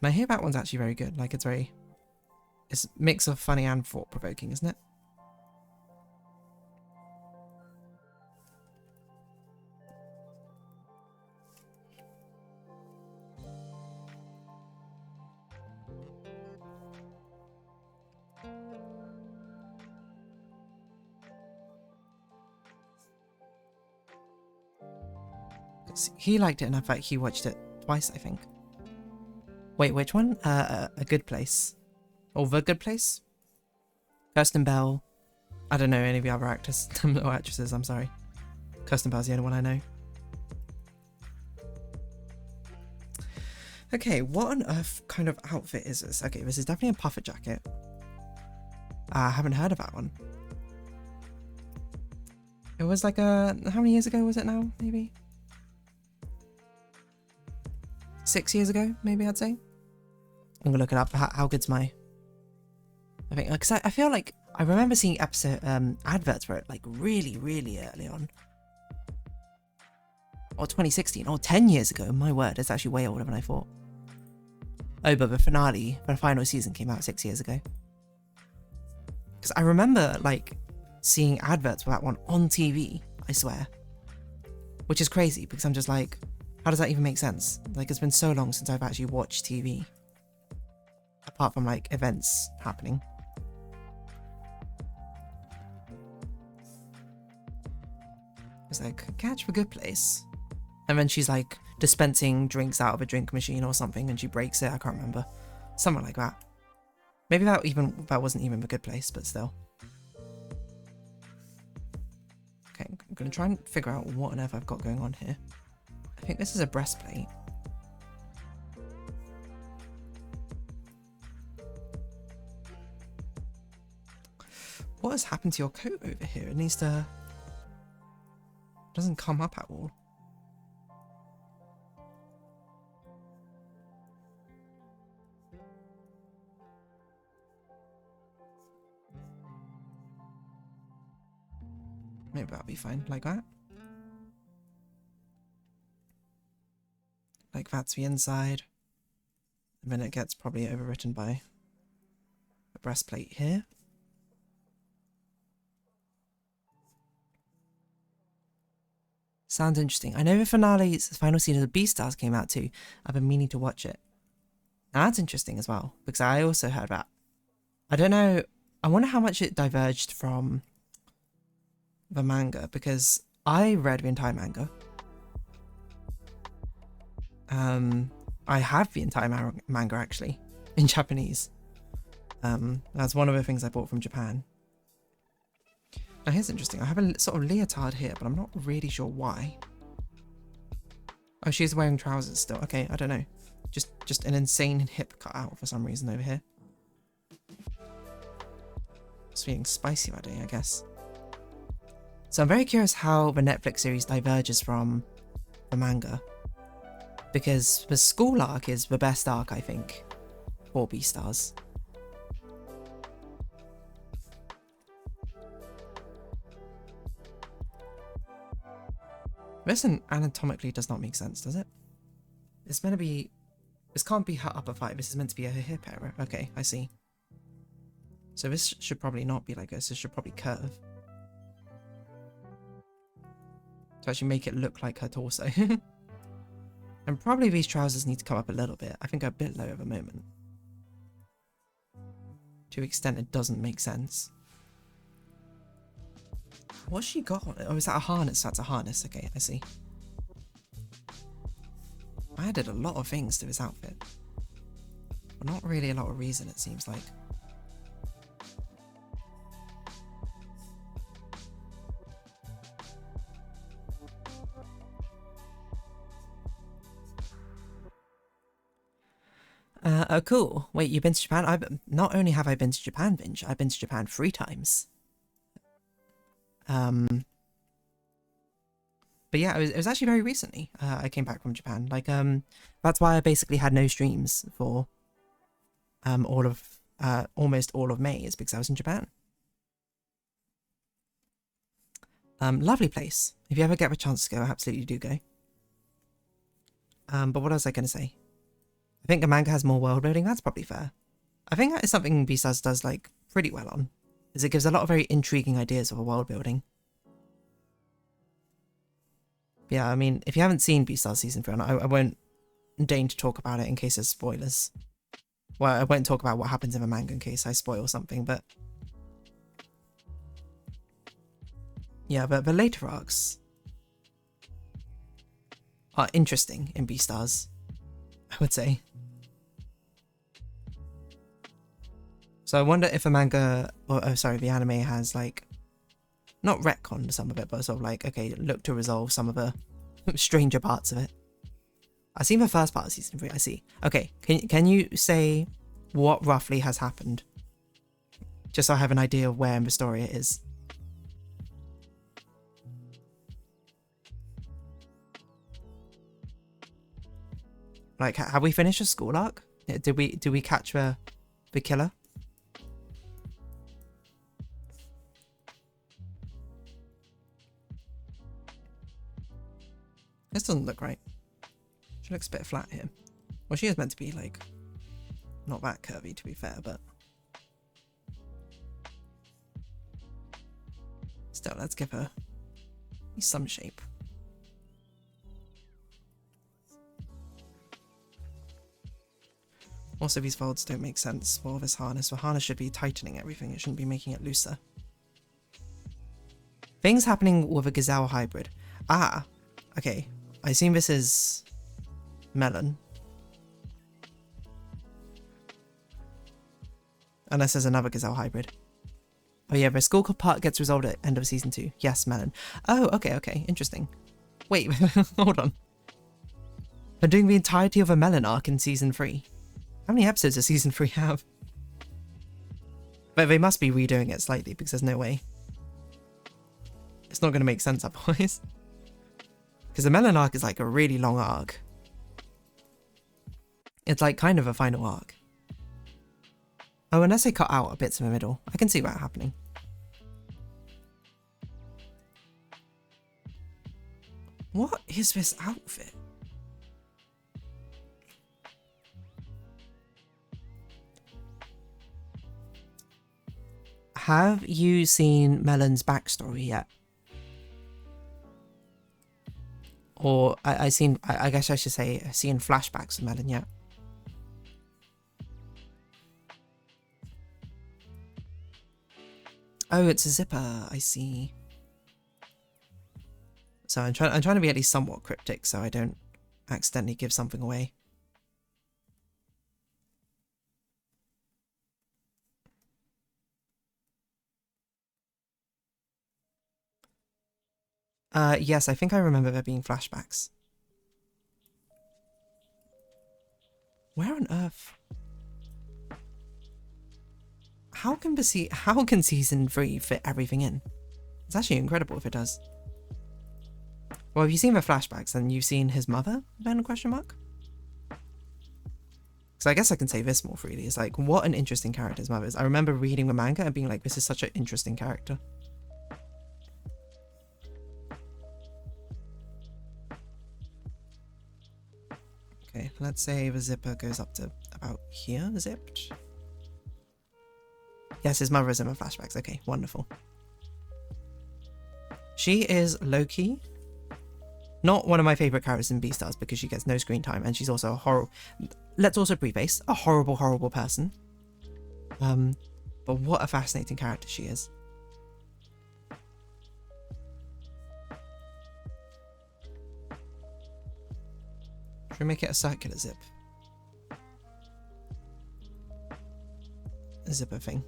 And I hear that one's actually very good. Like, it's a mix of funny and thought-provoking, isn't it? He liked it enough that he watched it twice, I think. Wait, which one? A Good Place. Or The Good Place? Kirsten Bell. I don't know any of the other actors or actresses, I'm sorry. Kirsten Bell's the only one I know. Okay, what on earth kind of outfit is this? Okay, this is definitely a puffer jacket. I haven't heard of that one. It was like how many years ago was it now, maybe? 6 years ago, maybe I'd say. I'm gonna look it up. How good's my... I think, because I feel like I remember seeing adverts for it like really, really early on. Or 2016, or 10 years ago. My word, it's actually way older than I thought. Oh, but the final season came out 6 years ago. Because I remember like seeing adverts for that one on TV, I swear. Which is crazy because I'm just like, how does that even make sense? Like, it's been so long since I've actually watched TV. Apart from like events happening. It's like, catch the good place. And then she's like dispensing drinks out of a drink machine or something and she breaks it. I can't remember. Something like that. Maybe that wasn't even the good place, but still. Okay, I'm gonna try and figure out what on earth I've got going on here. I think this is a breastplate. What has happened to your coat over here? It needs to... doesn't come up at all. Maybe that'll be fine, like that. Like that's the inside. And then it gets probably overwritten by the breastplate here. Sounds interesting. I know the final season of Beastars came out too. I've been meaning to watch it. Now that's interesting as well, because I also heard that. I don't know, I wonder how much it diverged from the manga, because I read the entire manga. I have the entire manga actually, in Japanese. That's one of the things I bought from Japan. Now here's interesting, I have a sort of leotard here, but I'm not really sure why. Oh, she's wearing trousers still. Okay, I don't know. Just an insane hip cut out for some reason over here. It's feeling spicy that day, I guess. So I'm very curious how the Netflix series diverges from the manga. Because the school arc is the best arc, I think, for Beastars. This anatomically does not make sense, does it? It's meant to be... This can't be her upper thigh, this is meant to be her hip area. Okay, I see. So this should probably not be like this, this should probably curve. to actually make it look like her torso. And probably these trousers need to come up a little bit. I think they're a bit low at the moment. To an extent it doesn't make sense. What's she got? Oh, is that a harness? That's a harness. Okay, I see. I added a lot of things to this outfit. But not really a lot of reason, it seems like. Oh, cool. Wait, you've been to Japan? Not only have I been to Japan, Vinge, I've been to Japan 3 times. But yeah, it was actually very recently. I came back from Japan. Like, that's why I basically had no streams for almost all of May, is because I was in Japan. Lovely place. If you ever get a chance to go, absolutely do go. But what was I going to say? I think the manga has more world building. That's probably fair. I think that is something Beastars does like pretty well on, is it gives a lot of very intriguing ideas of a world building. Yeah, I mean, if you haven't seen Beastars Season 3, I won't deign to talk about it in case there's spoilers. Well, I won't talk about what happens in the manga in case I spoil something, but... yeah, but the later arcs are interesting in Beastars, I would say. So I wonder if the manga, or oh, sorry, the anime has like, not retconned some of it, but sort of like, okay, look to resolve some of the stranger parts of it. I've seen the first part of Season 3, I see. Okay, can you say what roughly has happened? Just so I have an idea of where in the story it is. Like, have we finished a school arc? Did we catch the killer? This doesn't look right. She looks a bit flat here. Well, she is meant to be, like, not that curvy, to be fair, but... still, let's give her some shape. Also, these folds don't make sense for this harness. The harness should be tightening everything. It shouldn't be making it looser. Things happening with a gazelle hybrid. Ah, okay. I assume this is Melon. Unless there's another gazelle hybrid. Oh yeah, the school part gets resolved at end of Season 2. Yes, Melon. Oh, okay, interesting. Wait, hold on. They're doing the entirety of a Melon arc in Season 3. How many episodes does Season 3 have? But they must be redoing it slightly because there's no way. It's not going to make sense otherwise. Because the Melon arc is like a really long arc. It's like kind of a final arc. Oh, unless they cut out bits in the middle. I can see that happening. What is this outfit? Have you seen Melon's backstory yet? Or I guess I should say I've seen flashbacks of Melon yet. Oh, it's a zipper, I see. So I'm trying to be at least somewhat cryptic so I don't accidentally give something away. Yes, I think I remember there being flashbacks. Where on earth? How can Season 3 fit everything in? It's actually incredible if it does. Well, have you seen the flashbacks, then you've seen his mother, then question mark? So I guess I can say this more freely. It's like, what an interesting character his mother is. I remember reading the manga and being like, this is such an interesting character. Okay, let's say the zipper goes up to about here, zipped. Yes, his mother is in the flashbacks. Okay, wonderful. She is low-key Not one of my favorite characters in Beastars because she gets no screen time, and she's also a horrible. Let's also preface, a horrible, horrible person. But what a fascinating character she is. Should we make it a circular zip? A zipper thing.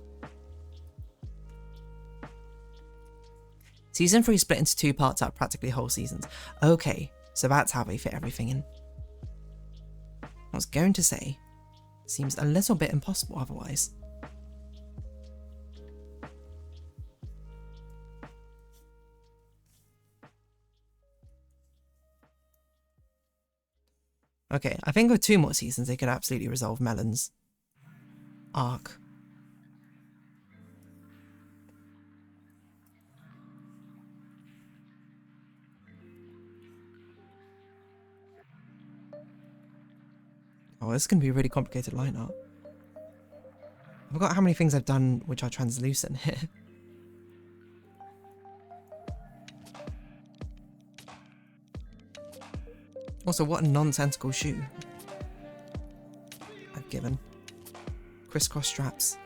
Season 3 split into 2 parts out of practically whole seasons. Okay, so that's how they fit everything in. I was going to say, seems a little bit impossible otherwise. Okay, I think with 2 more seasons they could absolutely resolve Melon's arc. Oh, this is going to be a really complicated line art. I forgot how many things I've done which are translucent here. Also, what a nonsensical shoe I've given. Crisscross straps.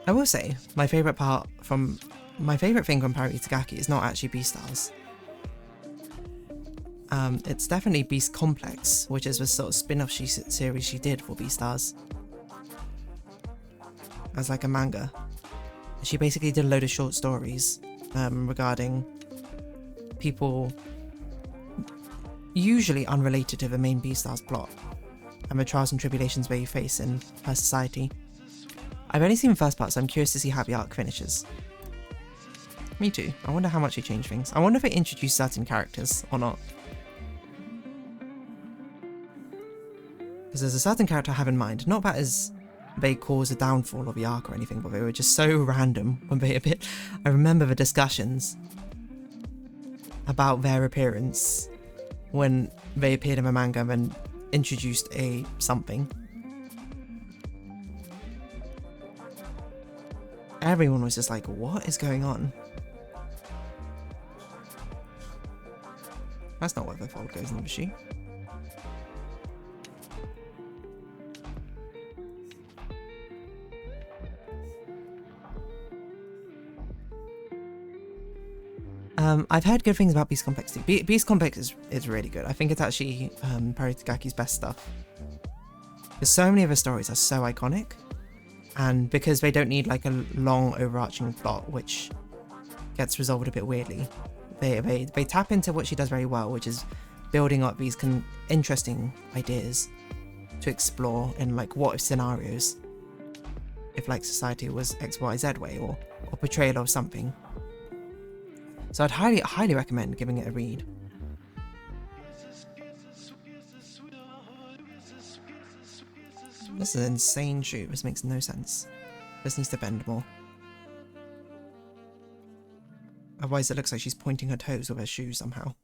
I will say, my favourite thing from Parry Itagaki is not actually Beastars. It's definitely Beast Complex, which is the sort of spin-off series she did for Beastars. As like a manga. She basically did a load of short stories regarding people usually unrelated to the main Beastars plot and the trials and tribulations they face in her society. I've only seen the first part, so I'm curious to see how the arc finishes. Me too. I wonder how much they change things. I wonder if they introduce certain characters or not. Because there's a certain character I have in mind. Not that as they cause a downfall of the arc or anything, but they were just so random when they appeared. I remember the discussions about their appearance when they appeared in the manga and then introduced a something. Everyone was just like, what is going on? That's not where the fold goes in the machine. I've heard good things about Beast Complex too. Beast Complex is really good. I think it's actually Parry Itagaki's best stuff. Because so many of her stories are so iconic. And because they don't need like a long overarching plot, which gets resolved a bit weirdly, they tap into what she does very well, which is building up these interesting ideas to explore in like what if scenarios. If like society was XYZ way or portrayal of something. So I'd highly recommend giving it a read. This is an insane shoe. This makes no sense. This needs to bend more. Otherwise it looks like she's pointing her toes with her shoes somehow.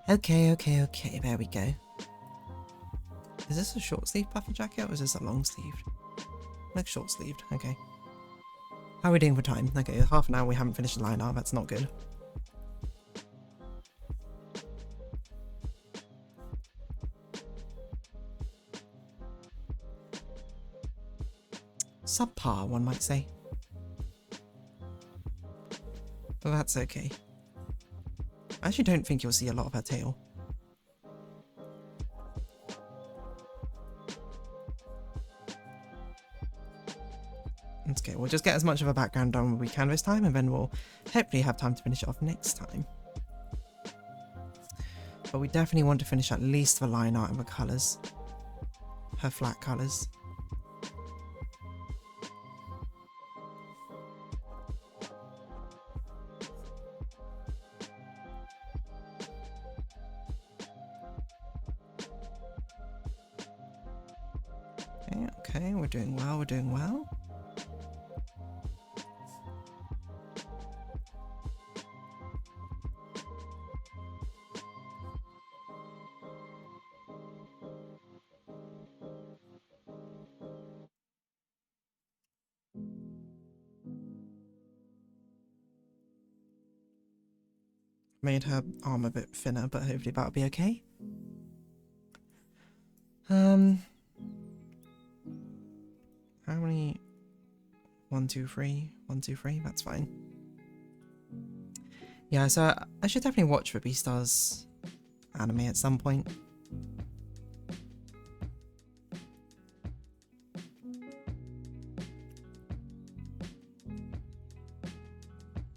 Okay, there we go. Is this a short sleeve puffer jacket or is this a long sleeved? Like short sleeved, okay. How are we doing for time? Okay, half an hour we haven't finished the line art, that's not good. Subpar, one might say. But that's okay. I actually don't think you'll see a lot of her tail. Okay, we'll just get as much of a background done as we can this time, and then we'll hopefully have time to finish it off next time. But we definitely want to finish at least the line art and the colours. Her flat colours. Okay, we're doing well, we're doing well. Made her arm a bit thinner, but hopefully that'll be okay. How many? 1, 2, 3. 1, 2, 3. That's fine. Yeah, so I should definitely watch the Beastars anime at some point.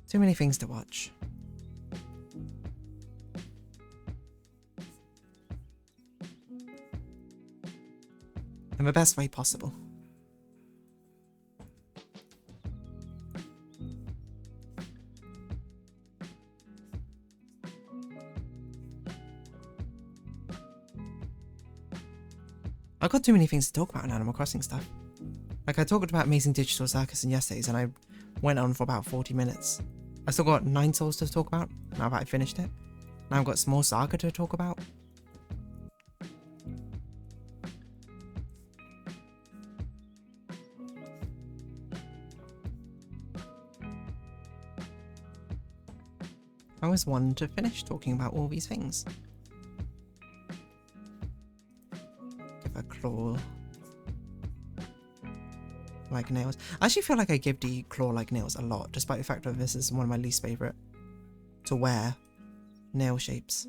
Too many things to watch. In the best way possible. I've got too many things to talk about in Animal Crossing stuff. Like, I talked about Amazing Digital Circus in yesterday's, and I went on for about 40 minutes. I still got 9 souls to talk about, now that I finished it. Now I've got some more Saga to talk about. I was one to finish talking about all these things. Give a claw. Like nails. I actually feel like I give the claw like nails a lot, despite the fact that this is one of my least favourite to wear nail shapes.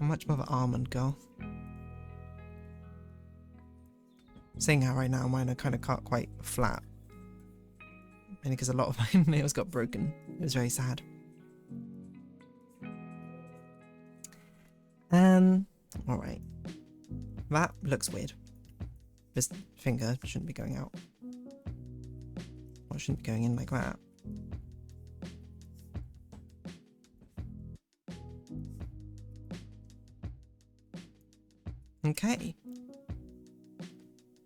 I'm much more of an almond girl. Seeing how right now mine are kind of cut quite flat. Mainly because a lot of my nails got broken. It was very sad. Alright. That looks weird. This finger shouldn't be going out. Or it shouldn't be going in like that. Okay.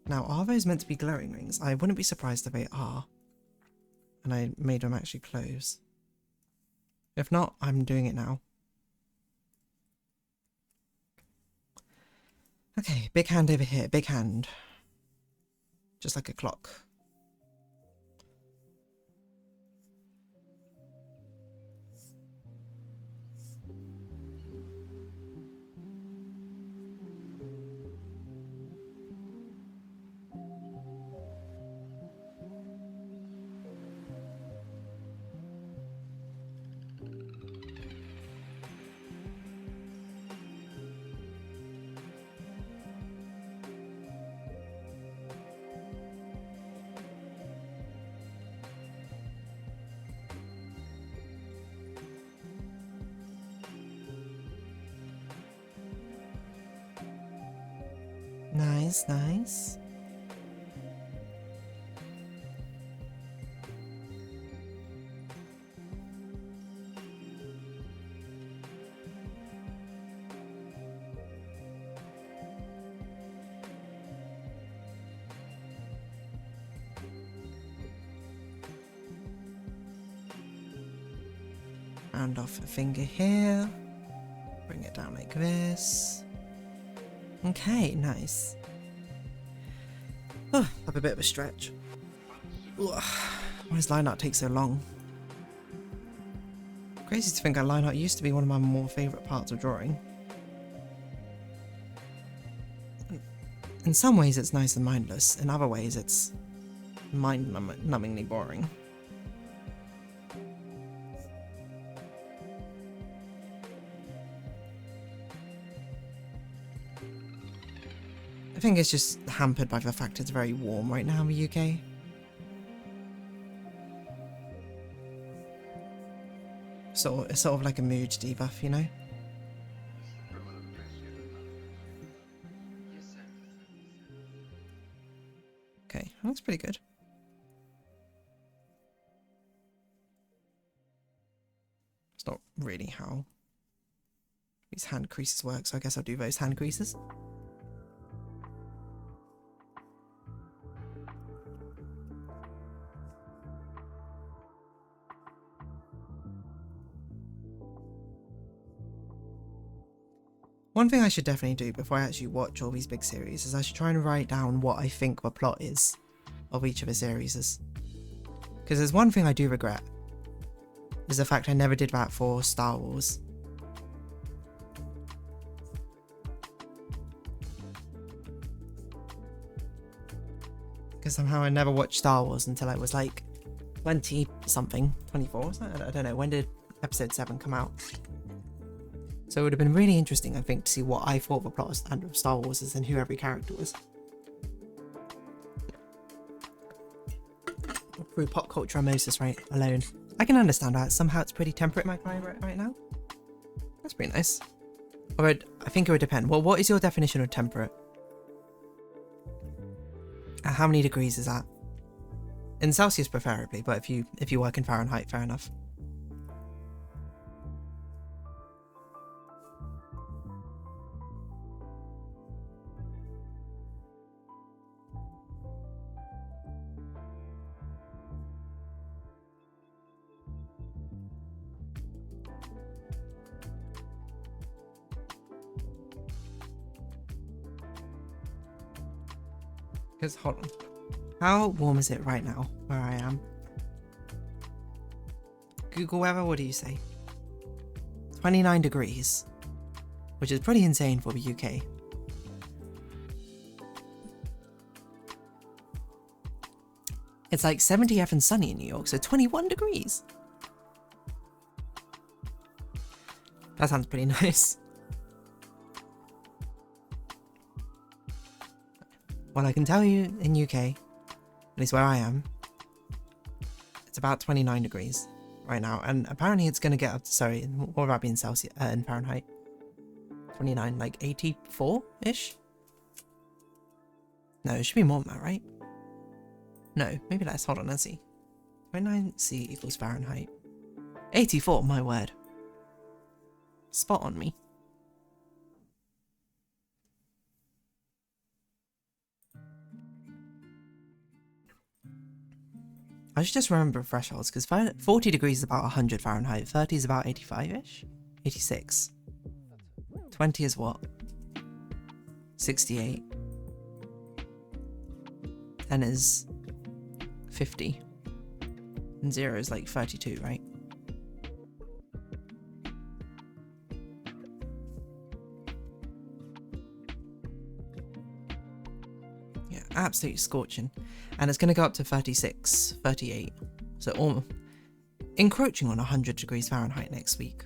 Now, are those meant to be glowing rings? I wouldn't be surprised if they are. And I made them actually close. If not, I'm doing it now. Okay, big hand over here, big hand. Just like a clock. Nice, nice. Round off a finger here. Bring it down like this. Okay, nice. Oh, have a bit of a stretch. Ugh. Why does line art take so long? Crazy to think that line art used to be one of my more favourite parts of drawing. In some ways it's nice and mindless, in other ways it's mind-numbingly boring. think it's just hampered by the fact it's very warm right now in the UK. So it's sort of like a mood debuff, you know? Okay, that's pretty good. It's not really how these hand creases work, so I guess I'll do those hand creases. One thing I should definitely do before I actually watch all these big series is I should try and write down what I think the plot is of each of the series. Because there's one thing I do regret, is the fact I never did that for Star Wars. Because somehow I never watched Star Wars until I was like 20 something, 24, I don't know, when did episode 7 come out? So it would have been really interesting, I think, to see what I thought the plot of Star Wars is and who every character was. Through pop culture osmosis, right, alone. I can understand that. Somehow it's pretty temperate in my climate right now. That's pretty nice. Or I think it would depend. Well, what is your definition of temperate? How many degrees is that? In Celsius preferably, but if you work in Fahrenheit, fair enough. Because, hold on. How warm is it right now where I am? Google weather, what do you say? 29 degrees. Which is pretty insane for the UK. It's like 70 and sunny in New York, so 21 degrees. That sounds pretty nice. Well, I can tell you in UK, at least where I am, it's about 29 degrees right now. And apparently it's going to get up to, sorry, what would that be in Celsius, in Fahrenheit? 29, like 84-ish? No, it should be more than that, right? No, maybe less. Hold on, let's see. 29C equals Fahrenheit. 84, my word. Spot on me. I should just remember thresholds, because 40 degrees is about 100 Fahrenheit, 30 is about 85-ish? 86. 20 is what? 68. 10 is 50. And 0 is like 32, right? Yeah, absolutely scorching. And it's going to go up to 36, 38. So almost encroaching on 100 degrees Fahrenheit next week.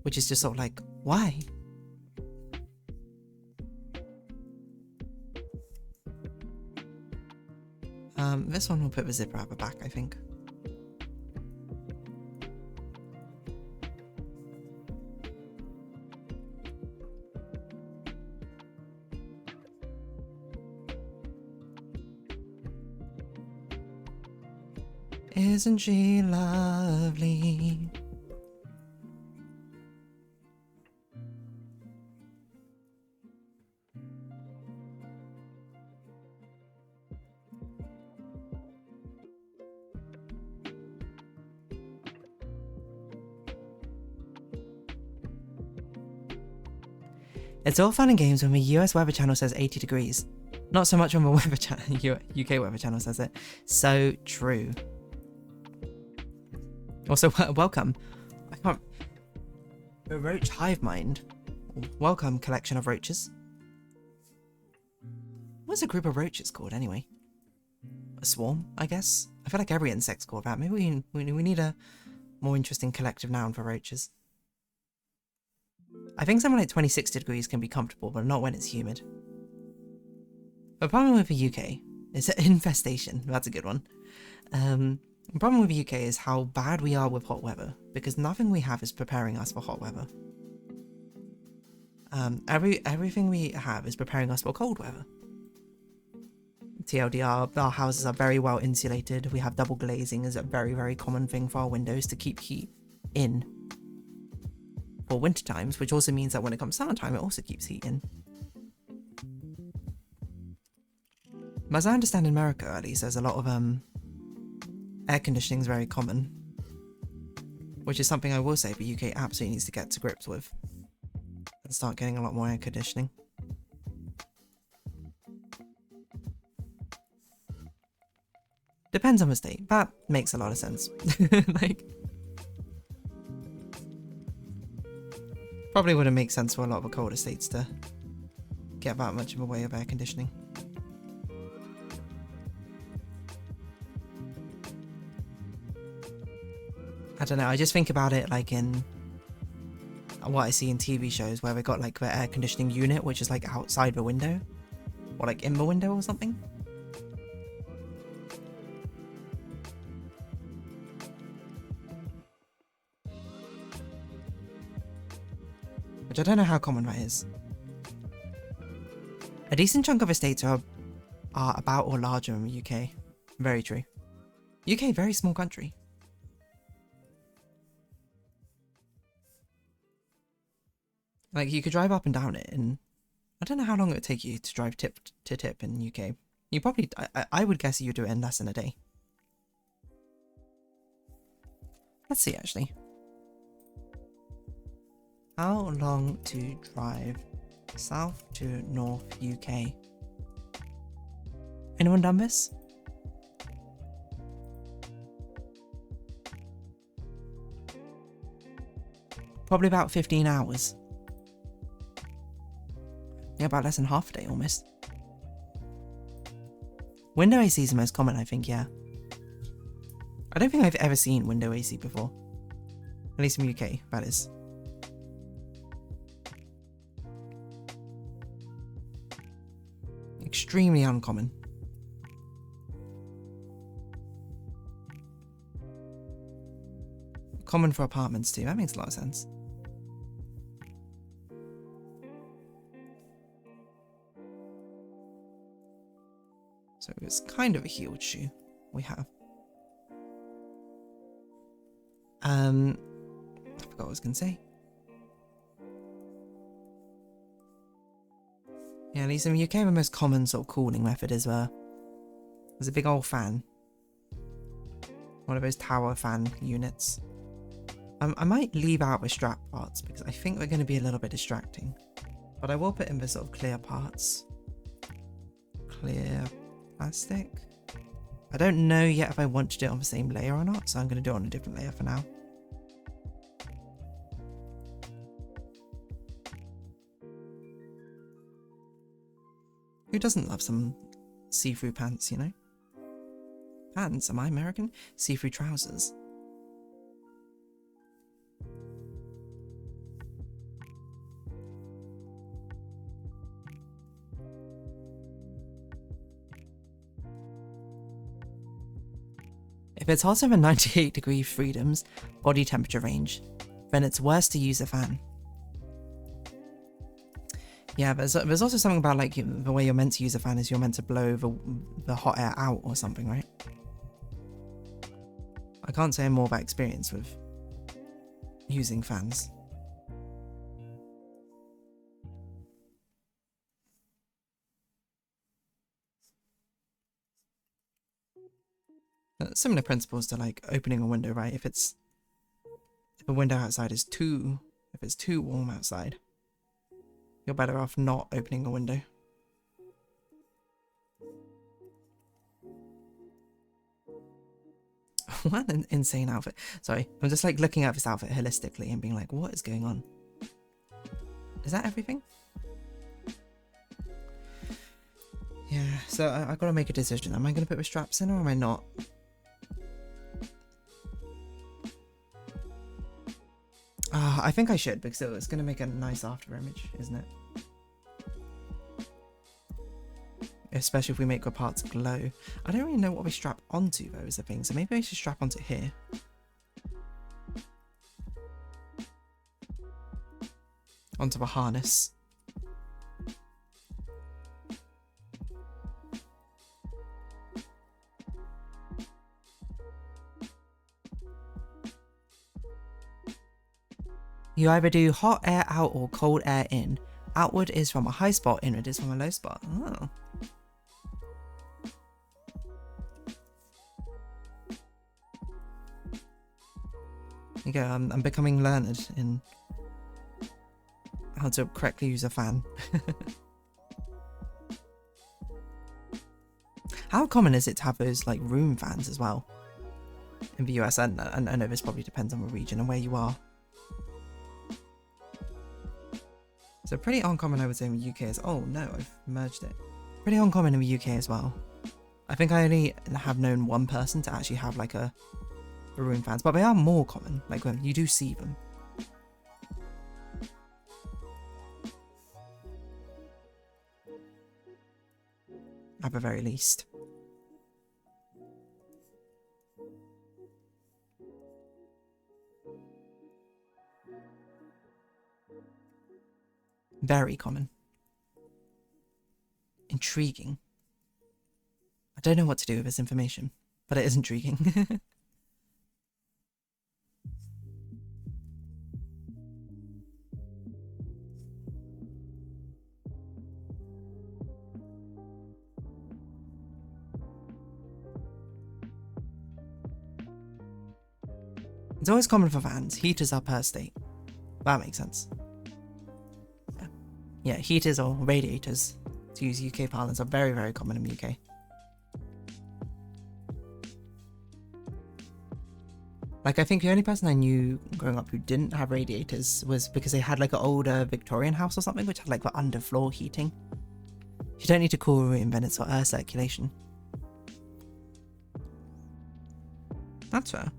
Which is just sort of like, why? This one will put the zipper at the back, I think. Isn't she lovely? It's all fun and games when the US Weather Channel says 80 degrees. Not so much when the Weather Channel, UK Weather Channel says it. So true. Also, welcome. I can't... A roach hive mind. Welcome, collection of roaches. What's a group of roaches called, anyway? A swarm, I guess? I feel like every insect's called that. Maybe we need a more interesting collective noun for roaches. I think something like 26 degrees can be comfortable, but not when it's humid. The problem with the UK is infestation. That's a good one. The problem with the UK is how bad we are with hot weather, because nothing we have is preparing us for hot weather. Everything we have is preparing us for cold weather. TLDR, our houses are very well insulated. We have double glazing as a very, very common thing for our windows to keep heat in for winter times, which also means that when it comes summertime, it also keeps heat in. But as I understand in America, at least, there's a lot of air conditioning is very common, which is something I will say the UK absolutely needs to get to grips with and start getting a lot more air conditioning. Depends on the state. That makes a lot of sense. Like, probably wouldn't make sense for a lot of the colder states to get that much of a way of air conditioning. I don't know, I just think about it like in what I see in TV shows where they got like the air conditioning unit, which is like outside the window, or like in the window or something. Which I don't know how common that is. A decent chunk of estates are about or larger than the UK. Very true. UK, very small country. Like, you could drive up and down it, and I don't know how long it would take you to drive tip to tip in the UK. You probably, I would guess you'd do it in less than a day. Let's see, actually. How long to drive south to north UK? Anyone done this? Probably about 15 hours. Yeah, about less than half a day almost. Window AC is the most common, I think, yeah. I don't think I've ever seen window AC before. At least in the UK, that is. Extremely uncommon. Common for apartments too, that makes a lot of sense. So it's kind of a huge shoe we have. I forgot what I was going to say. Yeah, at least in the UK, the most common sort of cooling method is there's a big old fan. One of those tower fan units. I might leave out the strap parts because I think they're going to be a little bit distracting. But I will put in the sort of clear parts. Clear plastic. I don't know yet if I want to do it on the same layer or not, so I'm going to do it on a different layer for now. Who doesn't love some see-through pants, you know? Pants? Am I American? See-through trousers. If it's hotter than 98-degree freedom's body temperature range, then it's worse to use a fan. Yeah, there's also something about like the way you're meant to use a fan is you're meant to blow the hot air out or something, right? I can't say more about experience with using fans. Similar principles to like opening a window, right? If a window outside is if it's too warm outside, you're better off not opening a window. What an insane outfit. Sorry, I'm just like looking at this outfit holistically and being like, what is going on? Is that everything? Yeah, so I've got to make a decision. Am I going to put the straps in or am I not? I think I should because it's going to make a nice after image, isn't it? especially if we make our parts glow. I don't really know what we strap onto though is the thing, so maybe I should strap onto here. Onto a harness. You either do hot air out or cold air in. Outward is from a high spot, inward is from a low spot. Oh. There you go, I'm becoming learned in how to correctly use a fan. How common is it to have those like room fans as well in the US? And I know this probably depends on the region and where you are. So pretty uncommon I would say in the UK is, oh no, I've merged it. Pretty uncommon in the UK as well. I think I only have known one person to actually have like a room fans, but they are more common, like when you do see them. At the very least. Very common. Intriguing. I don't know what to do with this information, but it is intriguing. It's always common for fans. Heaters are per state. That makes sense. Yeah, heaters or radiators, to use UK parlance, are very, very common in the UK. Like, I think the only person I knew growing up who didn't have radiators was because they had like an older Victorian house or something, which had like the underfloor heating. You don't need to cool a room, then it's for air circulation. That's fair.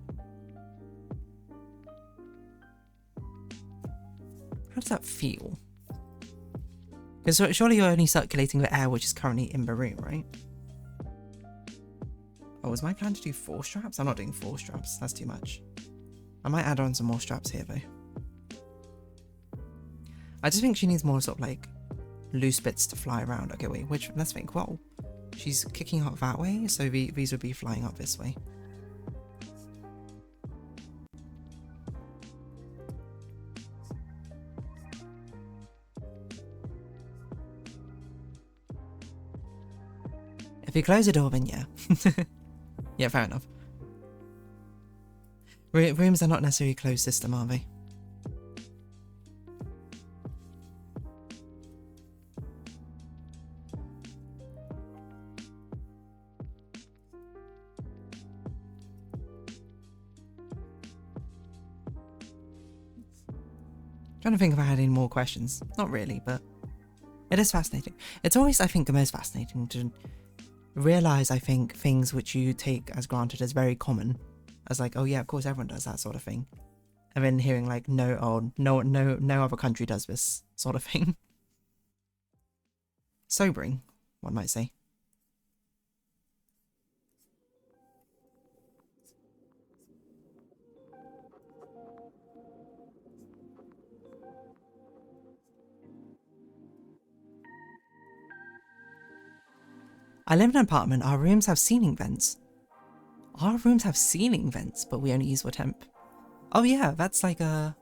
How does that feel? Because surely you're only circulating the air which is currently in the room, right? Oh, was my plan to do 4 straps? I'm not doing 4 straps, that's too much. I might add on some more straps here though. I just think she needs more sort of like loose bits to fly around. Okay, wait, let's think. Well, she's kicking up that way, so these would be flying up this way. If you close the door, then yeah. Yeah, fair enough. Rooms are not necessarily a closed system, are they? Trying to think if I had any more questions. Not really, but it is fascinating. It's always, I think, the most fascinating to realize, I think, things which you take as granted as very common, as like, oh yeah, of course everyone does that sort of thing, and then hearing like, no other country does this sort of thing. Sobering, one might say. I live in an apartment. Our rooms have ceiling vents. Our rooms have ceiling vents, but we only use for temp. Oh yeah, that's like a...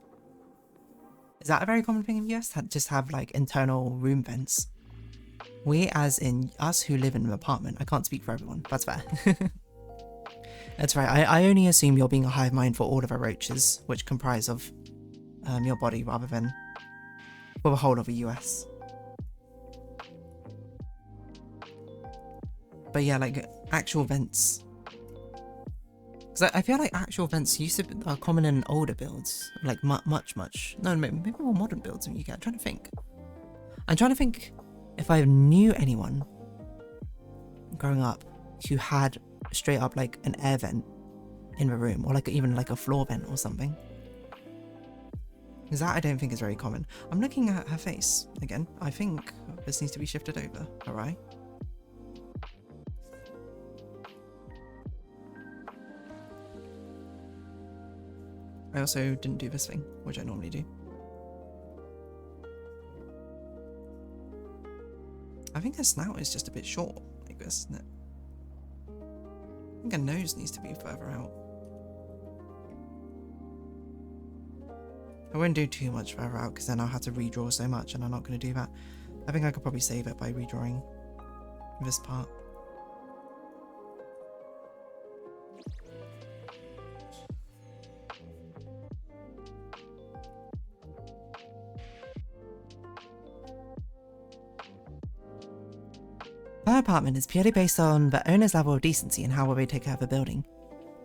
Is that a very common thing in the US? Just have like internal room vents. We, as in us who live in an apartment, I can't speak for everyone. That's fair. That's right. I only assume you're being a hive mind for all of the roaches, which comprise of your body rather than for the whole of the US. But yeah, like actual vents. Because I feel like actual vents used to be are common in older builds, like much. No, maybe more modern builds in the UK. I'm trying to think if I knew anyone growing up who had straight up like an air vent in the room, or like even like a floor vent or something. Because that I don't think is very common. I'm looking at her face again. I think this needs to be shifted over. Alright. I also didn't do this thing, which I normally do. I think her snout is just a bit short, like this, isn't it? I think her nose needs to be further out. I won't do too much further out because then I'll have to redraw so much and I'm not going to do that. I think I could probably save it by redrawing this part. My apartment is purely based on the owner's level of decency and how well they take care of the building.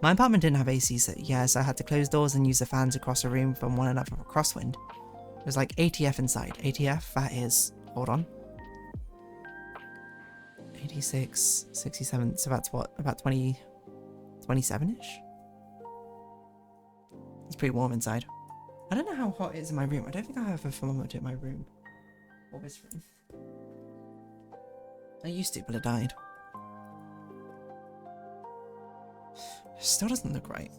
My apartment didn't have AC, so I had to close doors and use the fans across the room from one another for crosswind. It was like ATF inside. ATF, that is, hold on. 86, 67, so that's what, about 20, 27-ish? It's pretty warm inside. I don't know how hot it is in my room. I don't think I have a thermometer in my room. Or this room. I used to, but it died. Still doesn't look right.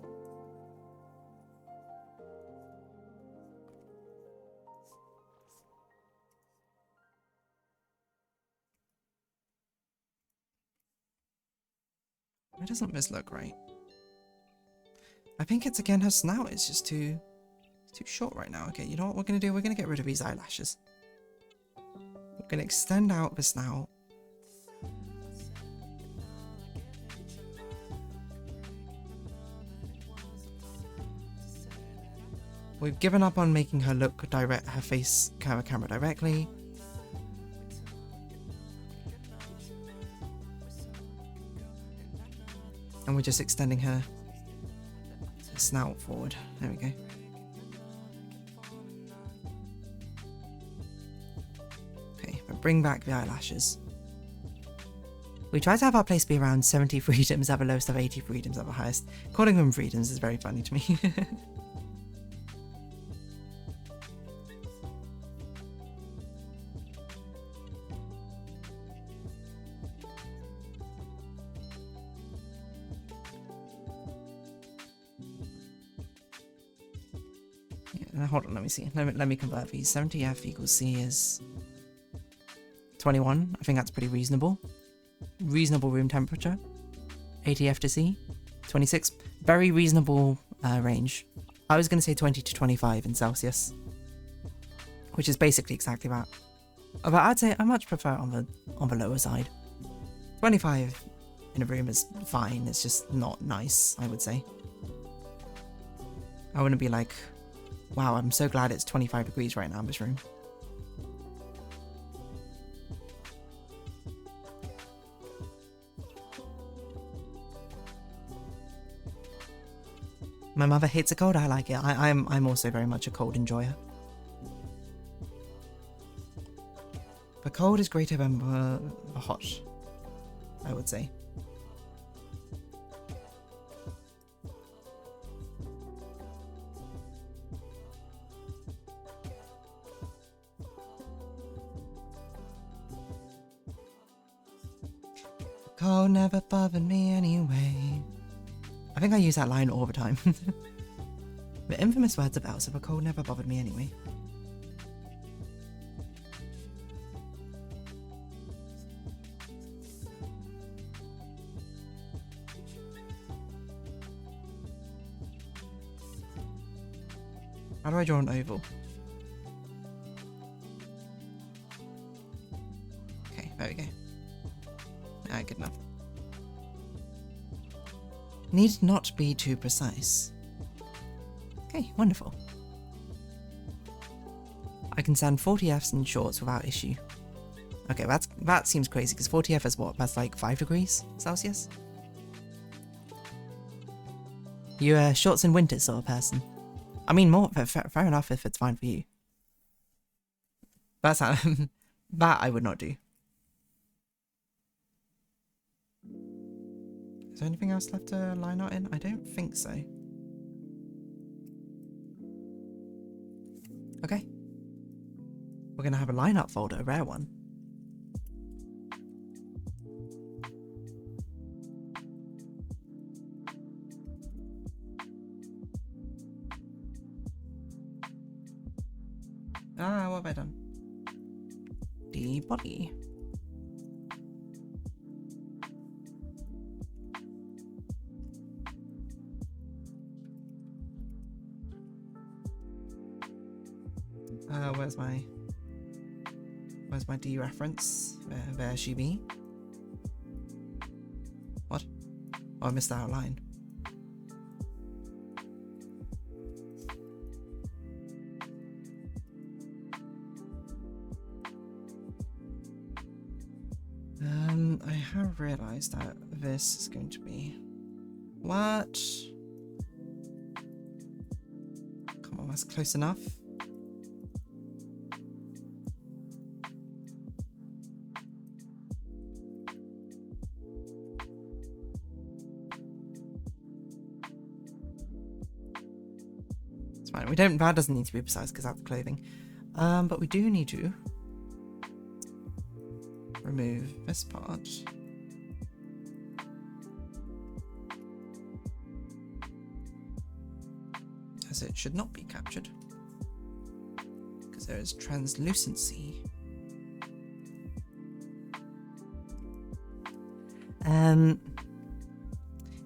Why doesn't this look right? I think it's again her snout is just too short right now. Okay, you know what we're gonna do? We're gonna get rid of these eyelashes. We're gonna extend out the snout. We've given up on making her look direct, her face camera directly. And we're just extending her snout forward. There we go. Okay, but bring back the eyelashes. We try to have our place be around 70 freedoms at the lowest of 80 freedoms at the highest. Calling them freedoms is very funny to me. Hold on, let me see. Let me convert these. 70F equals C is 21. I think that's pretty reasonable. Reasonable room temperature. 80F to C. 26. Very reasonable range. I was going to say 20 to 25 in Celsius. Which is basically exactly that. But I'd say I much prefer on the lower side. 25 in a room is fine. It's just not nice, I would say. I wouldn't be like, wow, I'm so glad it's 25 degrees right now in this room. My mother hates a cold, I like it. I'm also very much a cold enjoyer. The cold is greater than the hot, I would say. Cold never bothered me anyway. I think I use that line all the time. The infamous words of Elsa, but cold never bothered me anyway. How do I draw an oval? Okay, there we go. Alright, good enough. Need not be too precise. Okay, wonderful. I can stand 40 Fs in shorts without issue. Okay, that seems crazy, because 40 F is what? That's like 5 degrees Celsius? You shorts in winter sort of person. I mean, more fair enough if it's fine for you. That's how, that I would not do. Is there anything else left to line out in? I don't think so. Okay. We're gonna have a line up folder, a rare one. Ah, what have I done? The body. Where's my D reference? Where she be? What? Oh, I missed that outline. I have realised that this is going to be... What? Come on, that's close enough. It's fine. We don't... That doesn't need to be precise because that's clothing. But we do need to remove this part. As it should not be captured. Because there is translucency.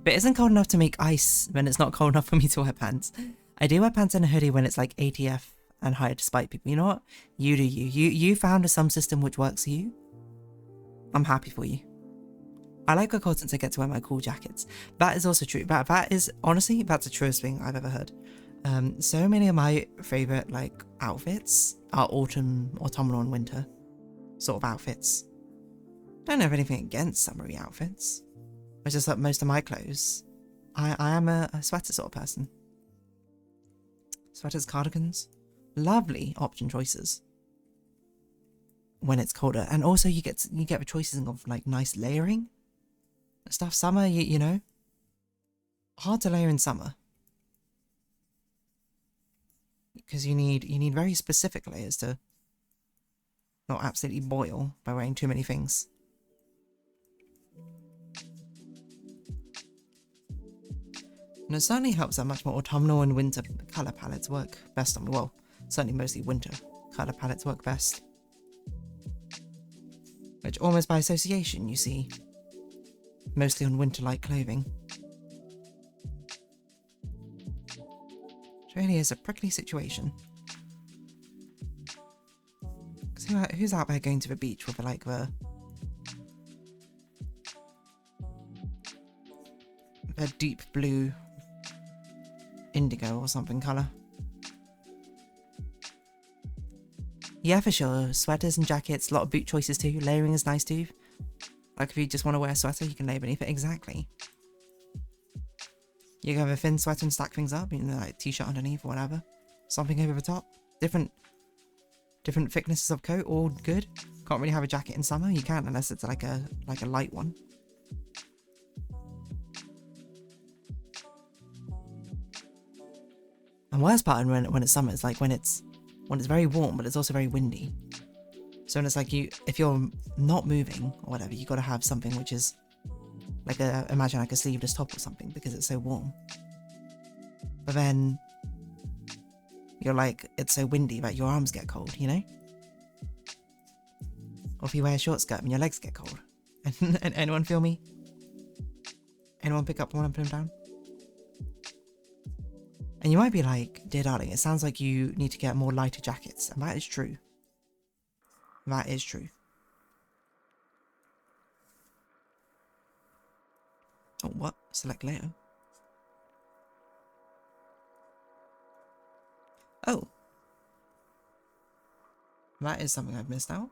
But it isn't cold enough to make ice when it's not cold enough for me to wear pants. I do wear pants and a hoodie when it's like ATF and higher despite people. You know what? You do you. You found some system which works for you. I'm happy for you. I like a cold since I get to wear my cool jackets. That is also true. That is, honestly, that's the truest thing I've ever heard. So many of my favourite, like, outfits are autumnal and winter sort of outfits. Don't have anything against summery outfits. It's just that most of my clothes, I am a sweater sort of person. Sweaters, cardigans, lovely option choices when it's colder. And also you get the choices of like nice layering stuff. Summer, you know, hard to layer in summer because you need very specific layers to not absolutely boil by wearing too many things. And it certainly helps that much more autumnal and winter colour palettes work best on me. Well, certainly mostly winter colour palettes work best. Which almost by association, you see, mostly on winter-like clothing. Which really is a prickly situation. Because who's out there going to the beach with like the deep blue indigo or something colour? Yeah, for sure. Sweaters and jackets, a lot of boot choices too. Layering is nice too. Like if you just want to wear a sweater, you can layer beneath it. Exactly. You can have a thin sweater and stack things up, you know, like t-shirt underneath or whatever. Something over the top. Different thicknesses of coat, all good. Can't really have a jacket in summer. You can't unless it's like a light one. And worst part when it's summer is like when it's very warm, but it's also very windy. So when it's like if you're not moving or whatever, you got to have something which is like imagine like a sleeveless top or something because it's so warm. But then you're like, it's so windy that your arms get cold, you know? Or if you wear a short skirt and your legs get cold. And anyone feel me? Anyone pick up when I'm putting them down? And you might be like, dear darling, it sounds like you need to get more lighter jackets. And that is true. That is true. Oh, what? Select layer. Oh. That is something I've missed out.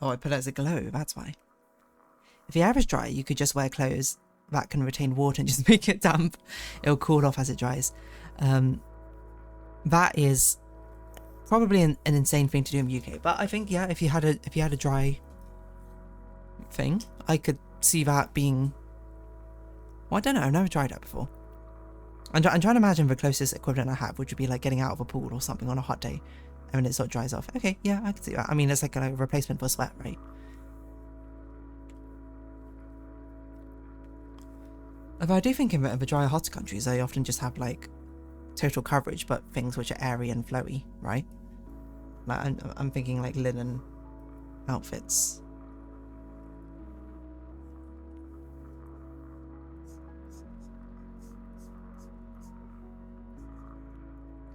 Oh, I put it as a glow, that's why. If the air is dry, you could just wear clothes that can retain water and just make it damp. It'll cool off as it dries. That is probably an insane thing to do in the UK. But I think, yeah, if you had a dry thing, I could see that being... Well, I don't know, I've never tried that before. I'm trying to imagine the closest equivalent I have, which would be like getting out of a pool or something on a hot day, and then it sort of dries off. Okay, yeah, I can see that. I mean, it's like a replacement for sweat, right? Although I do think in the drier, hotter countries, they often just have like total coverage, but things which are airy and flowy, right? Like I'm thinking like linen outfits.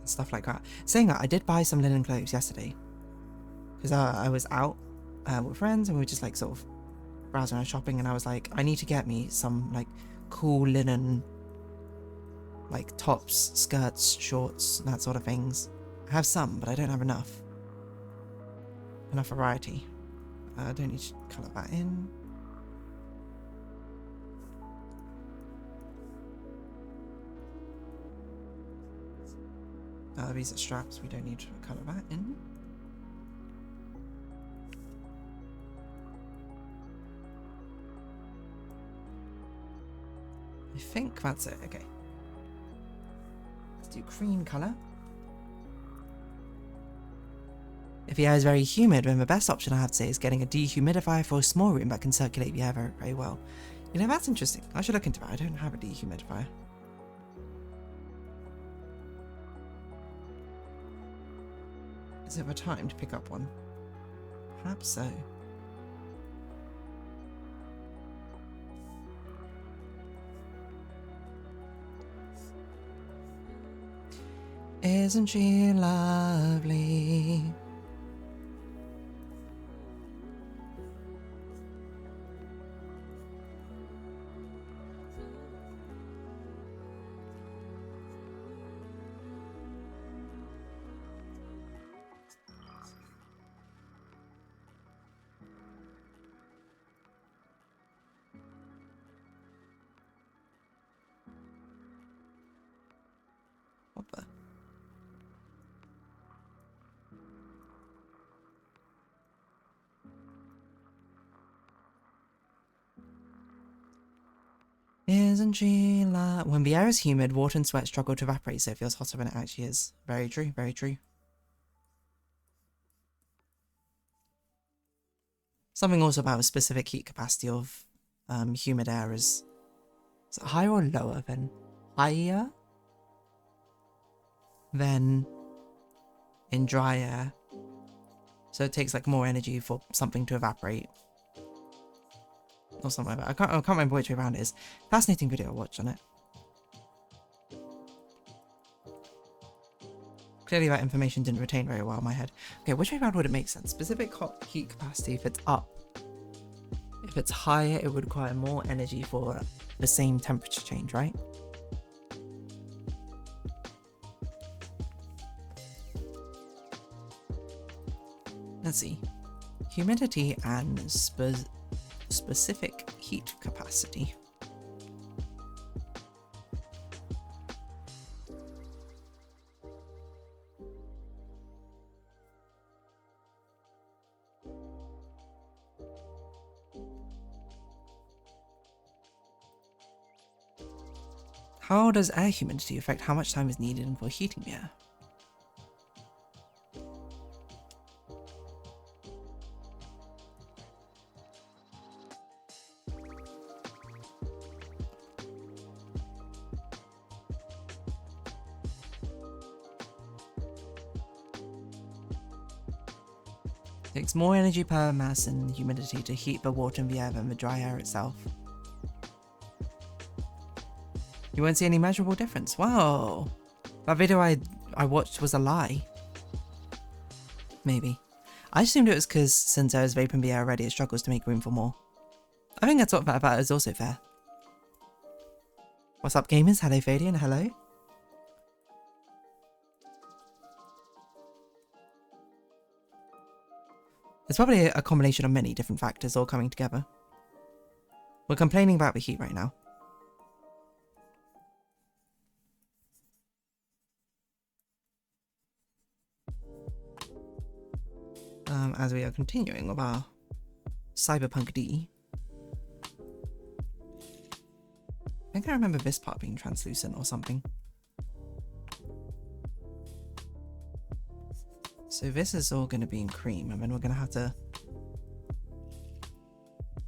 Stuff like that. Saying that, I did buy some linen clothes yesterday because I was out with friends and we were just like sort of browsing and shopping, and I was like, I need to get me some like cool linen like tops, skirts, shorts, that sort of things. I have some, but I don't have enough variety. I don't need to colour that in. These are straps, we don't need to colour that in. I think that's it, okay. Let's do cream colour. If the air is very humid, then the best option I have to say is getting a dehumidifier for a small room that can circulate the air very, very well. You know, that's interesting. I should look into that. I don't have a dehumidifier. Is it the time to pick up one? Perhaps so. Isn't she lovely? What the? Isn't she like... When the air is humid, water and sweat struggle to evaporate, so it feels hotter than it actually is. Very true, very true. Something also about a specific heat capacity of humid air is it higher or lower than... Higher than in dry air. So it takes like more energy for something to evaporate. Or something like that. I can't remember which way around it is. Fascinating video I watched on it. Clearly that information didn't retain very well in my head. Okay, which way around would it make sense? Specific hot heat capacity if it's up. If it's higher, it would require more energy for the same temperature change, right? Let's see. Humidity and specific heat capacity. How does air humidity affect how much time is needed for heating the air? It takes more energy per mass and humidity to heat the water in the air than the dry air itself. You won't see any measurable difference. Wow. That video I watched was a lie. Maybe. I assumed it was because since there is vapor in the air already, it struggles to make room for more. I think that's what that is also fair. What's up, gamers? Hello, Fadian. Hello. It's probably a combination of many different factors all coming together. We're complaining about the heat right now. As we are continuing with our Cyberpunk D. I think I remember this part being translucent or something. So this is all going to be in cream, and then we're going to have to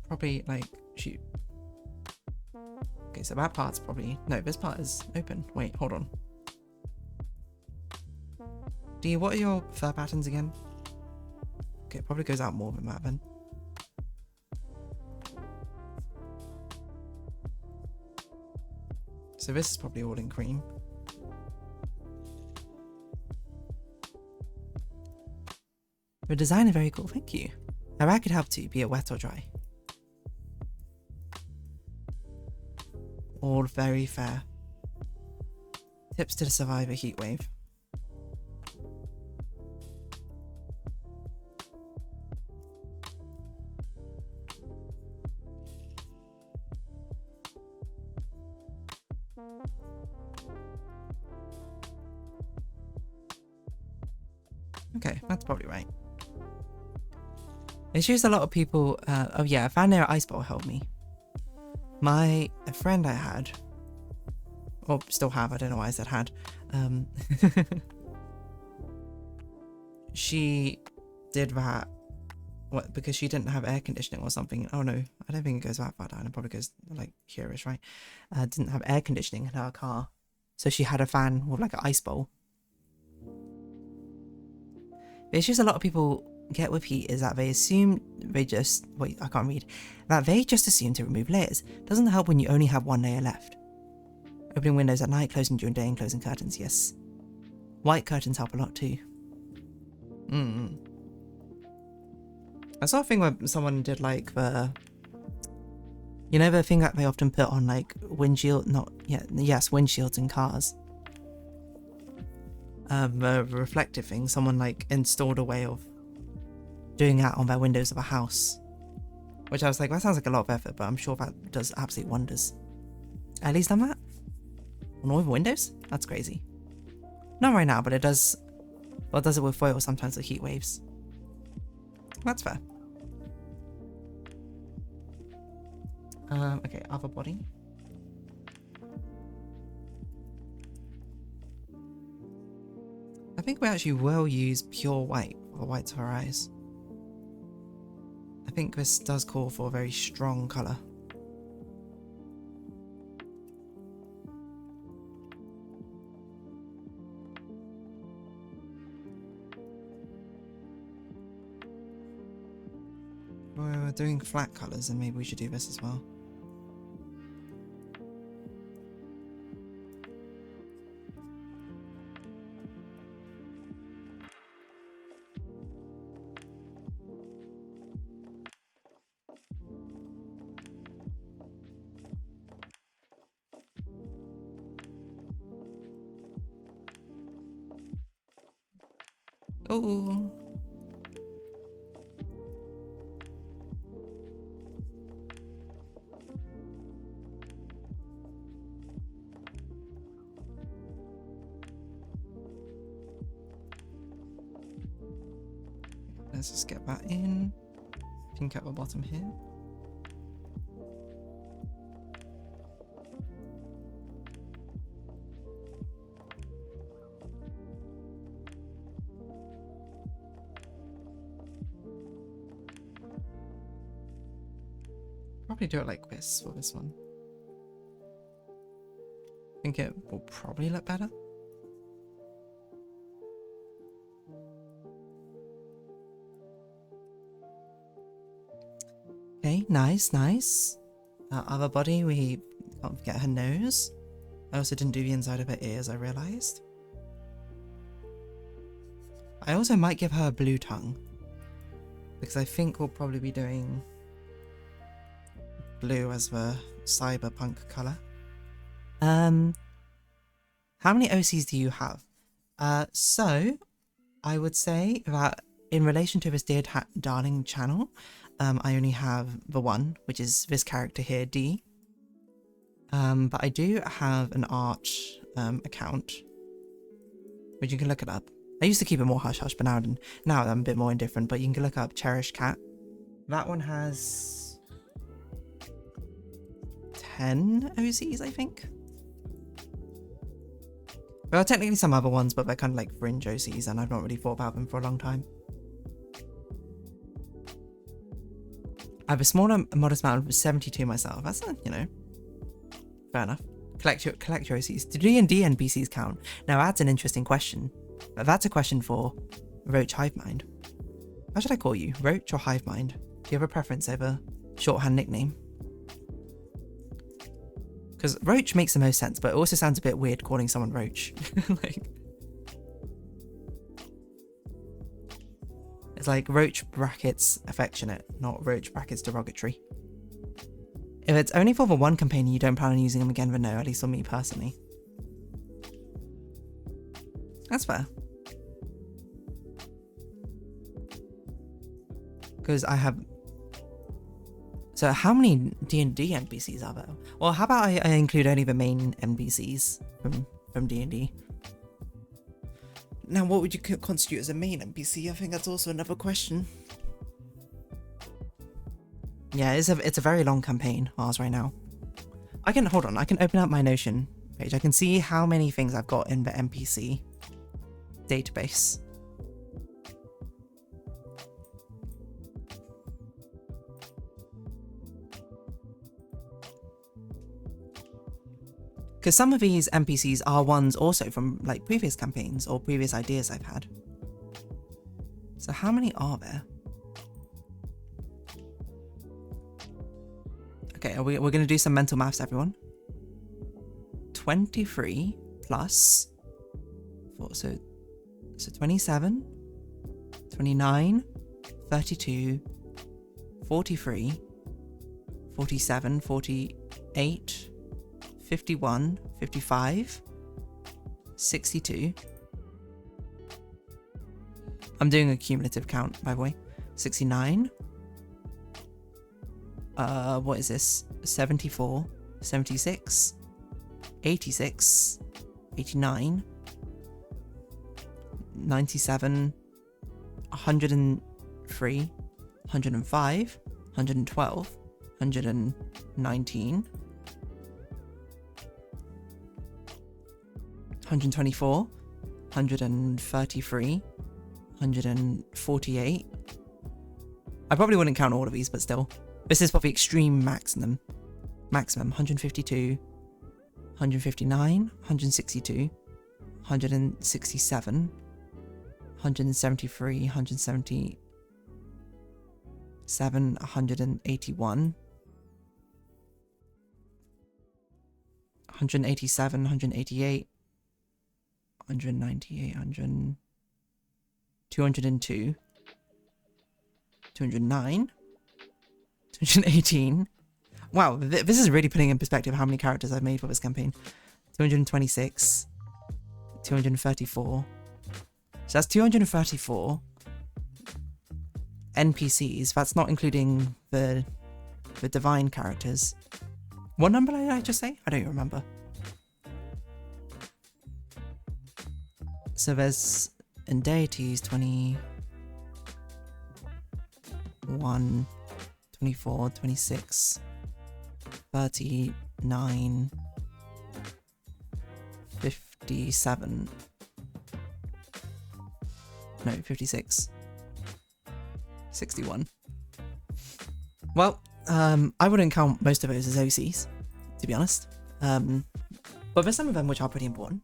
probably like shoot. Okay, so that part's probably... No, this part is open. Wait, hold on. D, what are your fur patterns again? Okay, it probably goes out more than that then. So this is probably all in cream. The design is very cool, thank you. Now I could help too, be it wet or dry. All very fair. Tips to survive a heat wave. Okay, that's probably right. It's just a lot of people. Oh yeah, a fan near ice ball helped me. A friend I had, or still have, I don't know why I said had. She did that. What? Because she didn't have air conditioning or something. Oh no, I don't think it goes that far down. It probably goes like here-ish, right? Didn't have air conditioning in her car, so she had a fan with like an ice bowl. The issues a lot of people get with heat is that they assume I can't read. That they just assume to remove layers. Doesn't help when you only have one layer left. Opening windows at night, closing during day, and closing curtains, yes. White curtains help a lot too. I saw a thing where someone did like the... You know the thing that they often put on like windshields in cars? The reflective thing, someone like installed a way of doing that on their windows of a house, which I was like, that sounds like a lot of effort, but I'm sure that does absolute wonders. Ellie's done that on all the windows? That's crazy. Not right now, but it does. Well, it does it with foil sometimes with heat waves. That's fair. Okay, other body. I think we actually will use pure white for the whites of our eyes. I think this does call for a very strong colour. We're doing flat colours, and maybe we should do this as well. Oh. Let's just get that in. Pink at the bottom here. Probably do it like this for this one. I think it will probably look better. Okay, nice, nice. Other body, we can't forget her nose. I also didn't do the inside of her ears, I realised. I also might give her a blue tongue, because I think we'll probably be doing blue as the cyberpunk colour. How many OCs do you have? So, I would say that in relation to this DeerDarling channel, I only have the one, which is this character here, D. But I do have an art account, which you can look it up. I used to keep it more hush-hush, but now I'm a bit more indifferent, but you can look up Cherish Cat. That one has 10 OCs, I think. There are technically some other ones, but they're kind of like fringe OCs, and I've not really thought about them for a long time. I have a smaller, modest amount of 72 myself. That's, you know, fair enough. Collect your OCs. Do D&D NPCs count? Now that's an interesting question. That's a question for Roach Hive Mind. How should I call you? Roach or Hivemind? Do you have a preference over shorthand nickname? Because Roach makes the most sense, but it also sounds a bit weird calling someone Roach. Like, it's like Roach brackets affectionate, not Roach brackets derogatory. If it's only for the one campaign and you don't plan on using them again, then no, at least on me personally. That's fair. Because I have... So how many D&D NPCs are there? Well, how about I include only the main NPCs from D&D? Now, what would you constitute as a main NPC? I think that's also another question. Yeah, it's a very long campaign, ours right now. I can open up my Notion page. I can see how many things I've got in the NPC database. Because some of these NPCs are ones also from like previous campaigns or previous ideas I've had. So how many are there? Okay, we're going to do some mental maths, everyone. 23 plus 4, so 27, 29, 32, 43, 47, 48, 51, 55, 62. I'm doing a cumulative count, by the way. 69. What is this? 74, 76, 86, 89, 97, 103, 105, 112, 119, 124, 133, 148. I probably wouldn't count all of these, but still. This is for the extreme maximum. 152, 159, 162, 167, 173, 177, 181, 187, 188, 198, 202, 209, 218. Wow, this is really putting in perspective how many characters I've made for this campaign. 226, 234. So that's 234 NPCs. That's not including the divine characters. What number did I just say? I don't even remember. So there's in deities 21, 24, 26, 39, 57. No, 56. 61. Well, I wouldn't count most of those as OCs, to be honest. But there's some of them which are pretty important.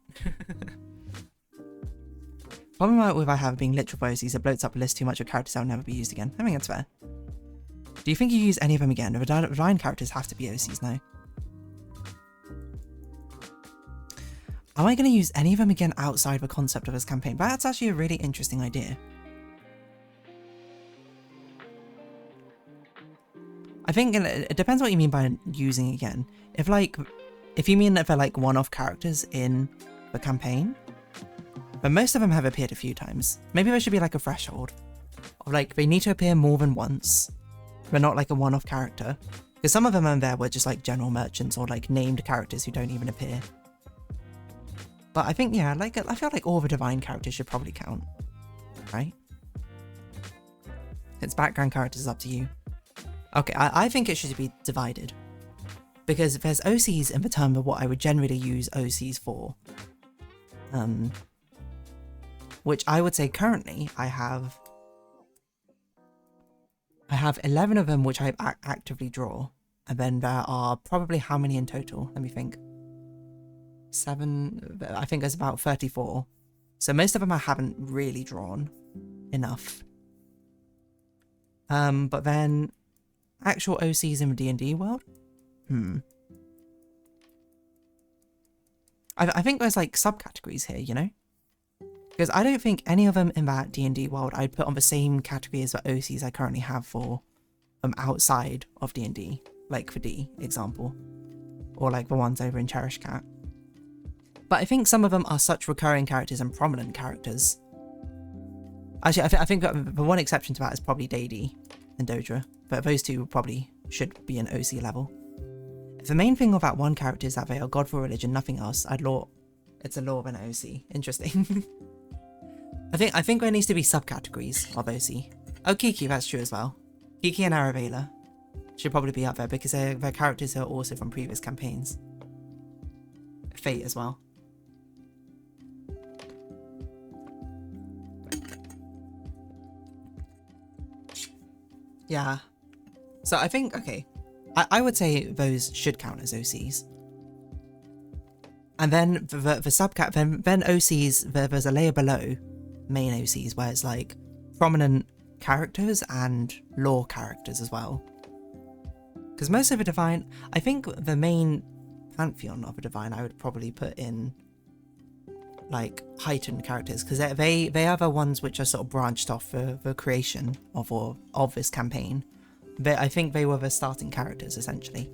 Problem with I have being literal for OCs, it bloats up a list too much of characters that will never be used again. I think that's fair. Do you think you use any of them again? The divine characters have to be OCs now. Am I going to use any of them again outside the concept of this campaign? But that's actually a really interesting idea. I think it depends what you mean by using again. If you mean that they're like one-off characters in the campaign, but most of them have appeared a few times. Maybe there should be like a threshold. Or like they need to appear more than once. But not like a one-off character. Because some of them in there were just like general merchants or like named characters who don't even appear. But I think, yeah, like I feel like all the divine characters should probably count. Right? It's background characters, up to you. Okay, I think it should be divided. Because there's OCs in the term of what I would generally use OCs for. Which I would say currently I have 11 of them which I actively draw. And then there are probably how many in total? Let me think. 7, I think there's about 34. So most of them I haven't really drawn enough. But then actual OCs in the D&D world? I think there's like subcategories here, you know? Because I don't think any of them in that D&D world I'd put on the same category as the OCs I currently have for outside of D&D, like for D example, or like the ones over in Cherish Cat. But I think some of them are such recurring characters and prominent characters. Actually, I think that the one exception to that is probably Dady and Dodra, but those two probably should be an OC level. If the main thing of that one character is that they are god for religion, nothing else, it's a law of an OC. Interesting. I think there needs to be subcategories of OC. Oh, Kiki, that's true as well. Kiki and Arabella should probably be up there because their characters are also from previous campaigns. Fate as well. Yeah. So I think, okay, I would say those should count as OCs. And then the subcat, then OCs, there's a layer below main OCs where it's like prominent characters and lore characters as well. Because most of the Divine, I think the main pantheon of a Divine I would probably put in like heightened characters, because they are the ones which are sort of branched off for the creation of this campaign. I think they were the starting characters essentially,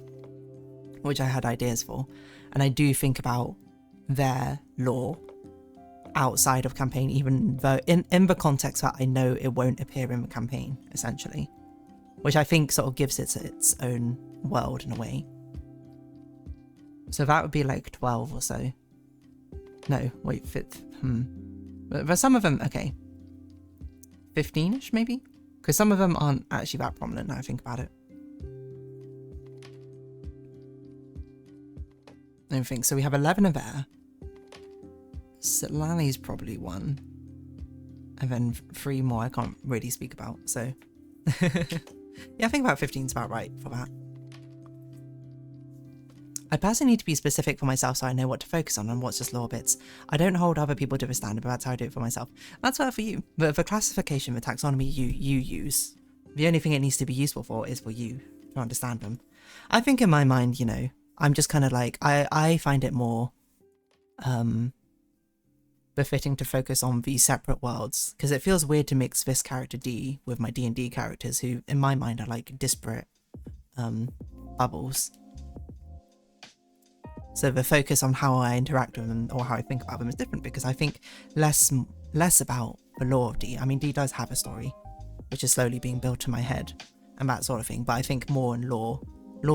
which I had ideas for, and I do think about their lore outside of campaign, even though in the context that I know it won't appear in the campaign essentially, which I think sort of gives it its own world in a way. So that would be like 12 or so. No, wait, but some of them, okay, 15ish maybe, because some of them aren't actually that prominent now I think about it. I don't think so. We have 11 of there. Lali's probably one, and then 3 more I can't really speak about, so yeah, I think about 15's about right for that. I personally need to be specific for myself so I know what to focus on and what's just lore bits. I don't hold other people to the standard, but that's how I do it for myself. That's fair for you. But the classification, the taxonomy you use, the only thing it needs to be useful for is for you to understand them. I think in my mind, you know, I'm just kind of like, I find it more befitting to focus on these separate worlds, because it feels weird to mix this character D with my D&D characters who, in my mind, are like disparate bubbles. So the focus on how I interact with them or how I think about them is different, because I think less about the lore of D. I mean, D does have a story, which is slowly being built in my head and that sort of thing, but I think more in lore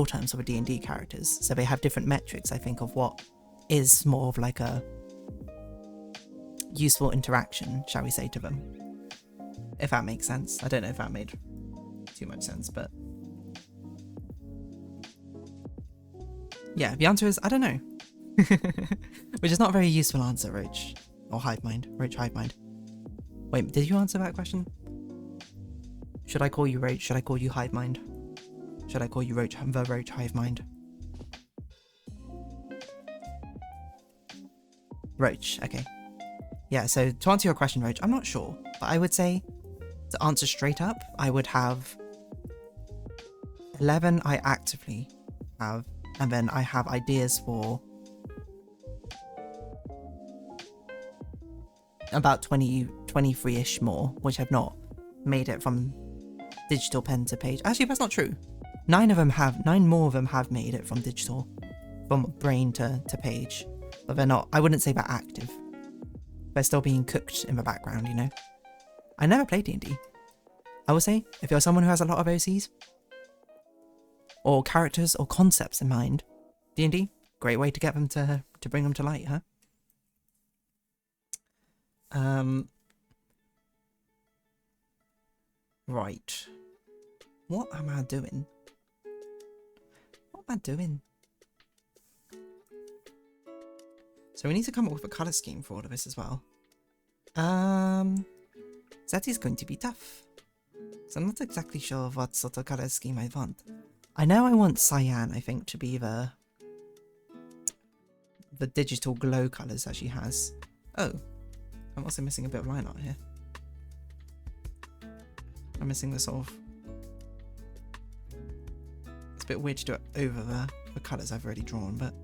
terms of the D&D characters. So they have different metrics, I think, of what is more of like a useful interaction, shall we say, to them. If that makes sense. I don't know if that made too much sense, but yeah, the answer is I don't know. Which is not a very useful answer, Roach. Or Hivemind. Roach Hivemind. Wait, did you answer that question? Should I call you Roach? Should I call you Hivemind? Should I call you Roach, the Roach Hivemind? Roach, okay. Yeah, so to answer your question, Roach, I'm not sure. But I would say, to answer straight up, I would have 11 I actively have, and then I have ideas for about 23-ish more, which have not made it from digital pen to page. Actually, that's not true. 9 more of them have made it from digital, from brain to page, but they're not, I wouldn't say they're active. They're still being cooked in the background, you know? I never played D&D. I would say, if you're someone who has a lot of OCs, or characters or concepts in mind, D&D, great way to get them to bring them to light, huh? Right. What am I doing? What am I doing? So we need to come up with a colour scheme for all of this as well. That is going to be tough. So I'm not exactly sure what sort of colour scheme I want. I know I want cyan, I think, to be the digital glow colours that she has. Oh, I'm also missing a bit of line art here. I'm missing the sort of It's a bit weird to do it over the colours I've already drawn, but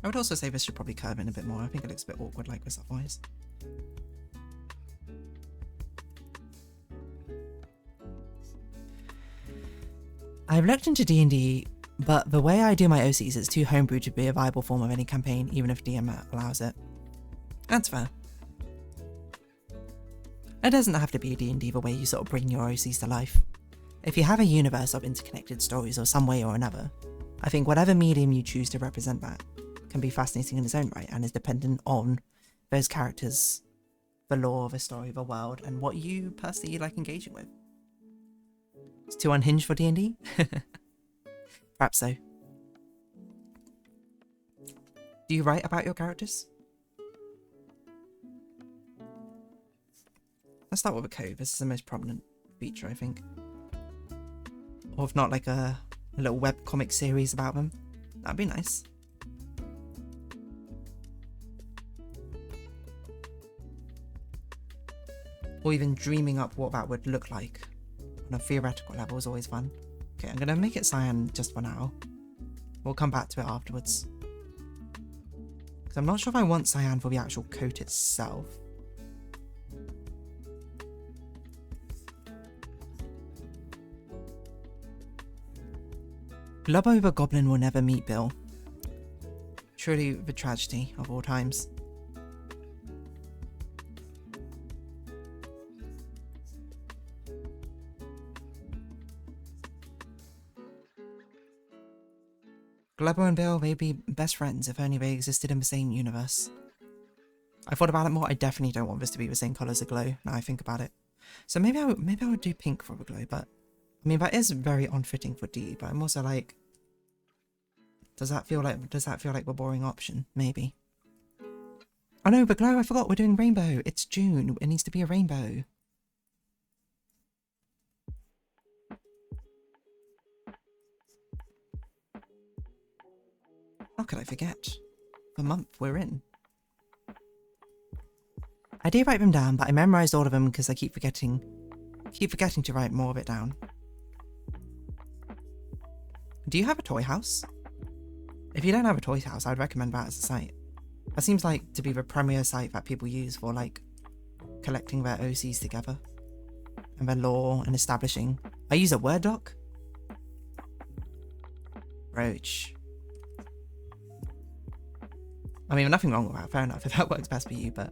I would also say this should probably curve in a bit more. I think it looks a bit awkward like this otherwise. I've looked into D&D, but the way I do my OCs is too homebrew to be a viable form of any campaign, even if DM allows it. That's fair. It doesn't have to be a D&D the way you sort of bring your OCs to life. If you have a universe of interconnected stories or some way or another, I think whatever medium you choose to represent that can be fascinating in its own right and is dependent on those characters, the lore, the story, the world, and what you personally like engaging with. It's too unhinged for D&D? Perhaps so. Do you write about your characters? Let's start with a code. This is the most prominent feature, I think. Or if not, like a little web comic series about them. That'd be nice. Or even dreaming up what that would look like on a theoretical level is always fun. Okay, I'm gonna make it cyan just for now. We'll come back to it afterwards. Because I'm not sure if I want cyan for the actual coat itself. Glubbo the Goblin will never meet Bill. Truly the tragedy of all times. Glubbo and Bill may be best friends if only they existed in the same universe. I thought about it more. I definitely don't want this to be the same colour as the glow, now I think about it. So maybe I would do pink for the glow, but I mean that is very unfitting for D, but I'm also like, does that feel like the boring option? Maybe. Oh no, but glow, I forgot, we're doing rainbow. It's June. It needs to be a rainbow. How could I forget? The month we're in. I did write them down, but I memorised all of them because I keep forgetting to write more of it down. Do you have a toy house? If you don't have a toy house, I'd recommend that as a site. That seems like to be the premier site that people use for like collecting their OCs together and their lore and establishing. I use a Word doc. Roach. I mean, nothing wrong with that, fair enough, if that works best for you, but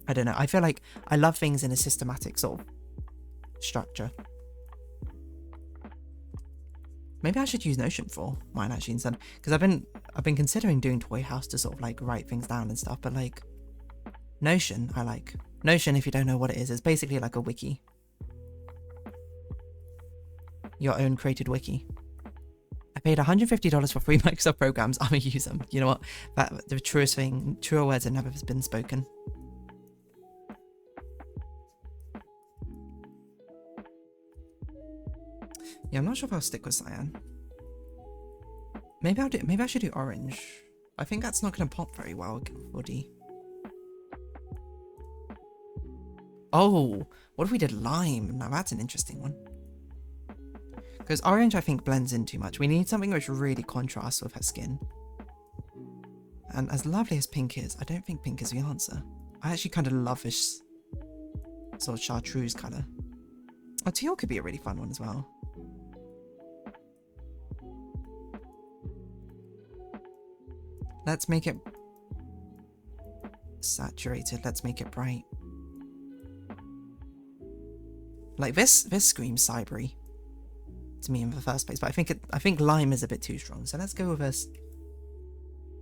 I don't know. I feel like I love things in a systematic sort of structure. Maybe I should use Notion for mine actually instead, because I've been considering doing Toy House to sort of like write things down and stuff, but like Notion, I like. Notion, if you don't know what it is basically like a wiki. Your own created wiki. I paid $150 for free Microsoft programs. I'm gonna use them. You know what? That the truest thing, truer words have never been spoken. Yeah, I'm not sure if I'll stick with cyan. Maybe I should do orange. I think that's not gonna pop very well for D. Oh, what if we did lime? Now that's an interesting one. Because orange, I think, blends in too much. We need something which really contrasts with her skin. And as lovely as pink is, I don't think pink is the answer. I actually kind of love this sort of chartreuse colour. Oh, teal could be a really fun one as well. Let's make it saturated. Let's make it bright. Like this screams cybery to me in the first place, but I think lime is a bit too strong. So let's go with this.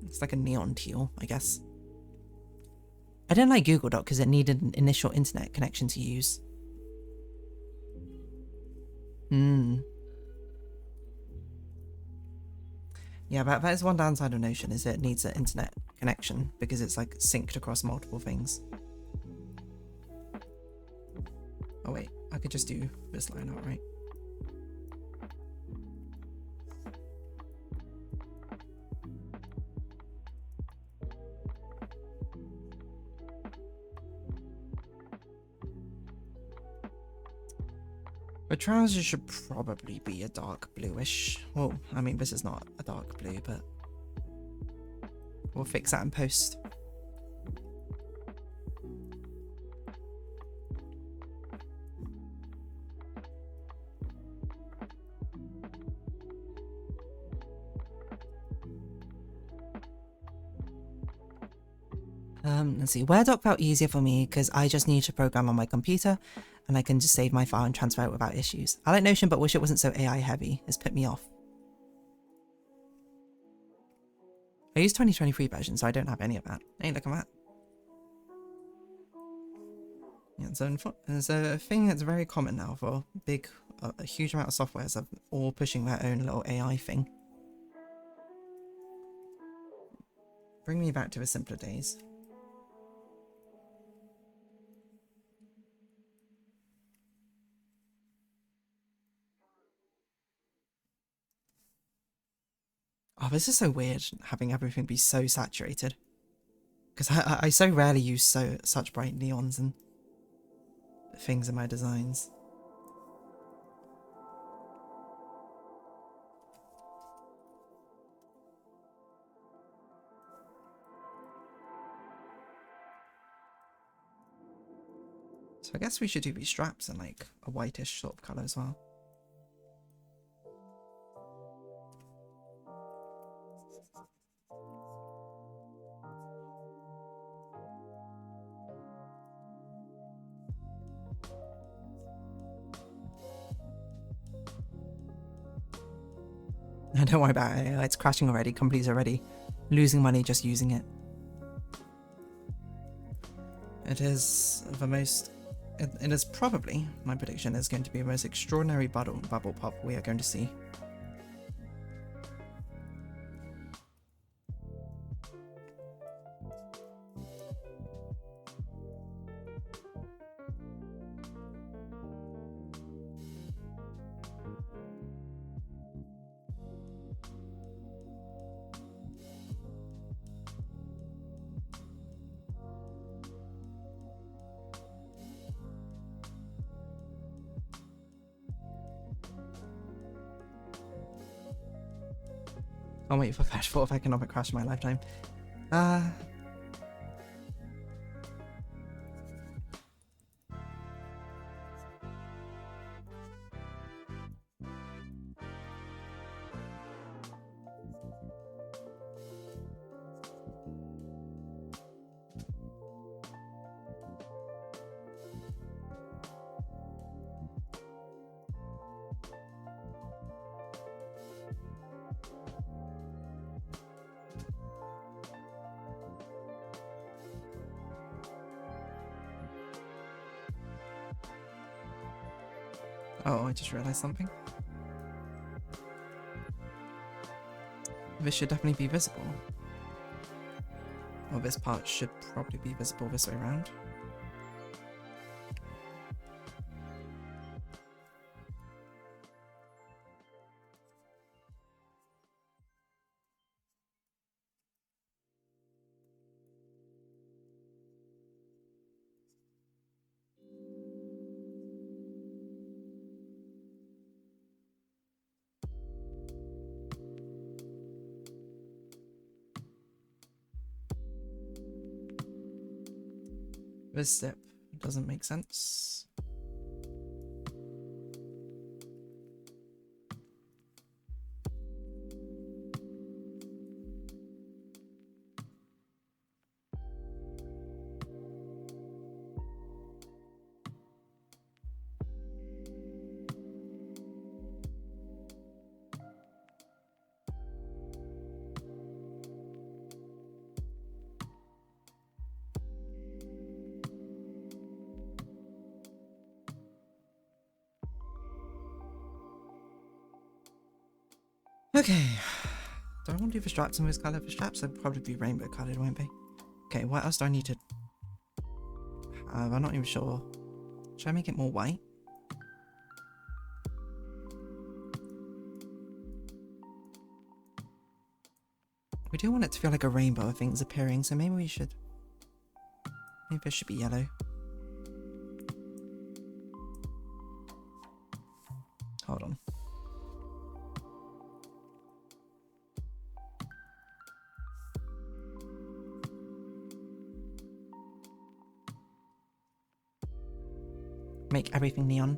It's like a neon teal, I guess. I didn't like Google Doc because it needed an initial internet connection to use. Yeah, but that is one downside of Notion, is it needs an internet connection because it's like synced across multiple things. Oh wait, I could just do this line out, right? The trousers should probably be a dark bluish. Well, I mean, this is not a dark blue, but we'll fix that in post. Let's see. Word doc felt easier for me because I just need to program on my computer and I can just save my file and transfer it without issues. I like Notion but wish it wasn't so AI heavy. It's put me off. I use 2023 version, so I don't have any of that. Hey, look at that. Yeah, so there's a thing that's very common now for a huge amount of softwares are all pushing their own little AI thing. Bring me back to the simpler days. Oh, this is so weird, having everything be so saturated. Because I so rarely use such bright neons and things in my designs. So I guess we should do these straps in like a whitish sort of colour as well. Don't worry about it, it's crashing already, companies already losing money just using it. It is the most, it is probably, my prediction is going to be the most extraordinary bubble pop we are going to see. I'll wait for fourth economic crash in my lifetime. Oh, I just realised something. This should definitely be visible. Well, this part should probably be visible this way around. This step doesn't make sense. Okay, do I want to do the straps in this colour? The straps will probably be rainbow coloured, won't they? Okay, what else do I need to have? I'm not even sure. Should I make it more white? We do want it to feel like a rainbow of things appearing, so maybe we should... Maybe it should be yellow. Hold on. Make everything neon.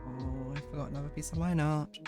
Oh, I forgot another piece of line art.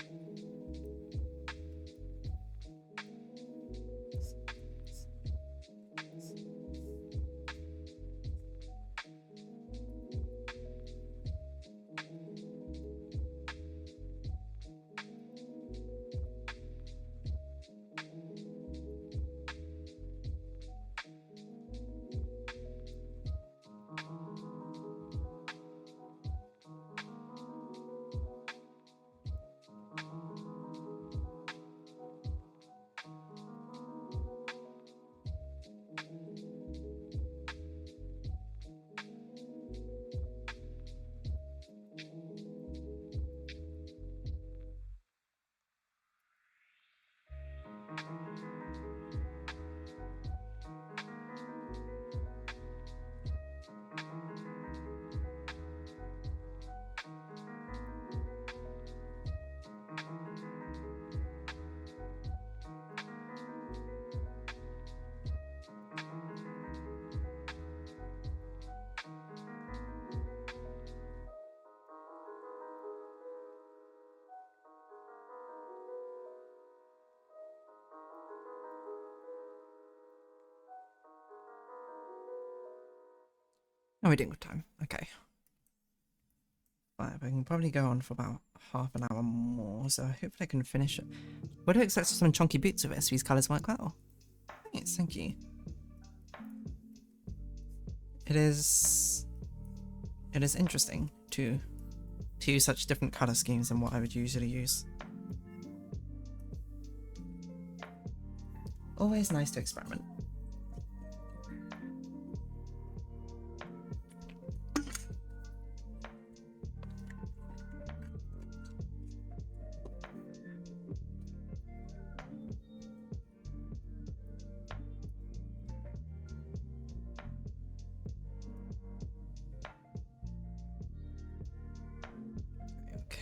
Oh, we're doing good time. Okay. Right, we can probably go on for about half an hour more, so hopefully I can finish it. Would I expect some chunky boots with this? These colours work well. Thanks, thank you. It is interesting to use such different colour schemes than what I would usually use. Always nice to experiment.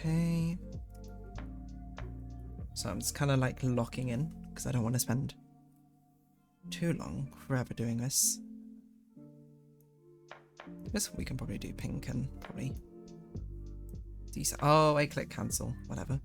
Okay. So I'm just kind of like locking in because I don't want to spend too long forever doing this. This we can probably do pink and probably decent. Oh, I click cancel. Whatever.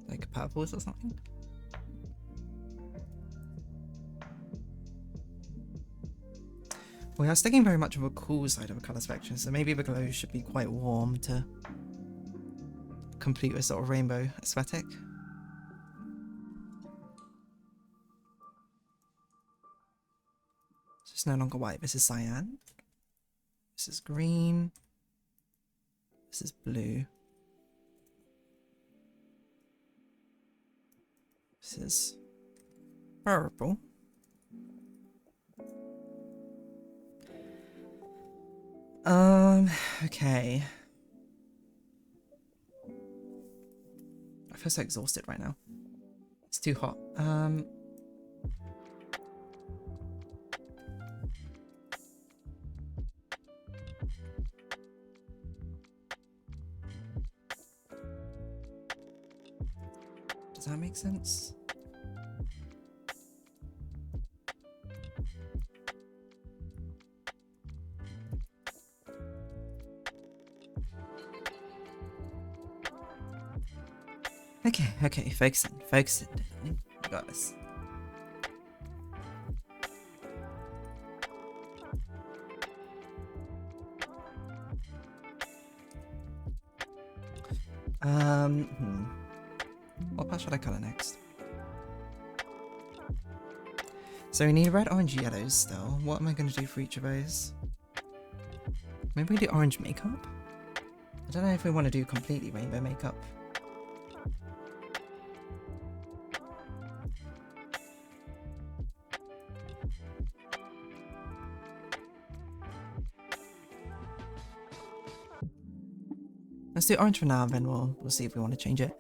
Like purples or something. We are sticking very much of a cool side of a colour spectrum, so maybe the glow should be quite warm to complete with sort of rainbow aesthetic. So it's no longer white, this is cyan. This is green. This is blue. This is purple. Okay. I feel so exhausted right now. It's too hot. Does that make sense? Okay, focus in. You got this. What part should I colour next? So we need red, orange, yellows still. What am I going to do for each of those? Maybe we do orange makeup? I don't know if we want to do completely rainbow makeup. Let's do orange for now, and then we'll see if we want to change it.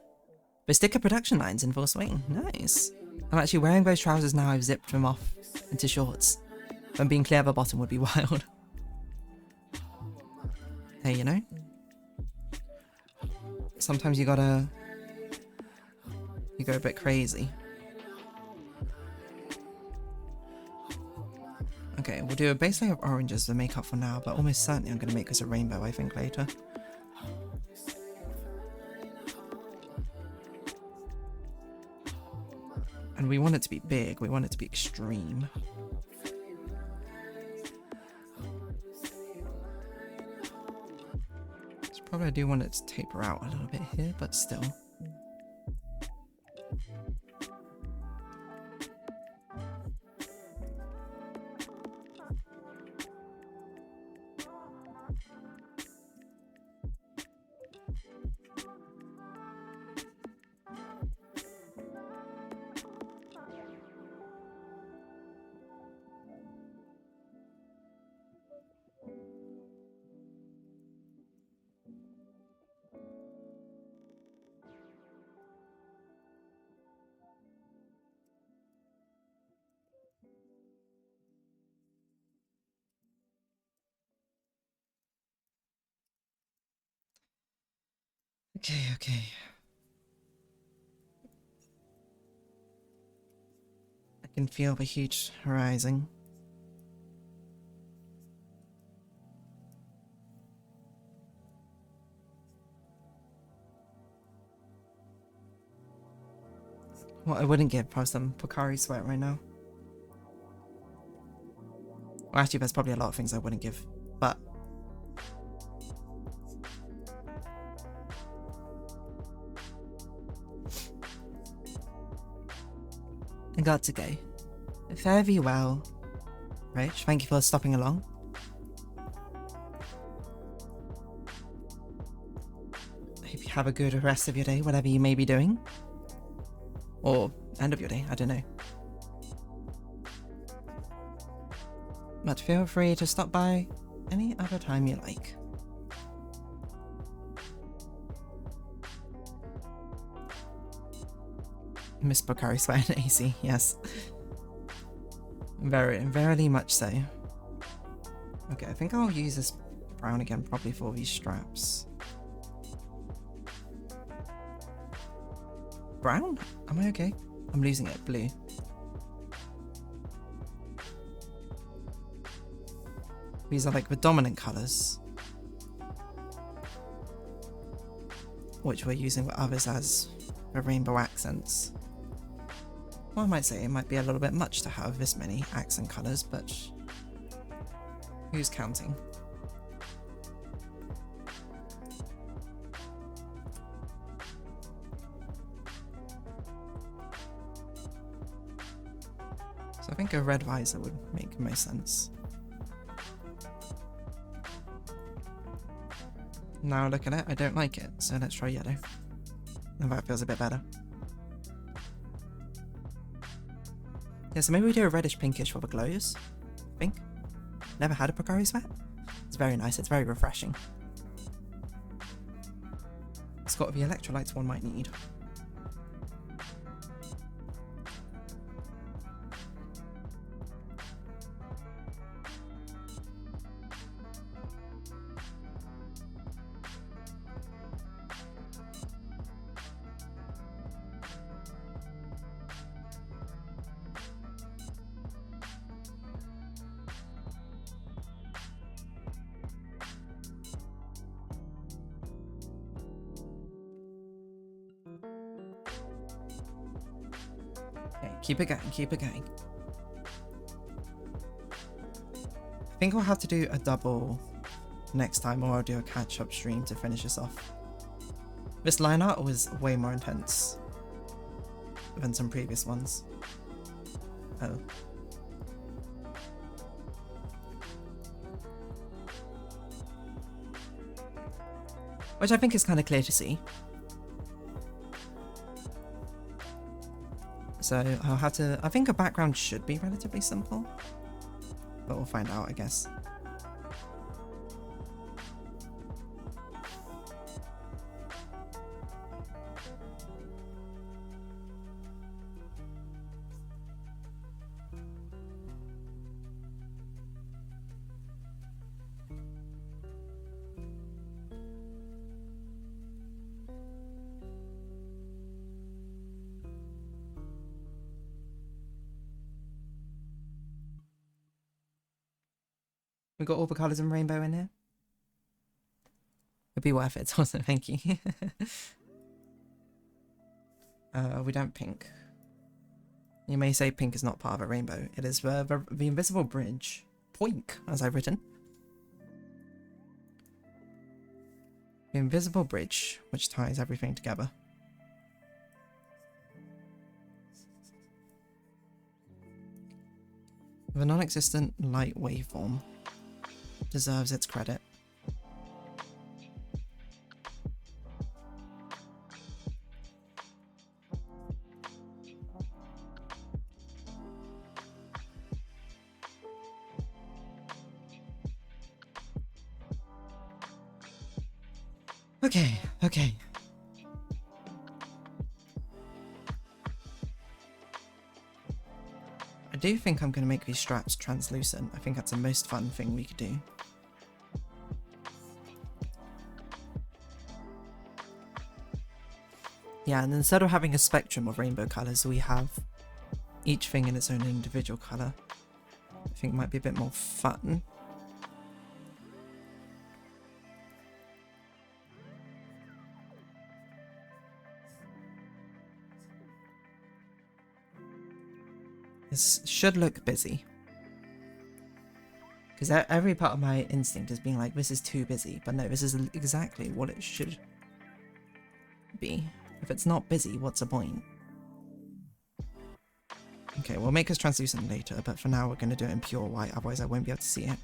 But sticker production lines in full swing. Nice. I'm actually wearing those trousers now. I've zipped them off into shorts. But being clear at the bottom would be wild. Hey, you know? Sometimes you gotta... You go a bit crazy. Okay, we'll do a base layer of orange as the makeup for now, but almost certainly I'm gonna make us a rainbow, I think, later. And we want it to be big, we want it to be extreme. So probably I do want it to taper out a little bit here, but still. Okay. I can feel the heat rising. What I wouldn't give for some Pocari sweat right now. Well, actually, there's probably a lot of things I wouldn't give, but... I got to go. Fare thee well. Rach, thank you for stopping along. I hope you have a good rest of your day, whatever you may be doing. Or end of your day, I don't know. But feel free to stop by any other time you like. Miss Pocari sweat and AC, yes. Very much so. Okay, I think I'll use this brown again, probably for these straps. Brown? Am I okay? I'm losing it. Blue. These are like the dominant colours, which we're using with others as the rainbow accents. Well, I might say it might be a little bit much to have this many accent colours, but who's counting? So I think a red visor would make most sense. Now look at it, I don't like it, so let's try yellow. And that feels a bit better. Yeah, so maybe we do a reddish pinkish for the glows. I think. Never had a Pocari sweat. It's very nice, it's very refreshing. It's got the electrolytes one might need. Okay, keep it going, keep it going. I think I'll have to do a double next time, or I'll do a catch-up stream to finish this off. This line art was way more intense than some previous ones. Oh. Which I think is kind of clear to see. So I'll have to, I think a background should be relatively simple, but we'll find out, I guess. We got all the colours in rainbow in here. It'd be worth it, also, thank you. We don't pink. You may say pink is not part of a rainbow. It is the invisible bridge. Poink, as I've written. The invisible bridge, which ties everything together. The non-existent light waveform deserves its credit. Okay, okay. I do think I'm going to make these straps translucent. I think that's the most fun thing we could do. Yeah, and instead of having a spectrum of rainbow colours, we have each thing in its own individual colour. I think might be a bit more fun. This should look busy. Because every part of my instinct is being like, this is too busy. But no, this is exactly what it should be. If it's not busy, what's the point? Okay, we'll make us translucent later, but for now we're going to do it in pure white, otherwise I won't be able to see it.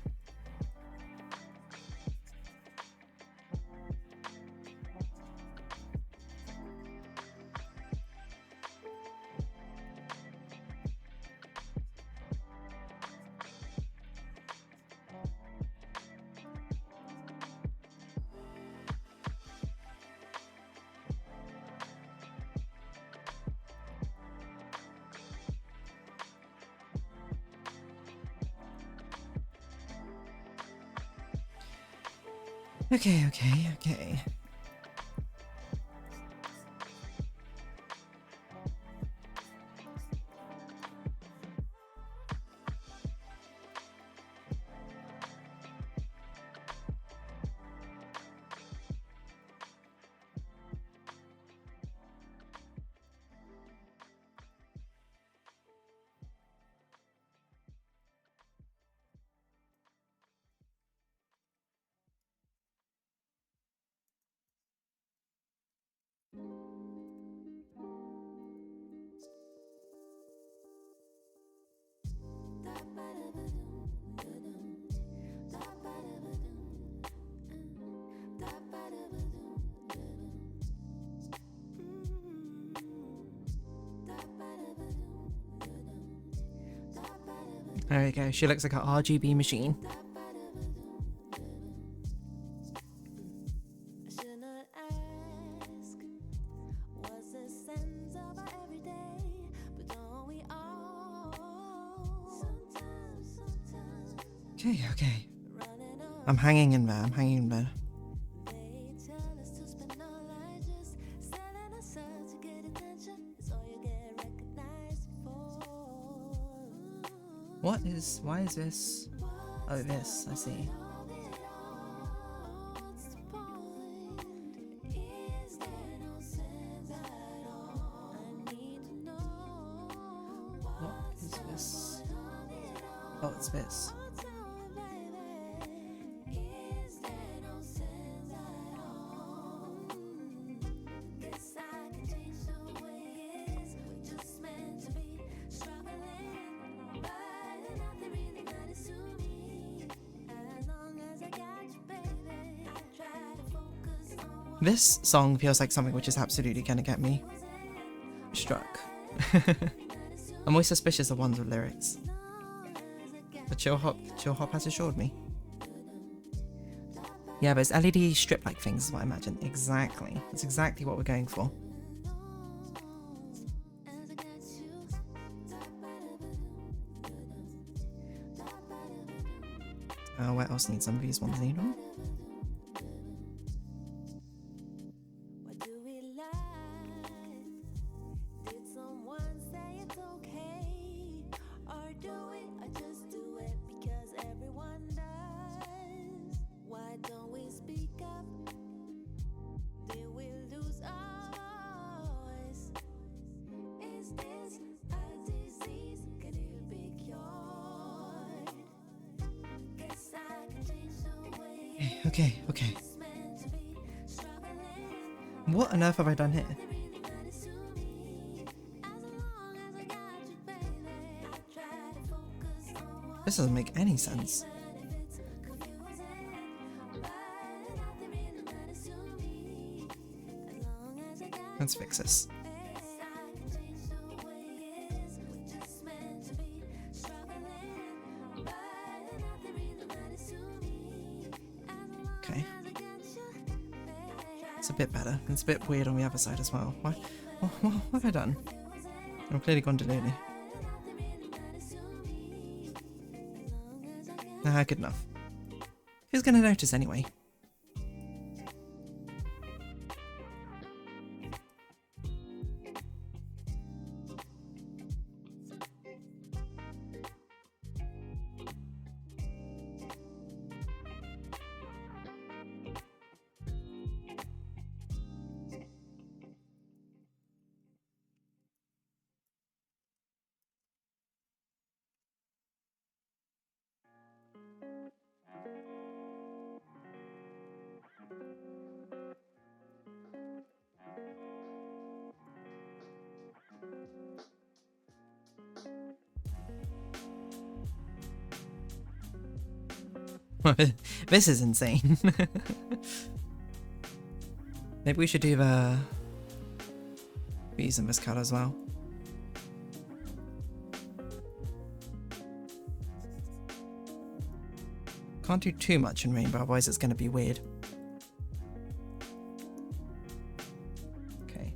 Okay, okay, okay. There we go, she looks like an RGB machine. Okay, okay. I'm hanging in there, I'm hanging in there. Why is this? Oh, this, I see. What's this? This song feels like something which is absolutely gonna get me struck. I'm always suspicious of ones with lyrics. The chill hop has assured me. Yeah, but it's LED strip like things is what I imagine. Exactly. That's exactly what we're going for. What else needs some of these ones need one? Okay. What on earth have I done here? This doesn't make any sense. Let's fix this. Okay. It's a bit better. It's a bit weird on the other side as well. What have I done? I've clearly gone delay. Nah, good enough. Who's gonna notice anyway? This is insane. Maybe we should do the these in this colour as well. Can't do too much in rainbow, otherwise it's going to be weird. Okay.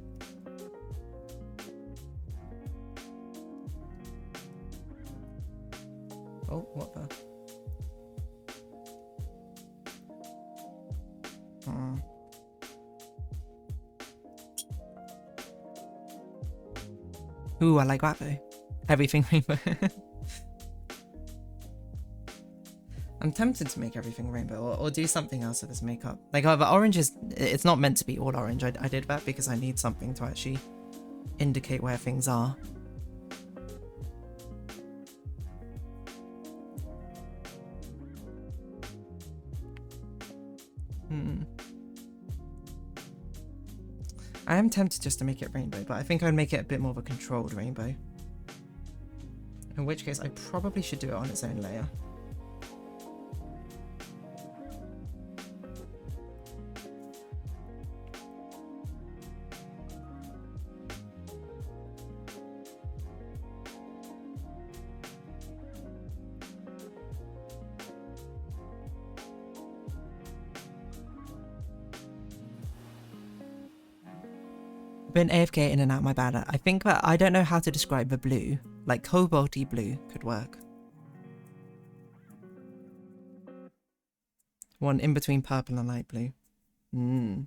Oh, what the? Ooh, I like that though. Everything rainbow. I'm tempted to make everything rainbow or do something else with this makeup. Like, the orange is, it's not meant to be all orange. I did that because I need something to actually indicate where things are. I am tempted just to make it rainbow, but I think I'd make it a bit more of a controlled rainbow. In which case, I probably should do it on its own layer. Been AFK in and out my banner. I think that I don't know how to describe the blue. Like cobalty blue could work. One in between purple and light blue. I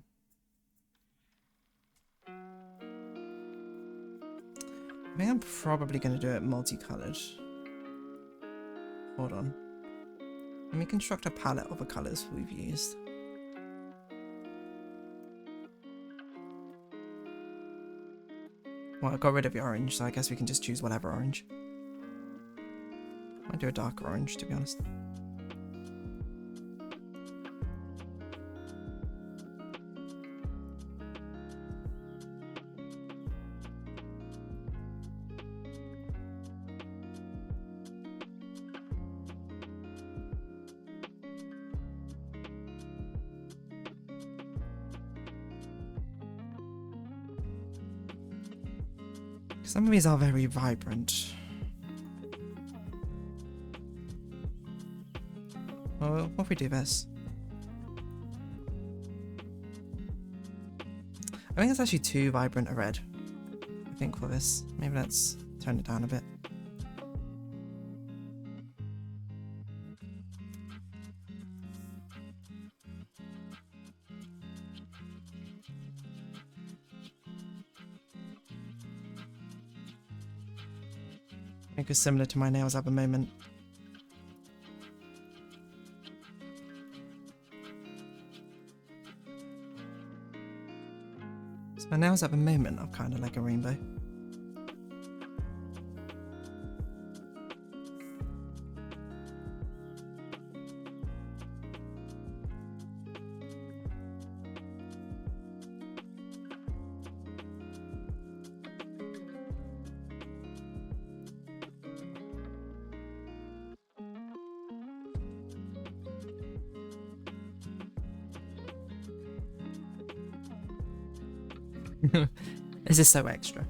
think I'm probably going to do it multicolored. Hold on. Let me construct a palette of the colors we've used. Well, I got rid of the orange, so I guess we can just choose whatever orange. I'd do a darker orange, to be honest. Some of these are very vibrant. Well, what if we do this? I think it's actually too vibrant a red. I think for this. Maybe let's turn it down a bit. I think it's similar to my nails at the moment. So my nails at the moment are kind of like a rainbow. This is so extra.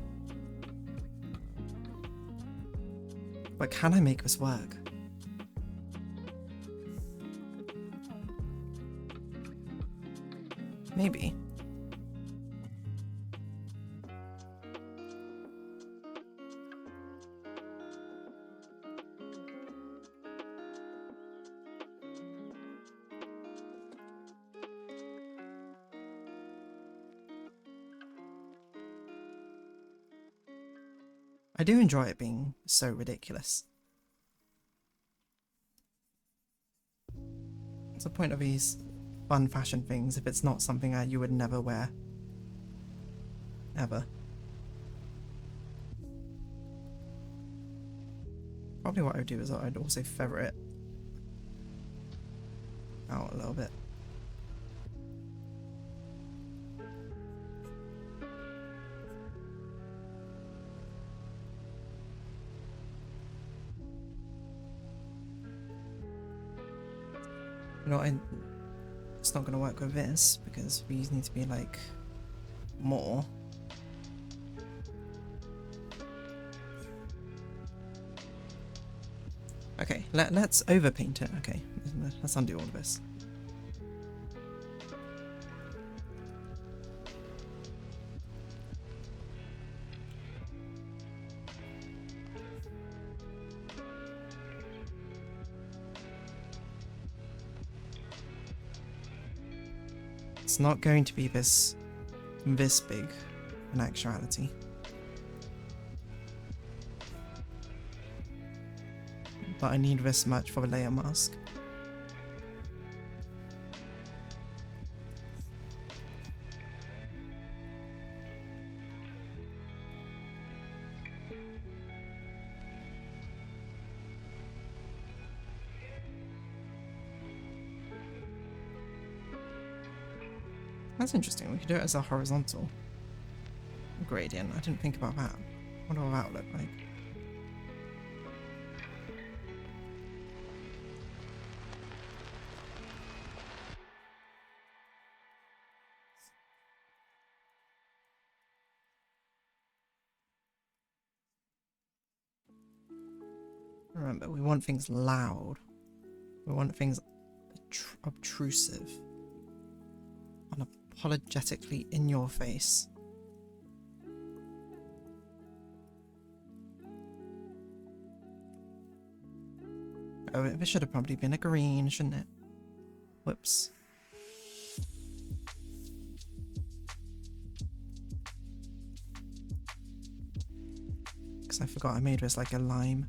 But can I make this work? Maybe. I do enjoy it being so ridiculous. What's the point of these fun fashion things if it's not something that you would never wear? Ever. Probably what I would do is I'd also feather it out a little bit. You know, it's not going to work with this because these need to be like more. Okay, let's overpaint it. Okay, let's undo all of this. It's not going to be this big in actuality. But I need this much for the layer mask. That's interesting, we could do it as a horizontal gradient. I didn't think about that. What will that look like? Remember, we want things loud. We want things obtrusive. Unapologetically in your face. Oh, this should have probably been a green, shouldn't it? Whoops. Because I forgot I made this like a lime.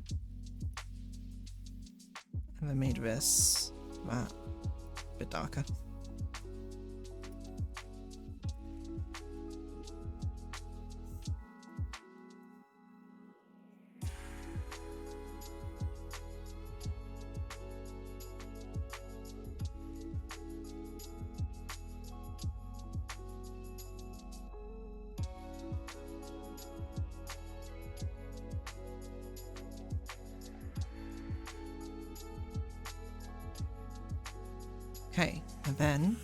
And I made this that a bit darker. And then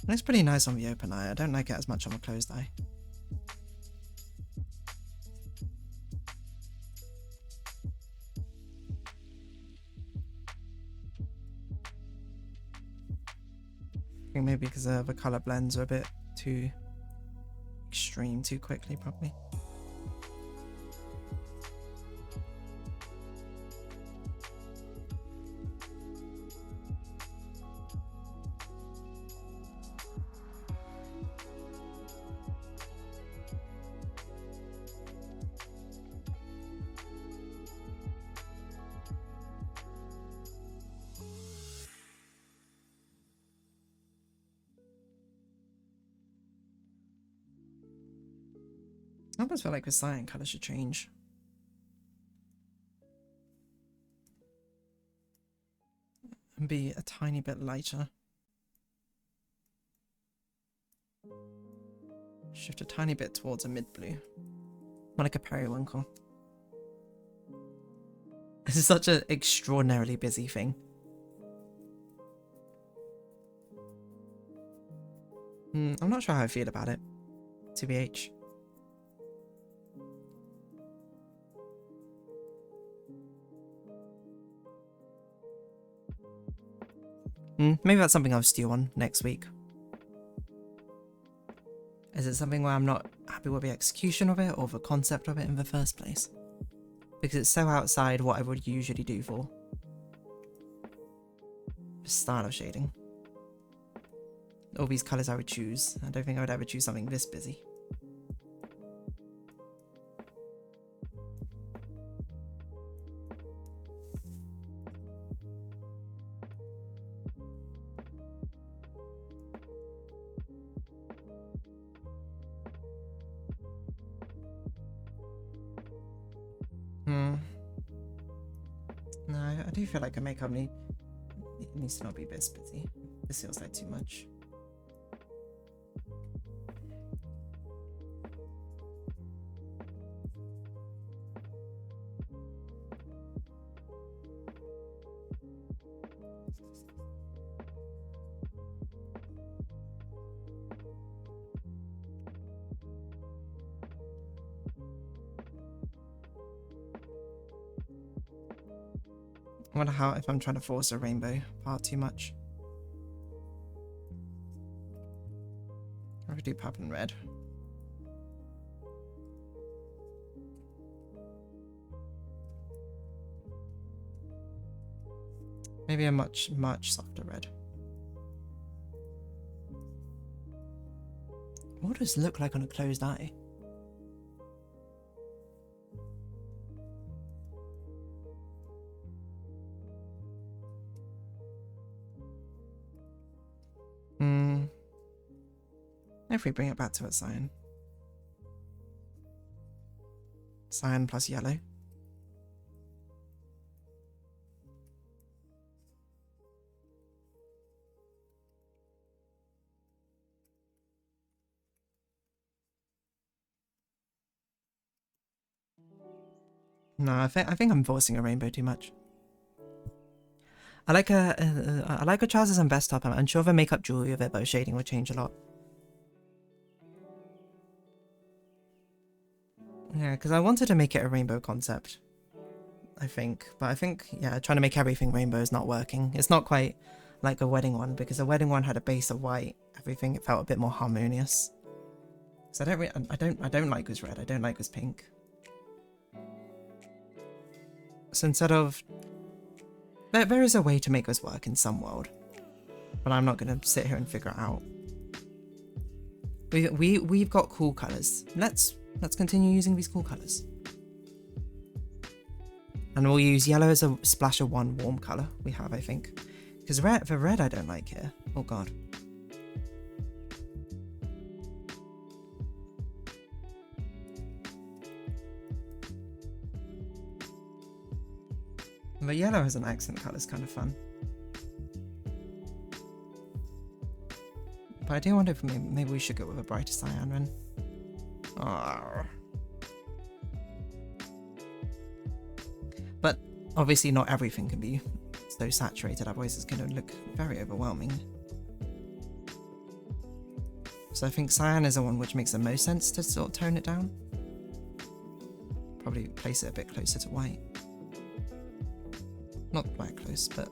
it looks pretty nice on the open eye. I don't like it as much on the closed eye. I think maybe because the colour blends are a bit too extreme too quickly, probably. I almost feel like the cyan colour should change. And be a tiny bit lighter. Shift a tiny bit towards a mid-blue. More like a periwinkle. This is such an extraordinarily busy thing. I'm not sure how I feel about it, TBH. Maybe that's something I'll stew on next week. Is it something where I'm not happy with the execution of it or the concept of it in the first place? Because it's so outside what I would usually do for the style of shading. All these colours I would choose. I don't think I would ever choose something this busy. No, I do feel like a makeup needs to not be this busy. This feels like too much. I wonder how if I'm trying to force a rainbow part too much. I could do purple and red. Maybe a much softer red. What does it look like on a closed eye? If we bring it back to its cyan. Cyan plus yellow. No, I think I'm forcing a rainbow too much. I like her trousers and vest top. I'm unsure the makeup jewelry of it, but shading will change a lot. Yeah, because I wanted to make it a rainbow concept, I think. But I think, yeah, trying to make everything rainbow is not working. It's not quite like a wedding one, because the wedding one had a base of white. Everything, it felt a bit more harmonious. So I don't like this red. I don't like this pink. So instead of... There is a way to make this work in some world. But I'm not going to sit here and figure it out. We've got cool colours. Let's continue using these cool colours. And we'll use yellow as a splash of one warm colour we have, I think. Because the red I don't like here. Oh god. But yellow as an accent colour is kind of fun. But I do wonder if maybe we should go with a brighter cyan then. Arrgh. But obviously not everything can be so saturated, otherwise it's going to look very overwhelming. So I think cyan is the one which makes the most sense to sort of tone it down. Probably place it a bit closer to white. Not that close, but...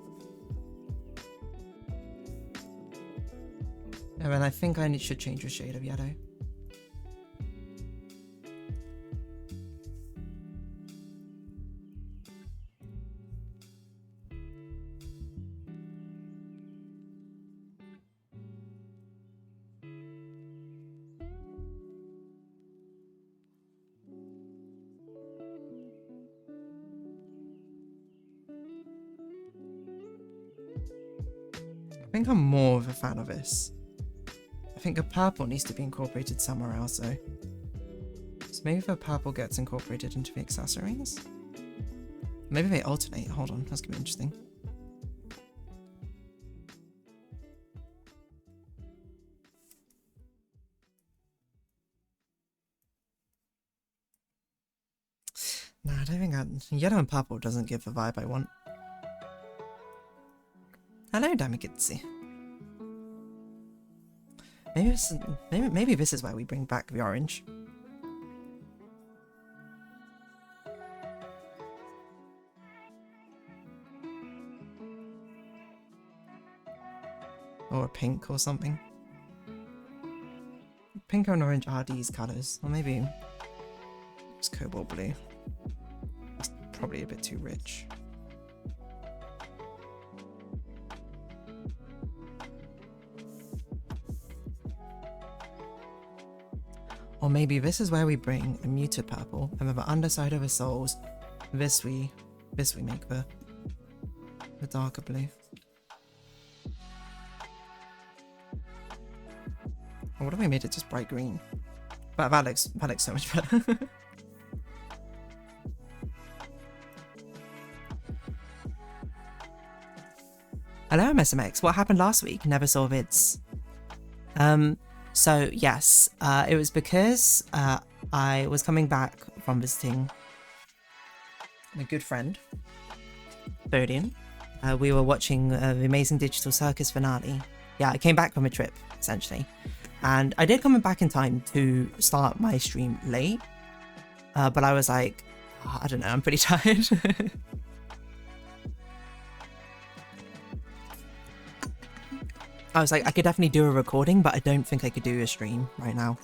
And then I think I should change the shade of yellow. I think I'm more of a fan of this. I think the purple needs to be incorporated somewhere else though. So maybe the purple gets incorporated into the accessories? Maybe they alternate. Hold on, that's gonna be interesting. Nah, I don't think yellow and purple doesn't give the vibe I want. Hello, Damagitsi. Maybe this is why we bring back the orange. Or a pink or something. Pink and orange are these colours. Or maybe it's cobalt blue. That's probably a bit too rich. Or maybe this is where we bring a muted purple, and with the underside of the soles, this we make the darker blue. Or what if we made it just bright green? But that looks so much better. Hello MSMX, what happened last week? Never saw vids. So yes, it was because I was coming back from visiting my good friend, Bodian. We were watching the Amazing Digital Circus finale. Yeah, I came back from a trip, essentially. And I did come back in time to start my stream late. But I was like, oh, I don't know, I'm pretty tired. I was like, I could definitely do a recording, but I don't think I could do a stream right now.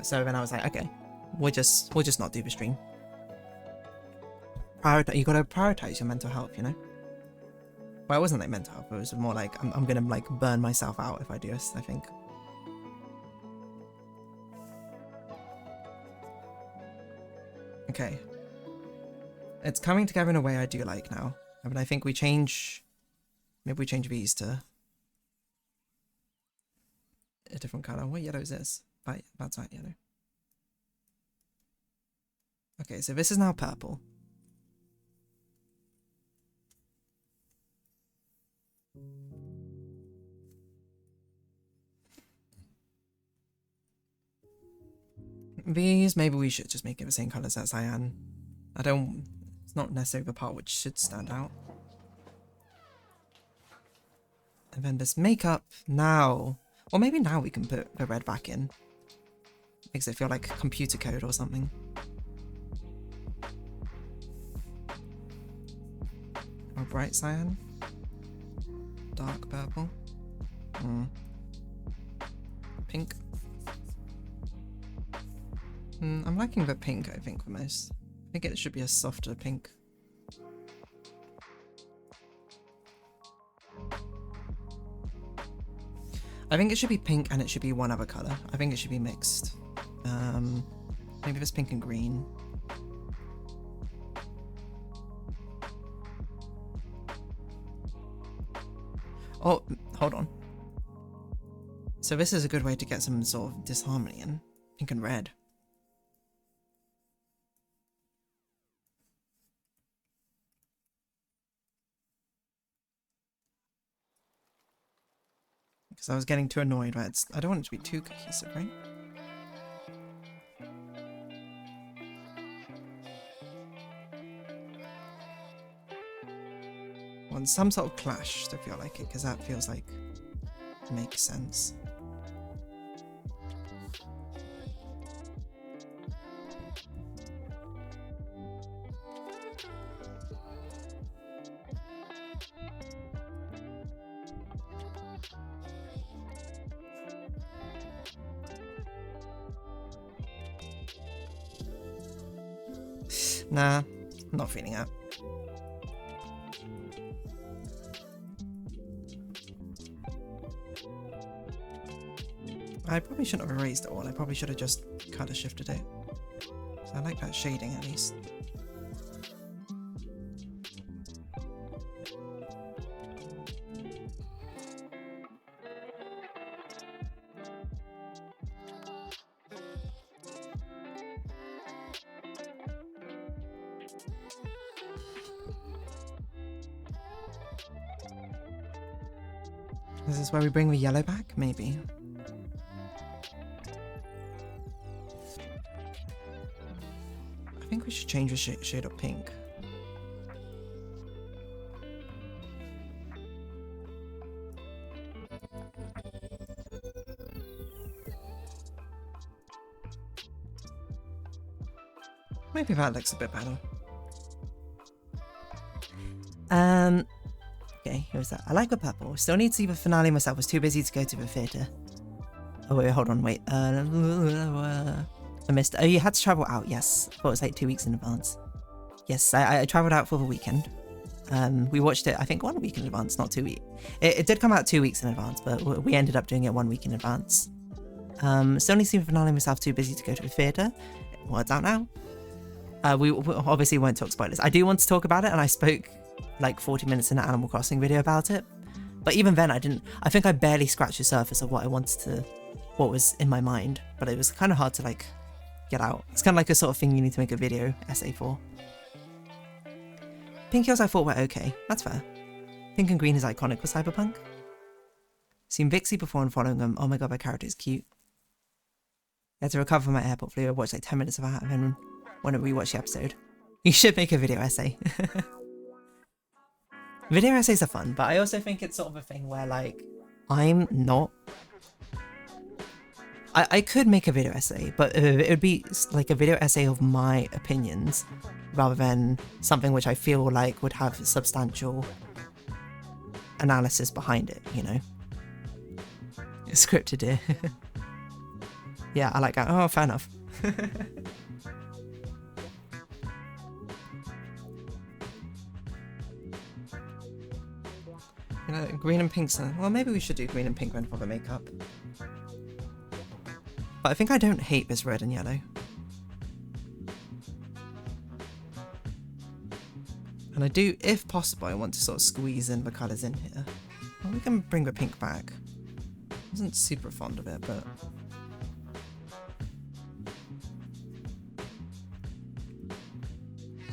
So then I was like, okay, we'll just not do the stream. You gotta prioritize your mental health, you know? Well, it wasn't like mental health, it was more like, I'm gonna like burn myself out if I do this, I think. Okay. It's coming together in a way I do like now. I mean, I think maybe we change these to a different colour. What yellow is this? That's not yellow. Okay, so this is now purple. These, maybe we should just make it the same colours as cyan. It's not necessarily the part which should stand out. And then this makeup now. Or maybe now we can put the red back in. Makes it feel like computer code or something. Or bright cyan. Dark purple. Pink. I'm liking the pink, I think, the most. I think it should be a softer pink. I think it should be pink and it should be one other colour. I think it should be mixed. Maybe this pink and green. Oh, hold on. So this is a good way to get some sort of disharmony in. Pink and red. Because I was getting too annoyed, right? I don't want it to be too cohesive, right? I want some sort of clash to feel like it, because that feels like it makes sense. Nah, not feeling it. I probably shouldn't have erased it all. I probably should have just kind of shifted it. So I like that shading at least. Is this where we bring the yellow back? Maybe. I think we should change the shade of pink. Maybe that looks a bit better. Okay, here's that. I like the purple. Still need to see the finale myself. Was too busy to go to the theatre. Oh wait, hold on, wait. I missed. Oh, you had to travel out. Yes, I thought it was like 2 weeks in advance. Yes, I travelled out for the weekend. We watched it, I think, 1 week in advance, not 2 weeks. It did come out 2 weeks in advance, but we ended up doing it 1 week in advance. Still need to see the finale myself. Too busy to go to the theatre. Well, it's out now. We obviously won't talk spoilers. I do want to talk about it, and I spoke like 40 minutes in an Animal Crossing video about it. But even then, I think I barely scratched the surface of what was in my mind. But it was kind of hard to like get out. It's kind of like a sort of thing you need to make a video essay for. Pink heels I thought were okay. That's fair. Pink and green is iconic for Cyberpunk. Seen Vixie before and following them. Oh my god, my character is cute. I had to recover from my airport flu. I watched like 10 minutes of that and then when I rewatched the episode. You should make a video essay. Video essays are fun, but I also think it's sort of a thing where like, I'm not... I could make a video essay, but it would be like a video essay of my opinions rather than something which I feel like would have substantial analysis behind it, you know? Scripted it. Yeah, I like that. Oh, fair enough. You know, green and pink's... Well, maybe we should do green and pink then for the makeup. But I think I don't hate this red and yellow. And I do, if possible, I want to sort of squeeze in the colours in here. Well, we can bring the pink back. I wasn't super fond of it, but...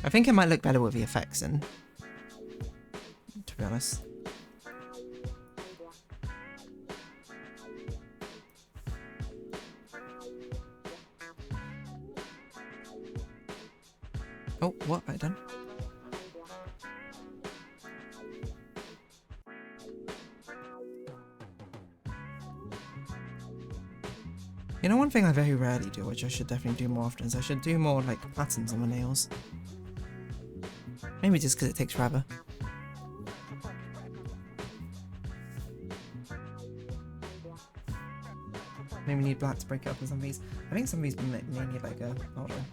I think it might look better with the effects in, to be honest. Oh, what have I done? You know, one thing I very rarely do, which I should definitely do more often, is I should do more like patterns on my nails. Maybe just because it takes forever. Maybe we need black to break it up in some of these. I think some of these may need like a... Hold on.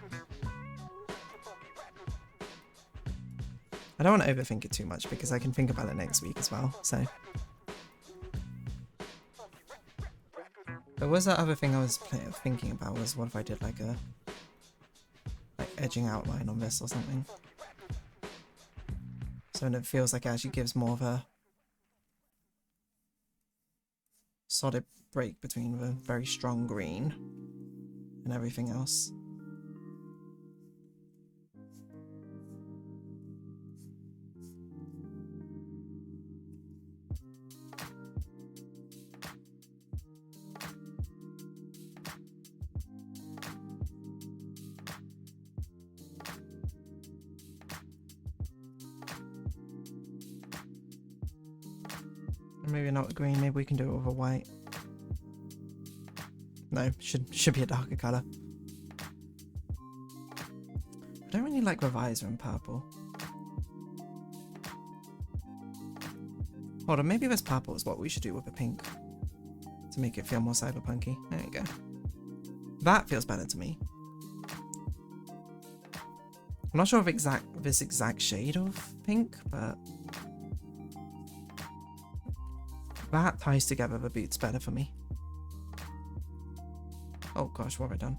I don't want to overthink it too much because I can think about it next week as well, so. But was that other thing I was thinking about was what if I did like a edging outline on this or something? So it feels like it actually gives more of a solid break between the very strong green and everything else. Maybe not green, maybe we can do it with a white. No, should be a darker colour. I don't really like the visor in purple. Hold on, maybe this purple is what we should do with the pink. To make it feel more cyberpunky. There you go. That feels better to me. I'm not sure of this exact shade of pink, but that ties together the boots better for me. Oh gosh, what have I done?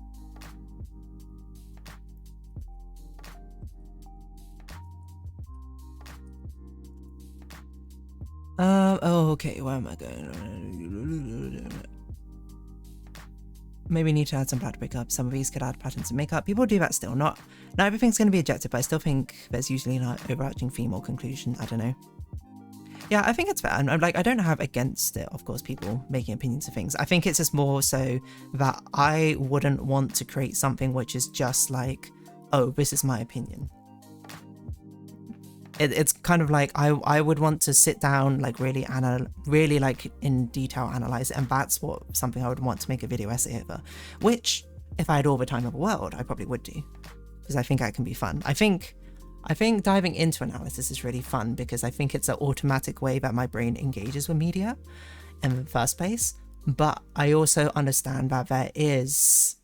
Oh, okay, where am I going? Maybe need to add some black to pick up. Some of these could add patterns and makeup. People do that still. Not everything's going to be objective, but I still think there's usually an overarching theme or conclusion. I don't know. Yeah, I think it's fair. I'm like, I don't have against it, of course, people making opinions of things. I think it's just more so that I wouldn't want to create something which is just like, oh, this is my opinion. It's kind of like I would want to sit down, like really like in detail analyze it, and that's something I would want to make a video essay over. Which, if I had all the time in the world, I probably would do, because I think that can be fun. I think diving into analysis is really fun because I think it's an automatic way that my brain engages with media in the first place. But I also understand that there is,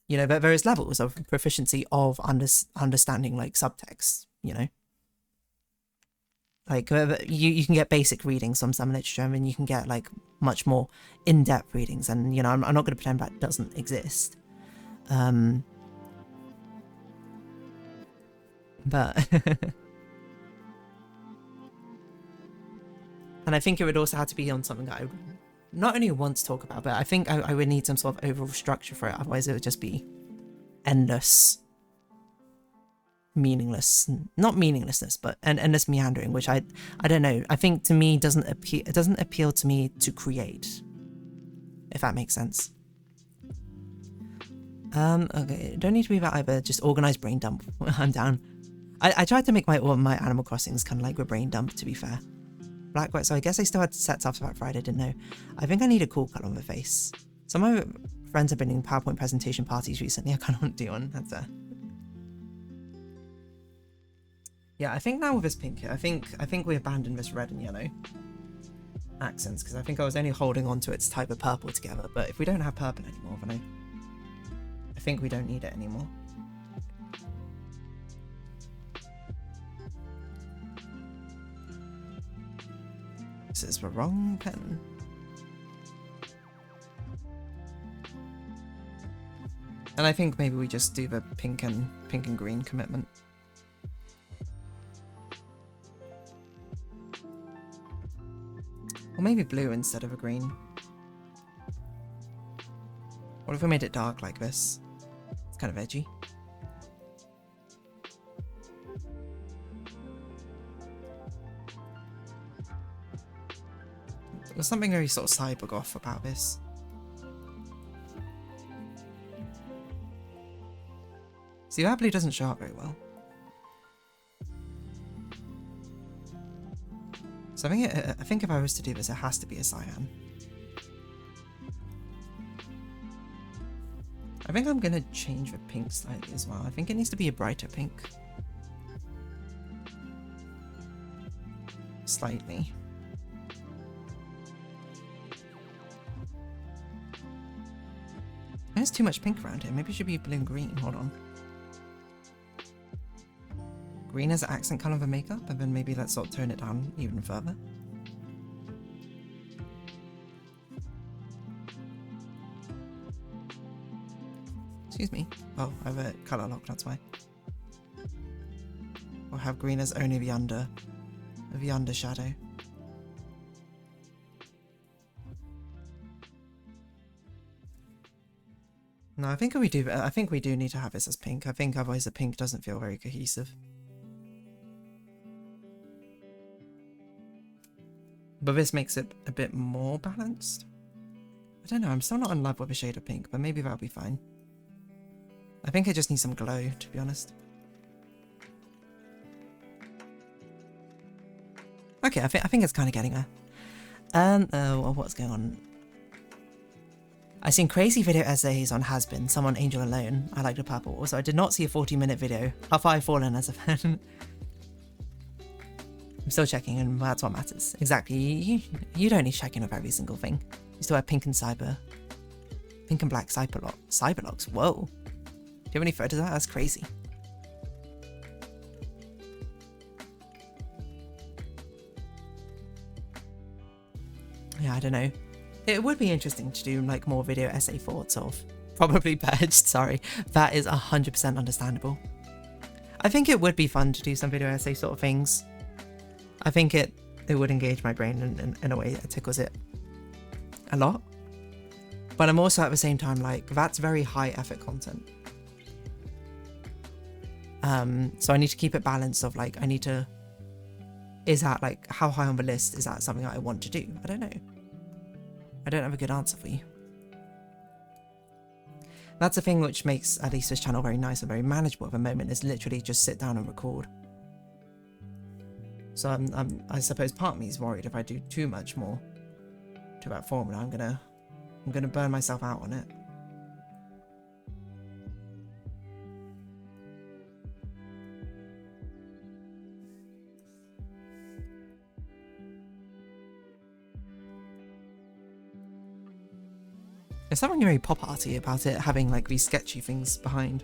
you know, there is levels of proficiency of understanding like subtext, you know. Like you can get basic readings from some literature, and then you can get like much more in-depth readings, and you know, I'm not going to pretend that doesn't exist. But and I think it would also have to be on something that I would not only want to talk about, but I think I would need some sort of overall structure for it. Otherwise, it would just be endless, not meaninglessness, but an endless meandering, which I don't know. I think to me it doesn't appeal to me to create, if that makes sense. Okay, don't need to be that either. Just organized brain dump. I'm down. I tried to make my Animal Crossings kind of like a brain dump, to be fair. Black, white, so I guess I still had sets after that Friday, didn't know. I think I need a cool colour on my face. Some of my friends have been in PowerPoint presentation parties recently. I kind of want to do one. That's yeah, I think now with this pink here, I think we abandoned this red and yellow accents, because I think I was only holding on to its type of purple together. But if we don't have purple anymore, then I think we don't need it anymore. This is the wrong pen. And I think maybe we just do the pink and green commitment. Or maybe blue instead of a green. What if we made it dark like this? It's kind of edgy. There's something very sort of cybergoth about this. See, that blue doesn't show up very well. So I think if I was to do this, it has to be a cyan. I think I'm gonna change the pink slightly as well. I think it needs to be a brighter pink. Slightly. There's too much pink around here. Maybe it should be blue and green. Hold on. Green as an accent colour for makeup, and then maybe let's sort of tone it down even further. Excuse me. Oh, I have a colour lock, that's why. Or have green as only the undershadow. No, I think we do need to have this as pink. I think otherwise the pink doesn't feel very cohesive. But this makes it a bit more balanced. I don't know, I'm still not in love with a shade of pink, but maybe that'll be fine. I think it just needs some glow, to be honest. Okay, I think it's kind of getting there. And what's going on? I've seen crazy video essays on Has Been, some on Angel Alone. I like the purple. Also, I did not see a 40-minute video. How far I've fallen as a fan. I'm still checking, and that's what matters. Exactly. You don't need checking of every single thing. You still have pink and cyber. Pink and black cyberlocks. Whoa. Do you have any photos of that? That's crazy. Yeah, I don't know. It would be interesting to do like more video essay thoughts of. Probably purged, sorry. That is 100% understandable. I think it would be fun to do some video essay sort of things. I think it would engage my brain in a way that tickles it a lot. But I'm also at the same time like, that's very high effort content. So I need to keep it balanced of like, is that like, how high on the list is that something that I want to do? I don't know. I don't have a good answer for you. That's the thing which makes at least this channel very nice and very manageable at the moment, is literally just sit down and record. So I suppose part of me is worried if I do too much more to that formula, I'm gonna burn myself out on it. There's something very pop arty about it having like these sketchy things behind.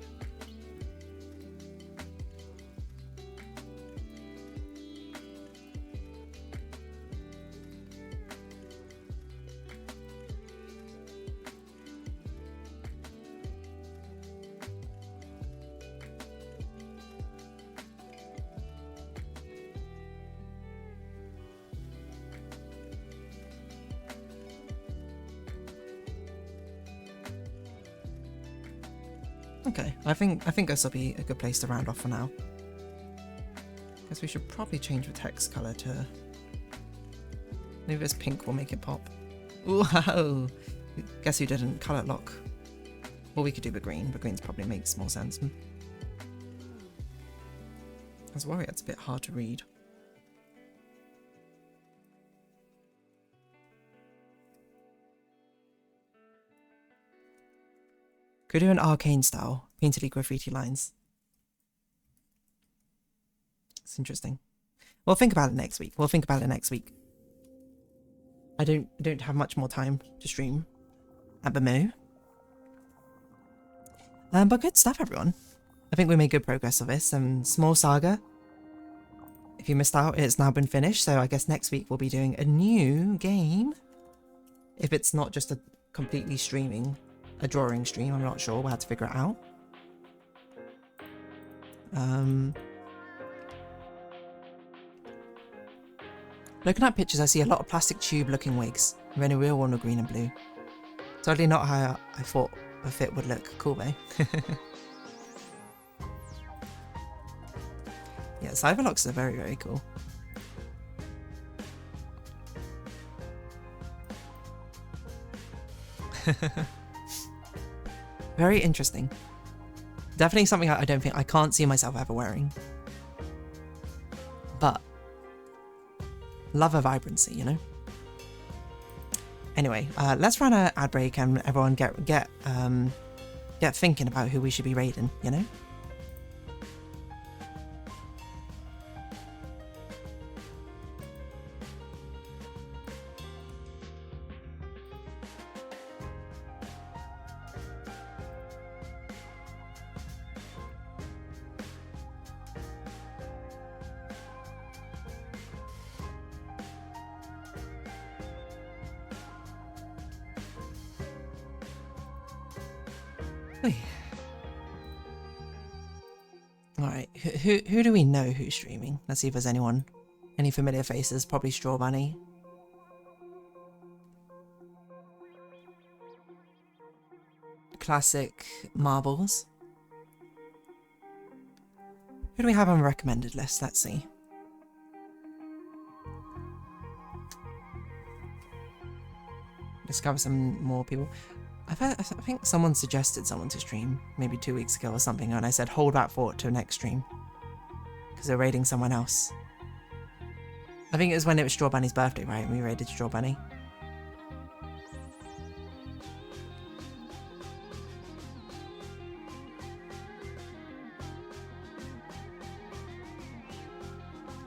Okay, I think this will be a good place to round off for now. Guess we should probably change the text color to, maybe this pink will make it pop. Wow! Guess who didn't color lock? Or we could do the green, but green's probably makes more sense. I was worried it's a bit hard to read. Could do an arcane style, painted graffiti lines. It's interesting. We'll think about it next week. I don't have much more time to stream at the mo. But good stuff, everyone. I think we made good progress of this. Small Saga. If you missed out, it's now been finished. So I guess next week we'll be doing a new game. If it's not just a completely a drawing stream, I'm not sure. We'll have to figure it out. Looking at pictures, I see a lot of plastic tube looking wigs. Then a real one of green and blue. Totally not how I thought a fit would look. Cool, though. Yeah, cyberlocks are very, very cool. Very interesting. Definitely something I can't see myself ever wearing. But love a vibrancy, you know? Anyway, let's run an ad break and everyone get thinking about who we should be raiding, you know? Alright, who do we know who's streaming? Let's see if there's any familiar faces. Probably Straw Bunny. Classic Marbles. Who do we have on the recommended list? Let's see. Discover some more people. I think someone suggested someone to stream maybe 2 weeks ago or something, and I said hold that thought to next stream because they're raiding someone else. I think it was when it was Straw Bunny's birthday, right? We raided Straw Bunny.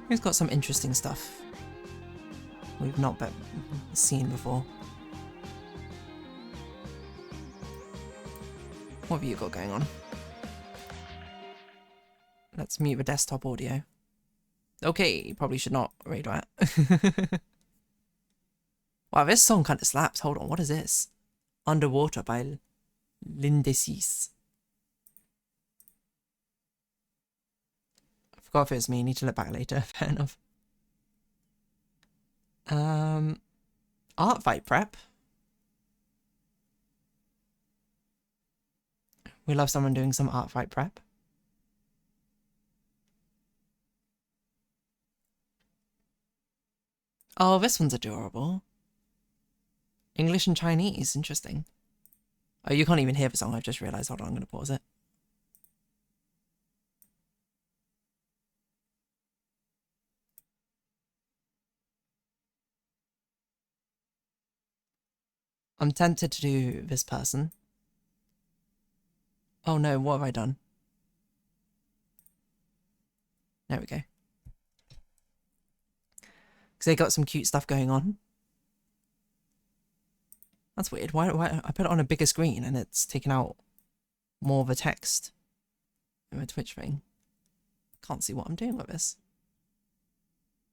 He's got some interesting stuff we've not seen before. What have you got going on? Let's mute the desktop audio. Okay, probably should not raid that. Wow, this song kind of slaps. Hold on, what is this? Underwater by Lindesis. I forgot if it was me. I need to look back later. Fair enough. Art fight prep. We love someone doing some art fight prep. Oh, this one's adorable. English and Chinese, interesting. Oh, you can't even hear the song, I've just realised. Hold on, I'm going to pause it. I'm tempted to do this person. Oh no, what have I done? There we go. Because they got some cute stuff going on. That's weird. Why I put it on a bigger screen and it's taking out more of the text in my Twitch thing. Can't see what I'm doing with this.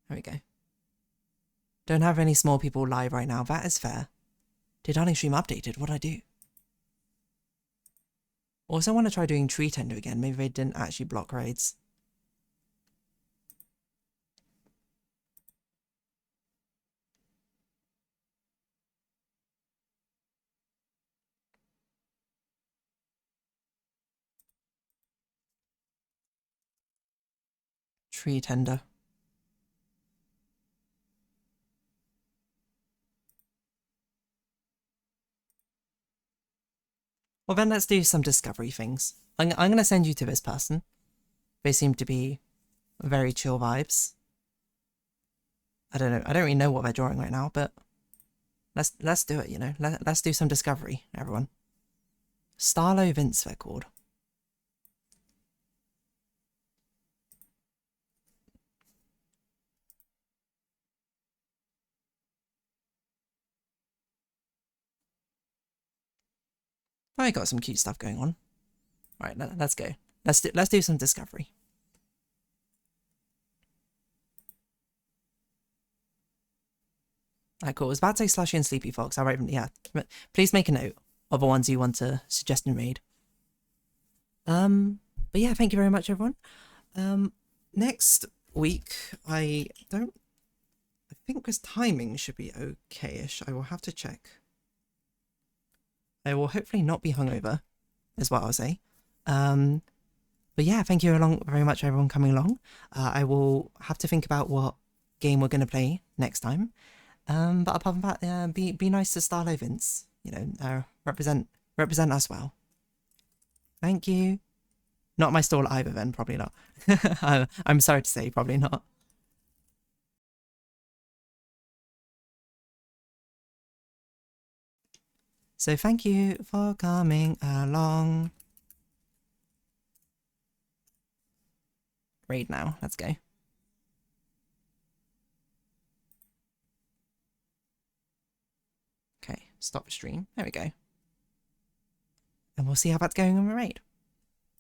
There we go. Don't have any small people live right now. That is fair. DeerDarling stream updated. What'd I do? Also want to try doing Tree Tender again. Maybe they didn't actually block raids. Tree Tender. Well then let's do some discovery things. I'm going to send you to this person. They seem to be very chill vibes. I don't know. I don't really know what they're drawing right now, but let's do it, you know. Let's do some discovery, everyone. Starlo Vince, they're called. I got some cute stuff going on. All right, let's go. Let's do some discovery. Alright, cool. I was about to say Slushy and Sleepy Fox. I'll write them. Yeah, please make a note of the ones you want to suggest and raid. But yeah, thank you very much, everyone. Next week, I think this timing should be okay-ish. I will have to check. I will hopefully not be hungover, is what I'll say. But yeah, thank you very much, everyone, coming along. I will have to think about what game we're going to play next time. But apart from that, be nice to Starlo Vince. You know, represent us well. Thank you. Not my stall either, then, probably not. I'm sorry to say, probably not. So thank you for coming along. Raid now, let's go. Okay, stop the stream. There we go. And we'll see how that's going on the raid.